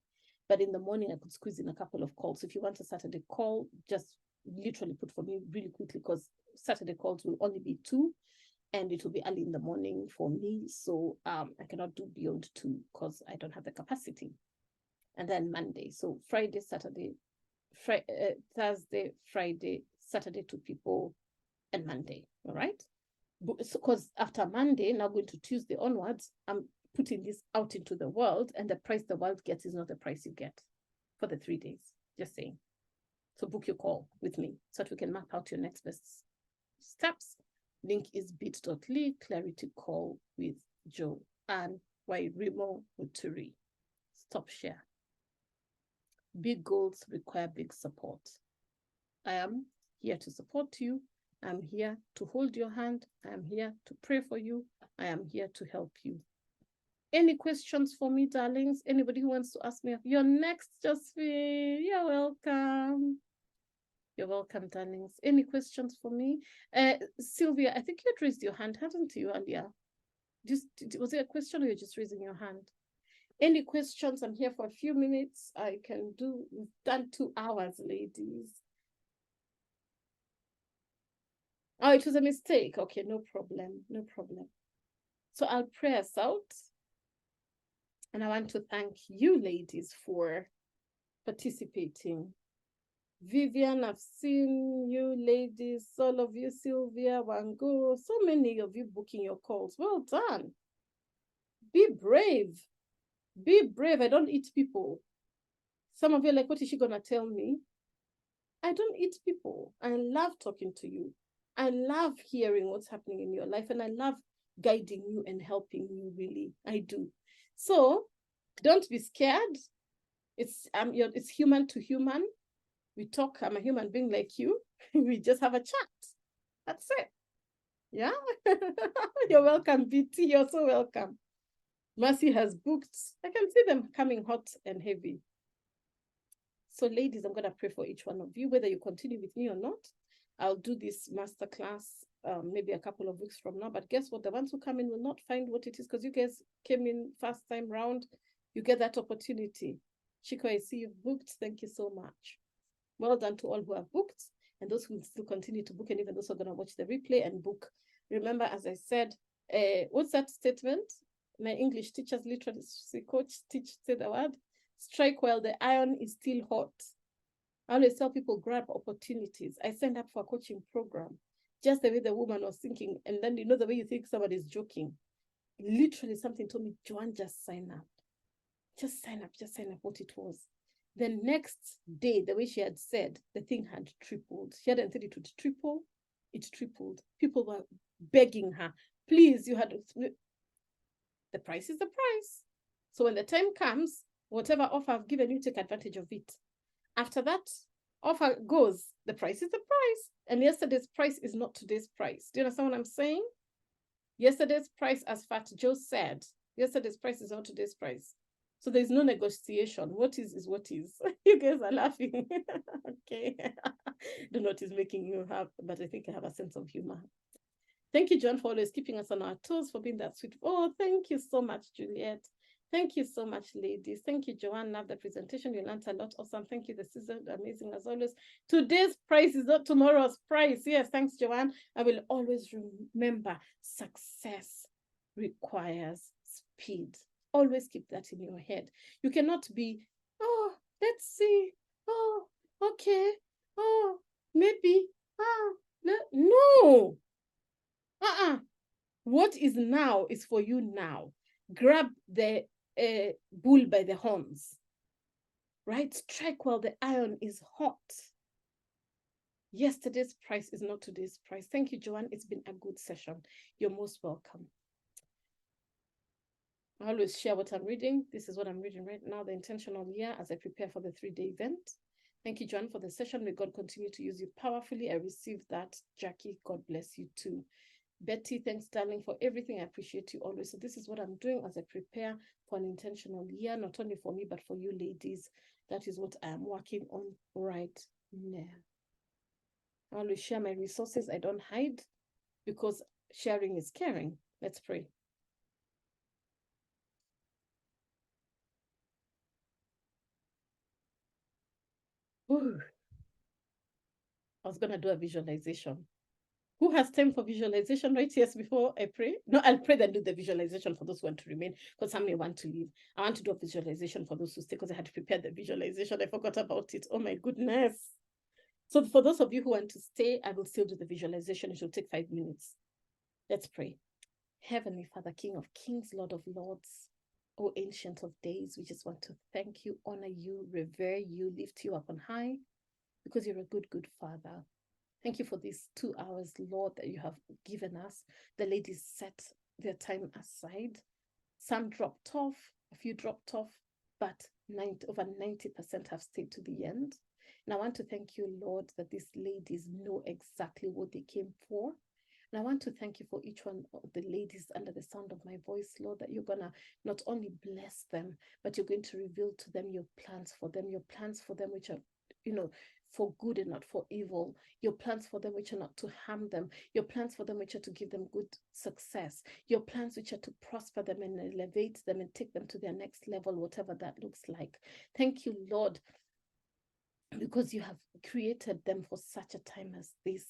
But in the morning, I could squeeze in a couple of calls. If you want a Saturday call, just literally put for me really quickly, because Saturday calls will only be 2. And it will be early in the morning for me. So I cannot do beyond 2 because I don't have the capacity. And then Monday. So Friday, Saturday, Thursday, Friday, Saturday to people, and Monday. All right. Because after Monday, now going to Tuesday onwards, I'm putting this out into the world, and the price the world gets is not the price you get for the 3 days. Just saying. So book your call with me so that we can map out your next best steps. Link is bit.ly clarity call with Joe and Wairimo Muturi. Stop share. Big goals require big support. I am here to support you. I'm here to hold your hand. I am here to pray for you. I am here to help you. Any questions for me, darlings? Anybody who wants to ask me? You're next, Josephine. You're welcome. You're welcome, darlings. Any questions for me? Sylvia, I think you had raised your hand, hadn't you, earlier? Was it a question or you're just raising your hand? Any questions? I'm here for a few minutes. We've done 2 hours, ladies. Oh, it was a mistake. Okay, no problem. No problem. So I'll pray us out. And I want to thank you, ladies, for participating. Vivian, I've seen you, ladies, all of you, Sylvia, Wango, so many of you booking your calls. Well done. Be brave. Be brave. I don't eat people. Some of you are like, what is she going to tell me? I don't eat people. I love talking to you. I love hearing what's happening in your life, and I love guiding you and helping you, really. I do. So don't be scared. It's human to human. We talk. I'm a human being like you. We just have a chat. That's it. Yeah. You're welcome, BT. You're so welcome. Mercy has booked. I can see them coming hot and heavy. So, ladies, I'm going to pray for each one of you, whether you continue with me or not. I'll do this masterclass maybe a couple of weeks from now. But guess what? The ones who come in will not find what it is, because you guys came in first time round. You get that opportunity. Chico, I see you've booked. Thank you so much. Well done to all who have booked, and those who will still continue to book, and even those who are going to watch the replay and book. Remember, as I said, what's that statement? My English teachers literally, coach said the word, strike while the iron is still hot. I always tell people, grab opportunities. I signed up for a coaching program, just the way the woman was thinking, and then you know the way you think somebody's joking. Literally something told me, Joanne, just sign up. Just sign up what it was. The next day, the way she had said, the thing had tripled. She hadn't said it would triple, it tripled. People were begging her, please, the price is the price. So when the time comes, whatever offer I've given you, take advantage of it. After that offer goes, the price is the price. And yesterday's price is not today's price. Do you understand what I'm saying? Yesterday's price, as Fat Joe said, yesterday's price is not today's price. So there's no negotiation. What is what is. You guys are laughing. Okay. Don't know what is making you have, but I think I have a sense of humor. Thank you, John, for always keeping us on our toes, for being that sweet. Oh, thank you so much, Juliet. Thank you so much, ladies. Thank you, Joanne. Love the presentation. You learned a lot. Awesome. Thank you. The season, amazing as always. Today's price is not tomorrow's price. Yes, thanks, Joanne. I will always remember success requires speed. Always keep that in your head. You cannot be, oh, let's see. Oh, okay. Oh, maybe. No. What is now is for you now. Grab the bull by the horns, right? Strike while the iron is hot. Yesterday's price is not today's price. Thank you, Joanne. It's been a good session. You're most welcome. I always share what I'm reading. This is what I'm reading right now, the intentional year, as I prepare for the 3-day event. Thank you, Joanne, for the session. May God continue to use you powerfully. I received that. Jackie, God bless you too. Betty, thanks, darling, for everything. I appreciate you always. So this is what I'm doing as I prepare for an intentional year, not only for me, but for you ladies. That is what I'm working on right now. I always share my resources. I don't hide, because sharing is caring. Let's pray. Ooh. I was going to do a visualization. Who has time for visualization right? Yes, before I pray? No, I'll pray then do the visualization for those who want to remain, because some may want to leave. I want to do a visualization for those who stay, because I had to prepare the visualization. I forgot about it. Oh my goodness. So for those of you who want to stay, I will still do the visualization. It will take 5 minutes. Let's pray. Heavenly Father, King of Kings, Lord of Lords, O Ancient of Days, we just want to thank you, honor you, revere you, lift you up on high, because you're a good, good Father. Thank you for these 2 hours, Lord, that you have given us. The ladies set their time aside. Some dropped off, a few dropped off, but over 90% have stayed to the end. And I want to thank you, Lord, that these ladies know exactly what they came for. And I want to thank you for each one of the ladies under the sound of my voice, Lord, that you're going to not only bless them, but you're going to reveal to them your plans for them which are, for good and not for evil. Your plans for them which are not to harm them. Your plans for them which are to give them good success. Your plans which are to prosper them and elevate them and take them to their next level, whatever that looks like. Thank you, Lord, because you have created them for such a time as this.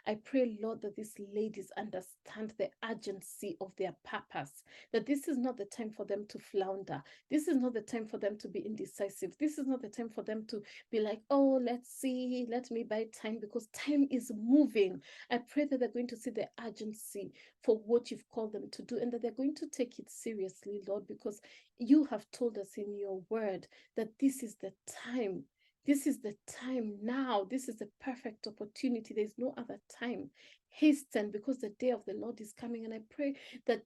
I pray, Lord, that these ladies understand the urgency of their purpose, that this is not the time for them to flounder. This is not the time for them to be indecisive. This is not the time for them to be like, oh, let's see, let me buy time, because time is moving. I pray that they're going to see the urgency for what you've called them to do, and that they're going to take it seriously, Lord, because you have told us in your word that this is the time. This is the time now. This is the perfect opportunity. There's no other time. Hasten, because the day of the Lord is coming. And I pray that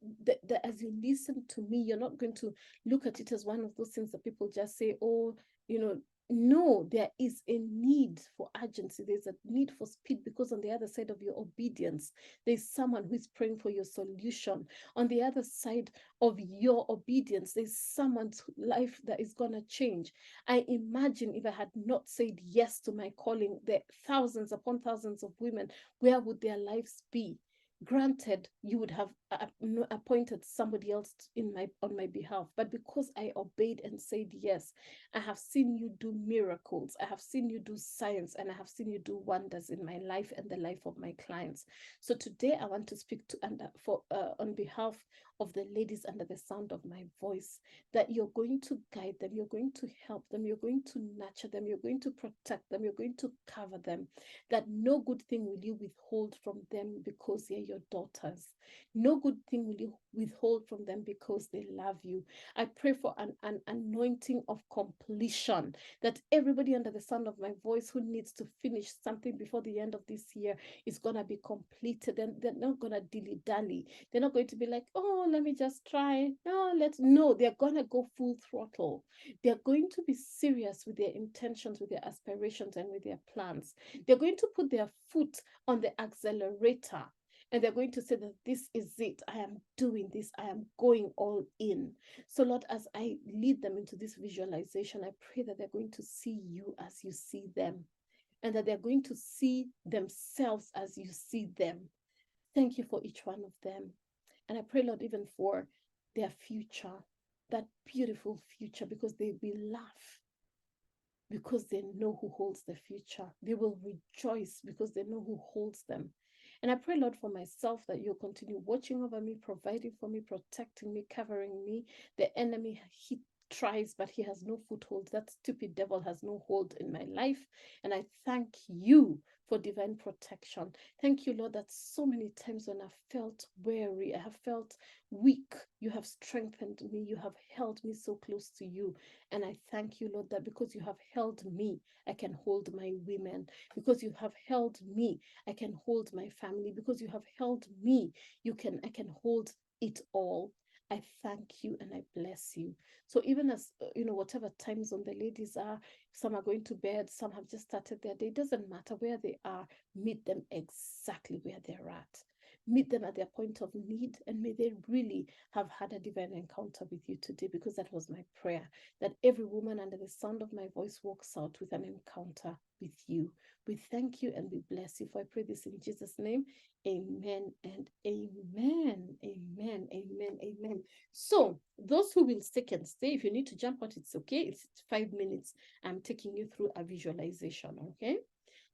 as you listen to me, you're not going to look at it as one of those things that people just say, oh, no, there is a need for urgency. There's a need for speed, because on the other side of your obedience, there's someone who is praying for your solution. On the other side of your obedience, there's someone's life that is going to change. I imagine if I had not said yes to my calling, the thousands upon thousands of women, where would their lives be? Granted, you would have appointed somebody else on my behalf, but because I obeyed and said yes, I have seen you do miracles. I have seen you do science, and I have seen you do wonders in my life and the life of my clients. So today I want to speak on behalf of the ladies under the sound of my voice, that you're going to guide them, you're going to help them, you're going to nurture them, you're going to protect them, you're going to cover them, that no good thing will you withhold from them because they're your daughters. No good thing will you withhold from them because they love you. I pray for an anointing of completion, that everybody under the sound of my voice who needs to finish something before the end of this year is going to be completed, and they're not going to dilly-dally. They're not going to be like, oh, let me just try. No, they're going to go full throttle. They're going to be serious with their intentions, with their aspirations, and with their plans. They're going to put their foot on the accelerator. And they're going to say that this is it. I am doing this. I am going all in. So, Lord, as I lead them into this visualization, I pray that they're going to see you as you see them, and that they're going to see themselves as you see them. Thank you for each one of them. And I pray, Lord, even for their future, that beautiful future, because they will laugh because they know who holds the future. They will rejoice because they know who holds them. And I pray, Lord, for myself, that you'll continue watching over me, providing for me, protecting me, covering me. The enemy, he tries, but he has no foothold. That stupid devil has no hold in my life. And I thank you for divine protection. Thank you, Lord, that so many times when I've felt weary, I have felt weak, you have strengthened me. You have held me so close to you. And I thank you, Lord, that because you have held me, I can hold my women. Because you have held me, I can hold my family. Because you have held me, I can hold it all. I thank you and I bless you. So even as, whatever time zone the ladies are, some are going to bed, some have just started their day, it doesn't matter where they are, meet them exactly where they're at. Meet them at their point of need, and may they really have had a divine encounter with you today, because that was my prayer, that every woman under the sound of my voice walks out with an encounter with you. We thank you and we bless you. For I pray this in Jesus' name. Amen and amen. Amen. Amen. Amen. So those who will stay can stay. If you need to jump out, it's okay. It's 5 minutes. I'm taking you through a visualization. Okay.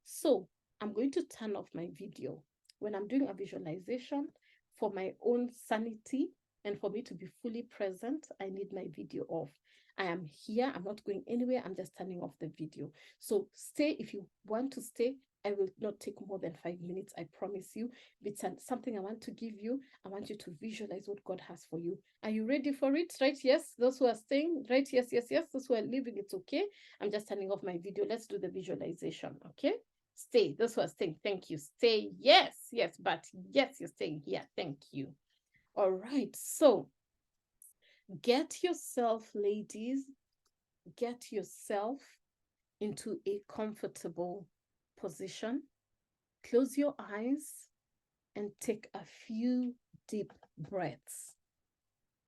So I'm going to turn off my video when I'm doing a visualization. For my own sanity and for me to be fully present, I need my video off. I am here. I'm not going anywhere. I'm just turning off the video. So stay if you want to stay. I will not take more than 5 minutes. I promise you. If it's something I want to give you, I want you to visualize what God has for you. Are you ready for it? Right? Yes. Those who are staying, right? Yes, yes, yes. Those who are leaving, it's okay. I'm just turning off my video. Let's do the visualization. Okay. Stay. Those who are staying, thank you. Stay. Yes, yes, but yes, you're staying here. Thank you. All right. So get yourself, ladies, get yourself into a comfortable position. Close your eyes and take a few deep breaths.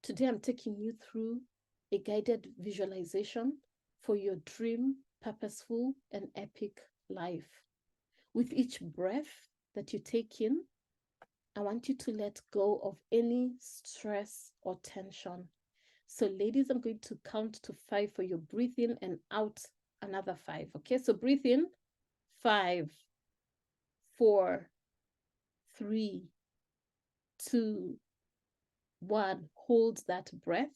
Today, I'm taking you through a guided visualization for your dream, purposeful, and epic life. With each breath that you take in, I want you to let go of any stress or tension. So ladies, I'm going to count to 5 for you. Breathe in and out another 5. Okay, so breathe in. 5, 4, 3, 2, 1. Hold that breath.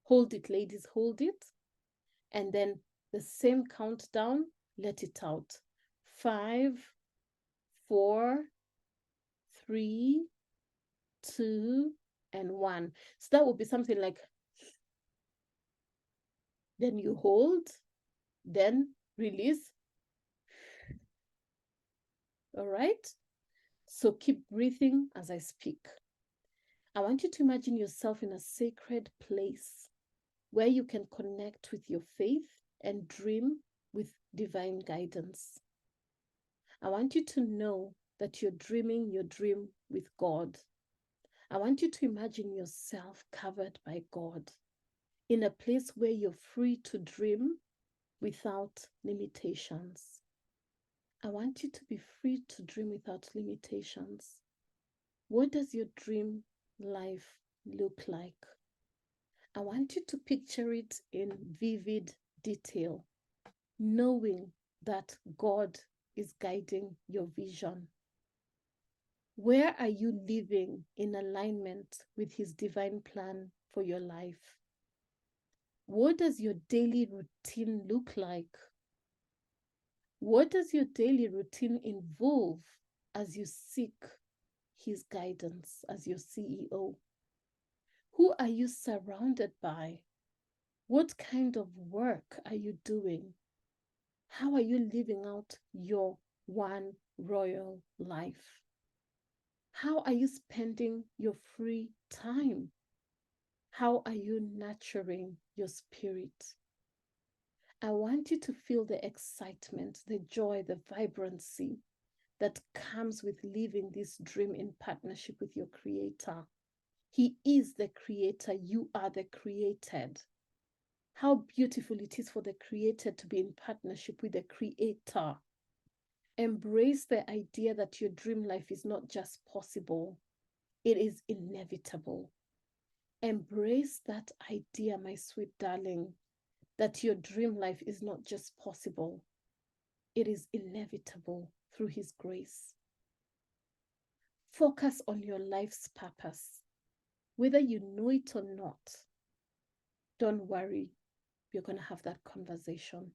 Hold it, ladies, hold it. And then the same countdown, let it out. 5, 4, 3, 2, and 1. So that would be something like, then you hold, then release. All right? So keep breathing as I speak. I want you to imagine yourself in a sacred place where you can connect with your faith and dream with divine guidance. I want you to know that you're dreaming your dream with God. I want you to imagine yourself covered by God in a place where you're free to dream without limitations. I want you to be free to dream without limitations. What does your dream life look like? I want you to picture it in vivid detail, knowing that God is guiding your vision. Where are you living in alignment with His divine plan for your life? What does your daily routine look like? What does your daily routine involve as you seek His guidance as your CEO? Who are you surrounded by? What kind of work are you doing? How are you living out your one royal life? How are you spending your free time? How are you nurturing your spirit? I want you to feel the excitement, the joy, the vibrancy that comes with living this dream in partnership with your Creator. He is the Creator. You are the created. How beautiful it is for the created to be in partnership with the Creator. Embrace the idea that your dream life is not just possible, it is inevitable. Embrace that idea, my sweet darling, that your dream life is not just possible, it is inevitable through His grace. Focus on your life's purpose. Whether you know it or not, don't worry, you're going to have that conversation.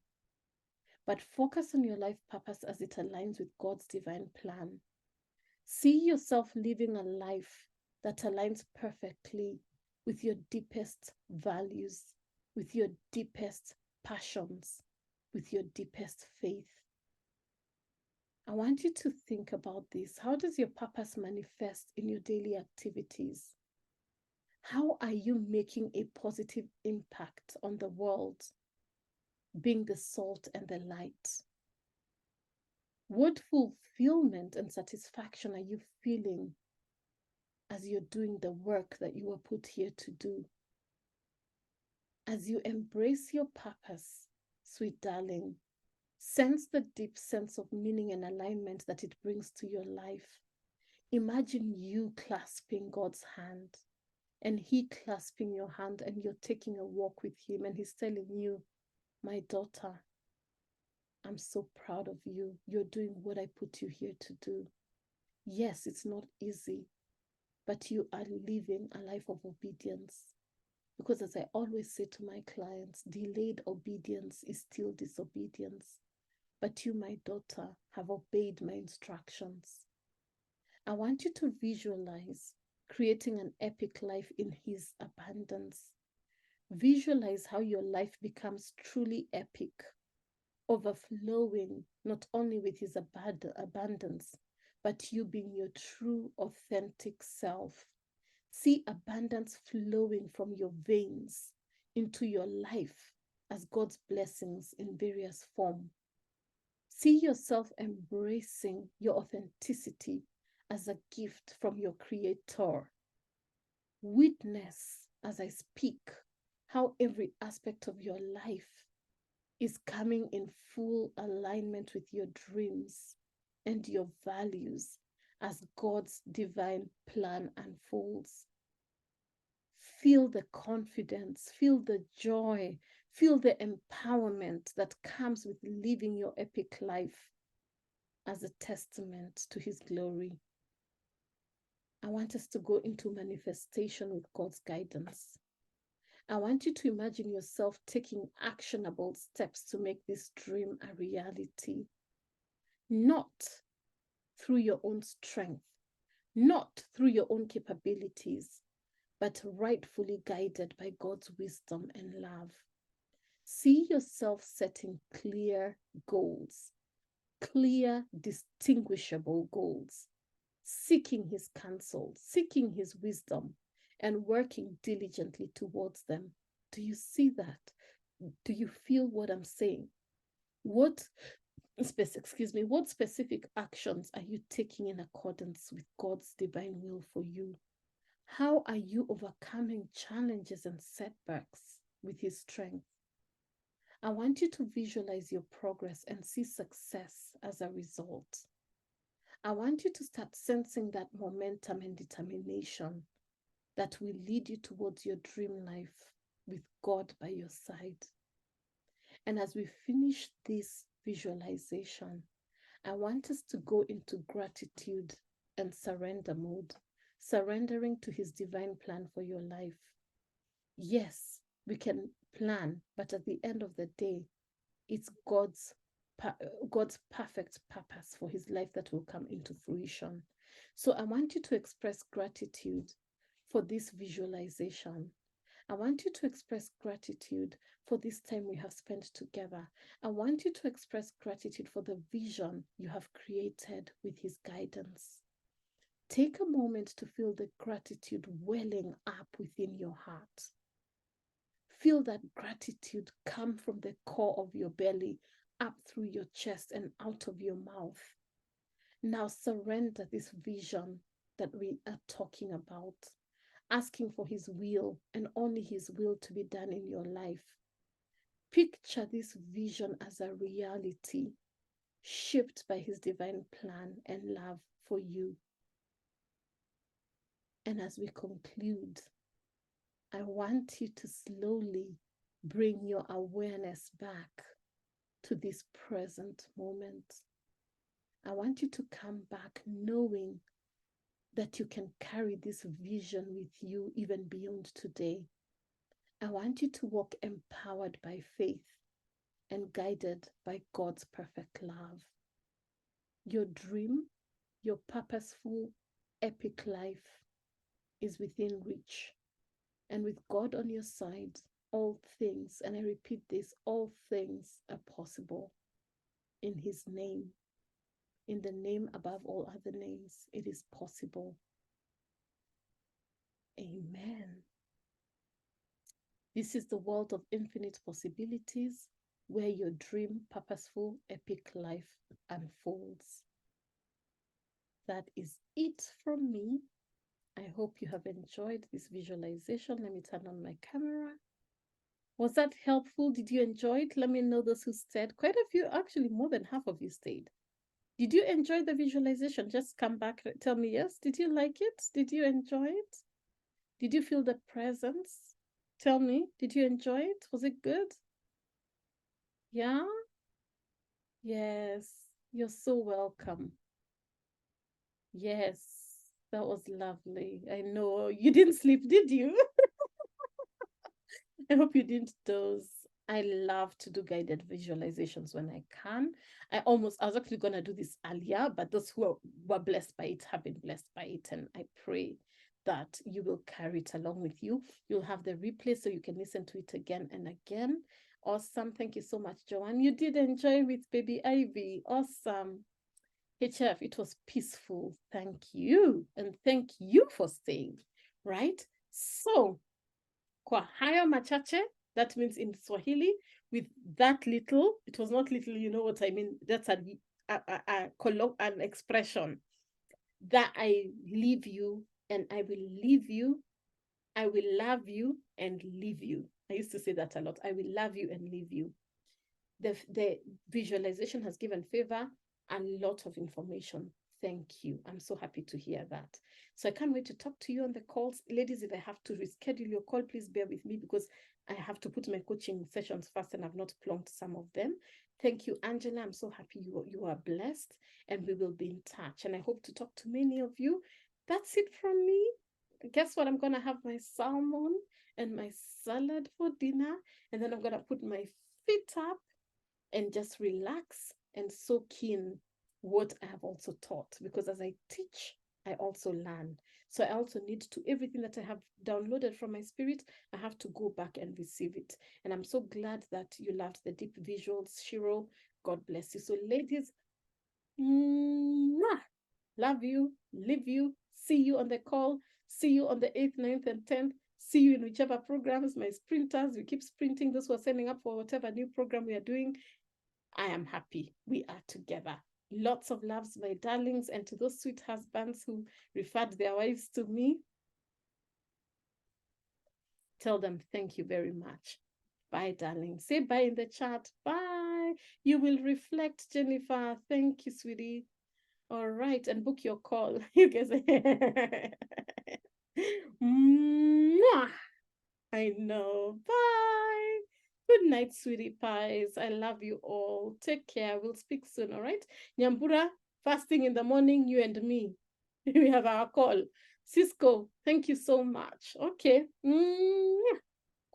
But focus on your life purpose as it aligns with God's divine plan. See yourself living a life that aligns perfectly with your deepest values, with your deepest passions, with your deepest faith. I want you to think about this. How does your purpose manifest in your daily activities? How are you making a positive impact on the world, being the salt and the light? What fulfillment and satisfaction are you feeling as you're doing the work that you were put here to do? As you embrace your purpose, sweet darling, sense the deep sense of meaning and alignment that it brings to your life. Imagine you clasping God's hand and He clasping your hand, and you're taking a walk with Him, and He's telling you, my daughter, I'm so proud of you. You're doing what I put you here to do. Yes, it's not easy, but you are living a life of obedience. Because as I always say to my clients, delayed obedience is still disobedience. But you, my daughter, have obeyed my instructions. I want you to visualize creating an epic life in His abundance. Visualize how your life becomes truly epic, overflowing not only with His abundance, but you being your true, authentic self. See abundance flowing from your veins into your life as God's blessings in various forms. See yourself embracing your authenticity as a gift from your Creator. Witness as I speak how every aspect of your life is coming in full alignment with your dreams and your values as God's divine plan unfolds. Feel the confidence, feel the joy, feel the empowerment that comes with living your epic life as a testament to His glory. I want us to go into manifestation with God's guidance. I want you to imagine yourself taking actionable steps to make this dream a reality. Not through your own strength, not through your own capabilities, but rightfully guided by God's wisdom and love. See yourself setting clear goals, clear, distinguishable goals, seeking His counsel, seeking His wisdom, and working diligently towards them. Do you see that? Do you feel what I'm saying? What specific actions are you taking in accordance with God's divine will for you? How are you overcoming challenges and setbacks with His strength? I want you to visualize your progress and see success as a result. I want you to start sensing that momentum and determination that will lead you towards your dream life with God by your side. And as we finish this visualization, I want us to go into gratitude and surrender mode, surrendering to His divine plan for your life. Yes, we can plan, but at the end of the day, it's God's perfect purpose for His life that will come into fruition. So I want you to express gratitude for this visualization. I want you to express gratitude for this time we have spent together. I want you to express gratitude for the vision you have created with His guidance. Take a moment to feel the gratitude welling up within your heart. Feel that gratitude come from the core of your belly, up through your chest and out of your mouth. Now surrender this vision that we are talking about, asking for his will and only his will to be done in your life. Picture this vision as a reality shaped by his divine plan and love for you. And as we conclude, I want you to slowly bring your awareness back to this present moment. I want you to come back knowing that you can carry this vision with you even beyond today. I want you to walk empowered by faith and guided by God's perfect love. Your dream, your purposeful, epic life is within reach. And with God on your side, all things, and I repeat this, all things are possible in his name. In the name above all other names, it is possible. Amen. This is the world of infinite possibilities where your dream, purposeful, epic life unfolds. That is it from me. I hope you have enjoyed this visualization. Let me turn on my camera. Was that helpful? Did you enjoy it? Let me know those who stayed. Quite a few, actually more than half of you stayed. Did you enjoy the visualization? Just come back, tell me yes. Did you like it? Did you enjoy it? Did you feel the presence? Tell me, did you enjoy it? Was it good? Yeah? Yes, you're so welcome. Yes, that was lovely. I know. You didn't sleep, did you? I hope you didn't doze. I love to do guided visualizations when I can. I was actually going to do this earlier, but those who were blessed by it have been blessed by it. And I pray that you will carry it along with you. You'll have the replay so you can listen to it again and again. Awesome. Thank you so much, Joanne. You did enjoy with Baby Ivy. Awesome. HF, it was peaceful. Thank you. And thank you for staying, right? So, kwa hayo machache, that means in Swahili, with that little, it was not little, you know what I mean? That's an expression that I leave you and I will leave you. I will love you and leave you. I used to say that a lot. I will love you and leave you. The visualization has given favor a lot of information. Thank you. I'm so happy to hear that. So I can't wait to talk to you on the calls. Ladies, if I have to reschedule your call, please bear with me because I have to put my coaching sessions first and I've not plunked some of them. Thank you, Angela. I'm so happy you are blessed and we will be in touch. And I hope to talk to many of you. That's it from me. Guess what? I'm going to have my salmon and my salad for dinner. And then I'm going to put my feet up and just relax and soak in what I have also taught. Because as I teach, I also learn. So I also need to, everything that I have downloaded from my spirit, I have to go back and receive it. And I'm so glad that you loved the deep visuals, Shiro. God bless you. So ladies, love you, leave you, see you on the call, see you on the 8th, 9th, and 10th. See you in whichever programs, my sprinters. We keep sprinting. Those who are signing up for whatever new program we are doing. I am happy. We are together. Lots of loves, my darlings, and to those sweet husbands who referred their wives to me. Tell them thank you very much. Bye, darling. Say bye in the chat. Bye. You will reflect, Jennifer. Thank you, sweetie. All right, and book your call. You guys. I know. Bye. Good night, sweetie pies. I love you all. Take care. We'll speak soon, all right? Nyambura, fasting in the morning, you and me. We have our call. Cisco, thank you so much. Okay.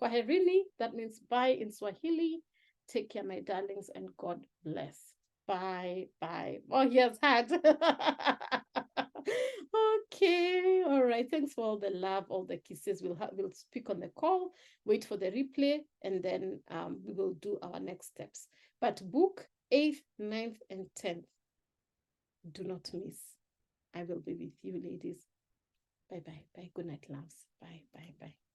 Kwaherini, that means bye in Swahili. Take care, my darlings, and God bless. Bye, bye. Oh, he has had. Okay, all right. Thanks for all the love, all the kisses. We'll speak on the call. Wait for the replay, and then we will do our next steps. But book 8th, 9th, and 10th. Do not miss. I will be with you, ladies. Bye, bye, bye. Good night, loves. Bye, bye, bye.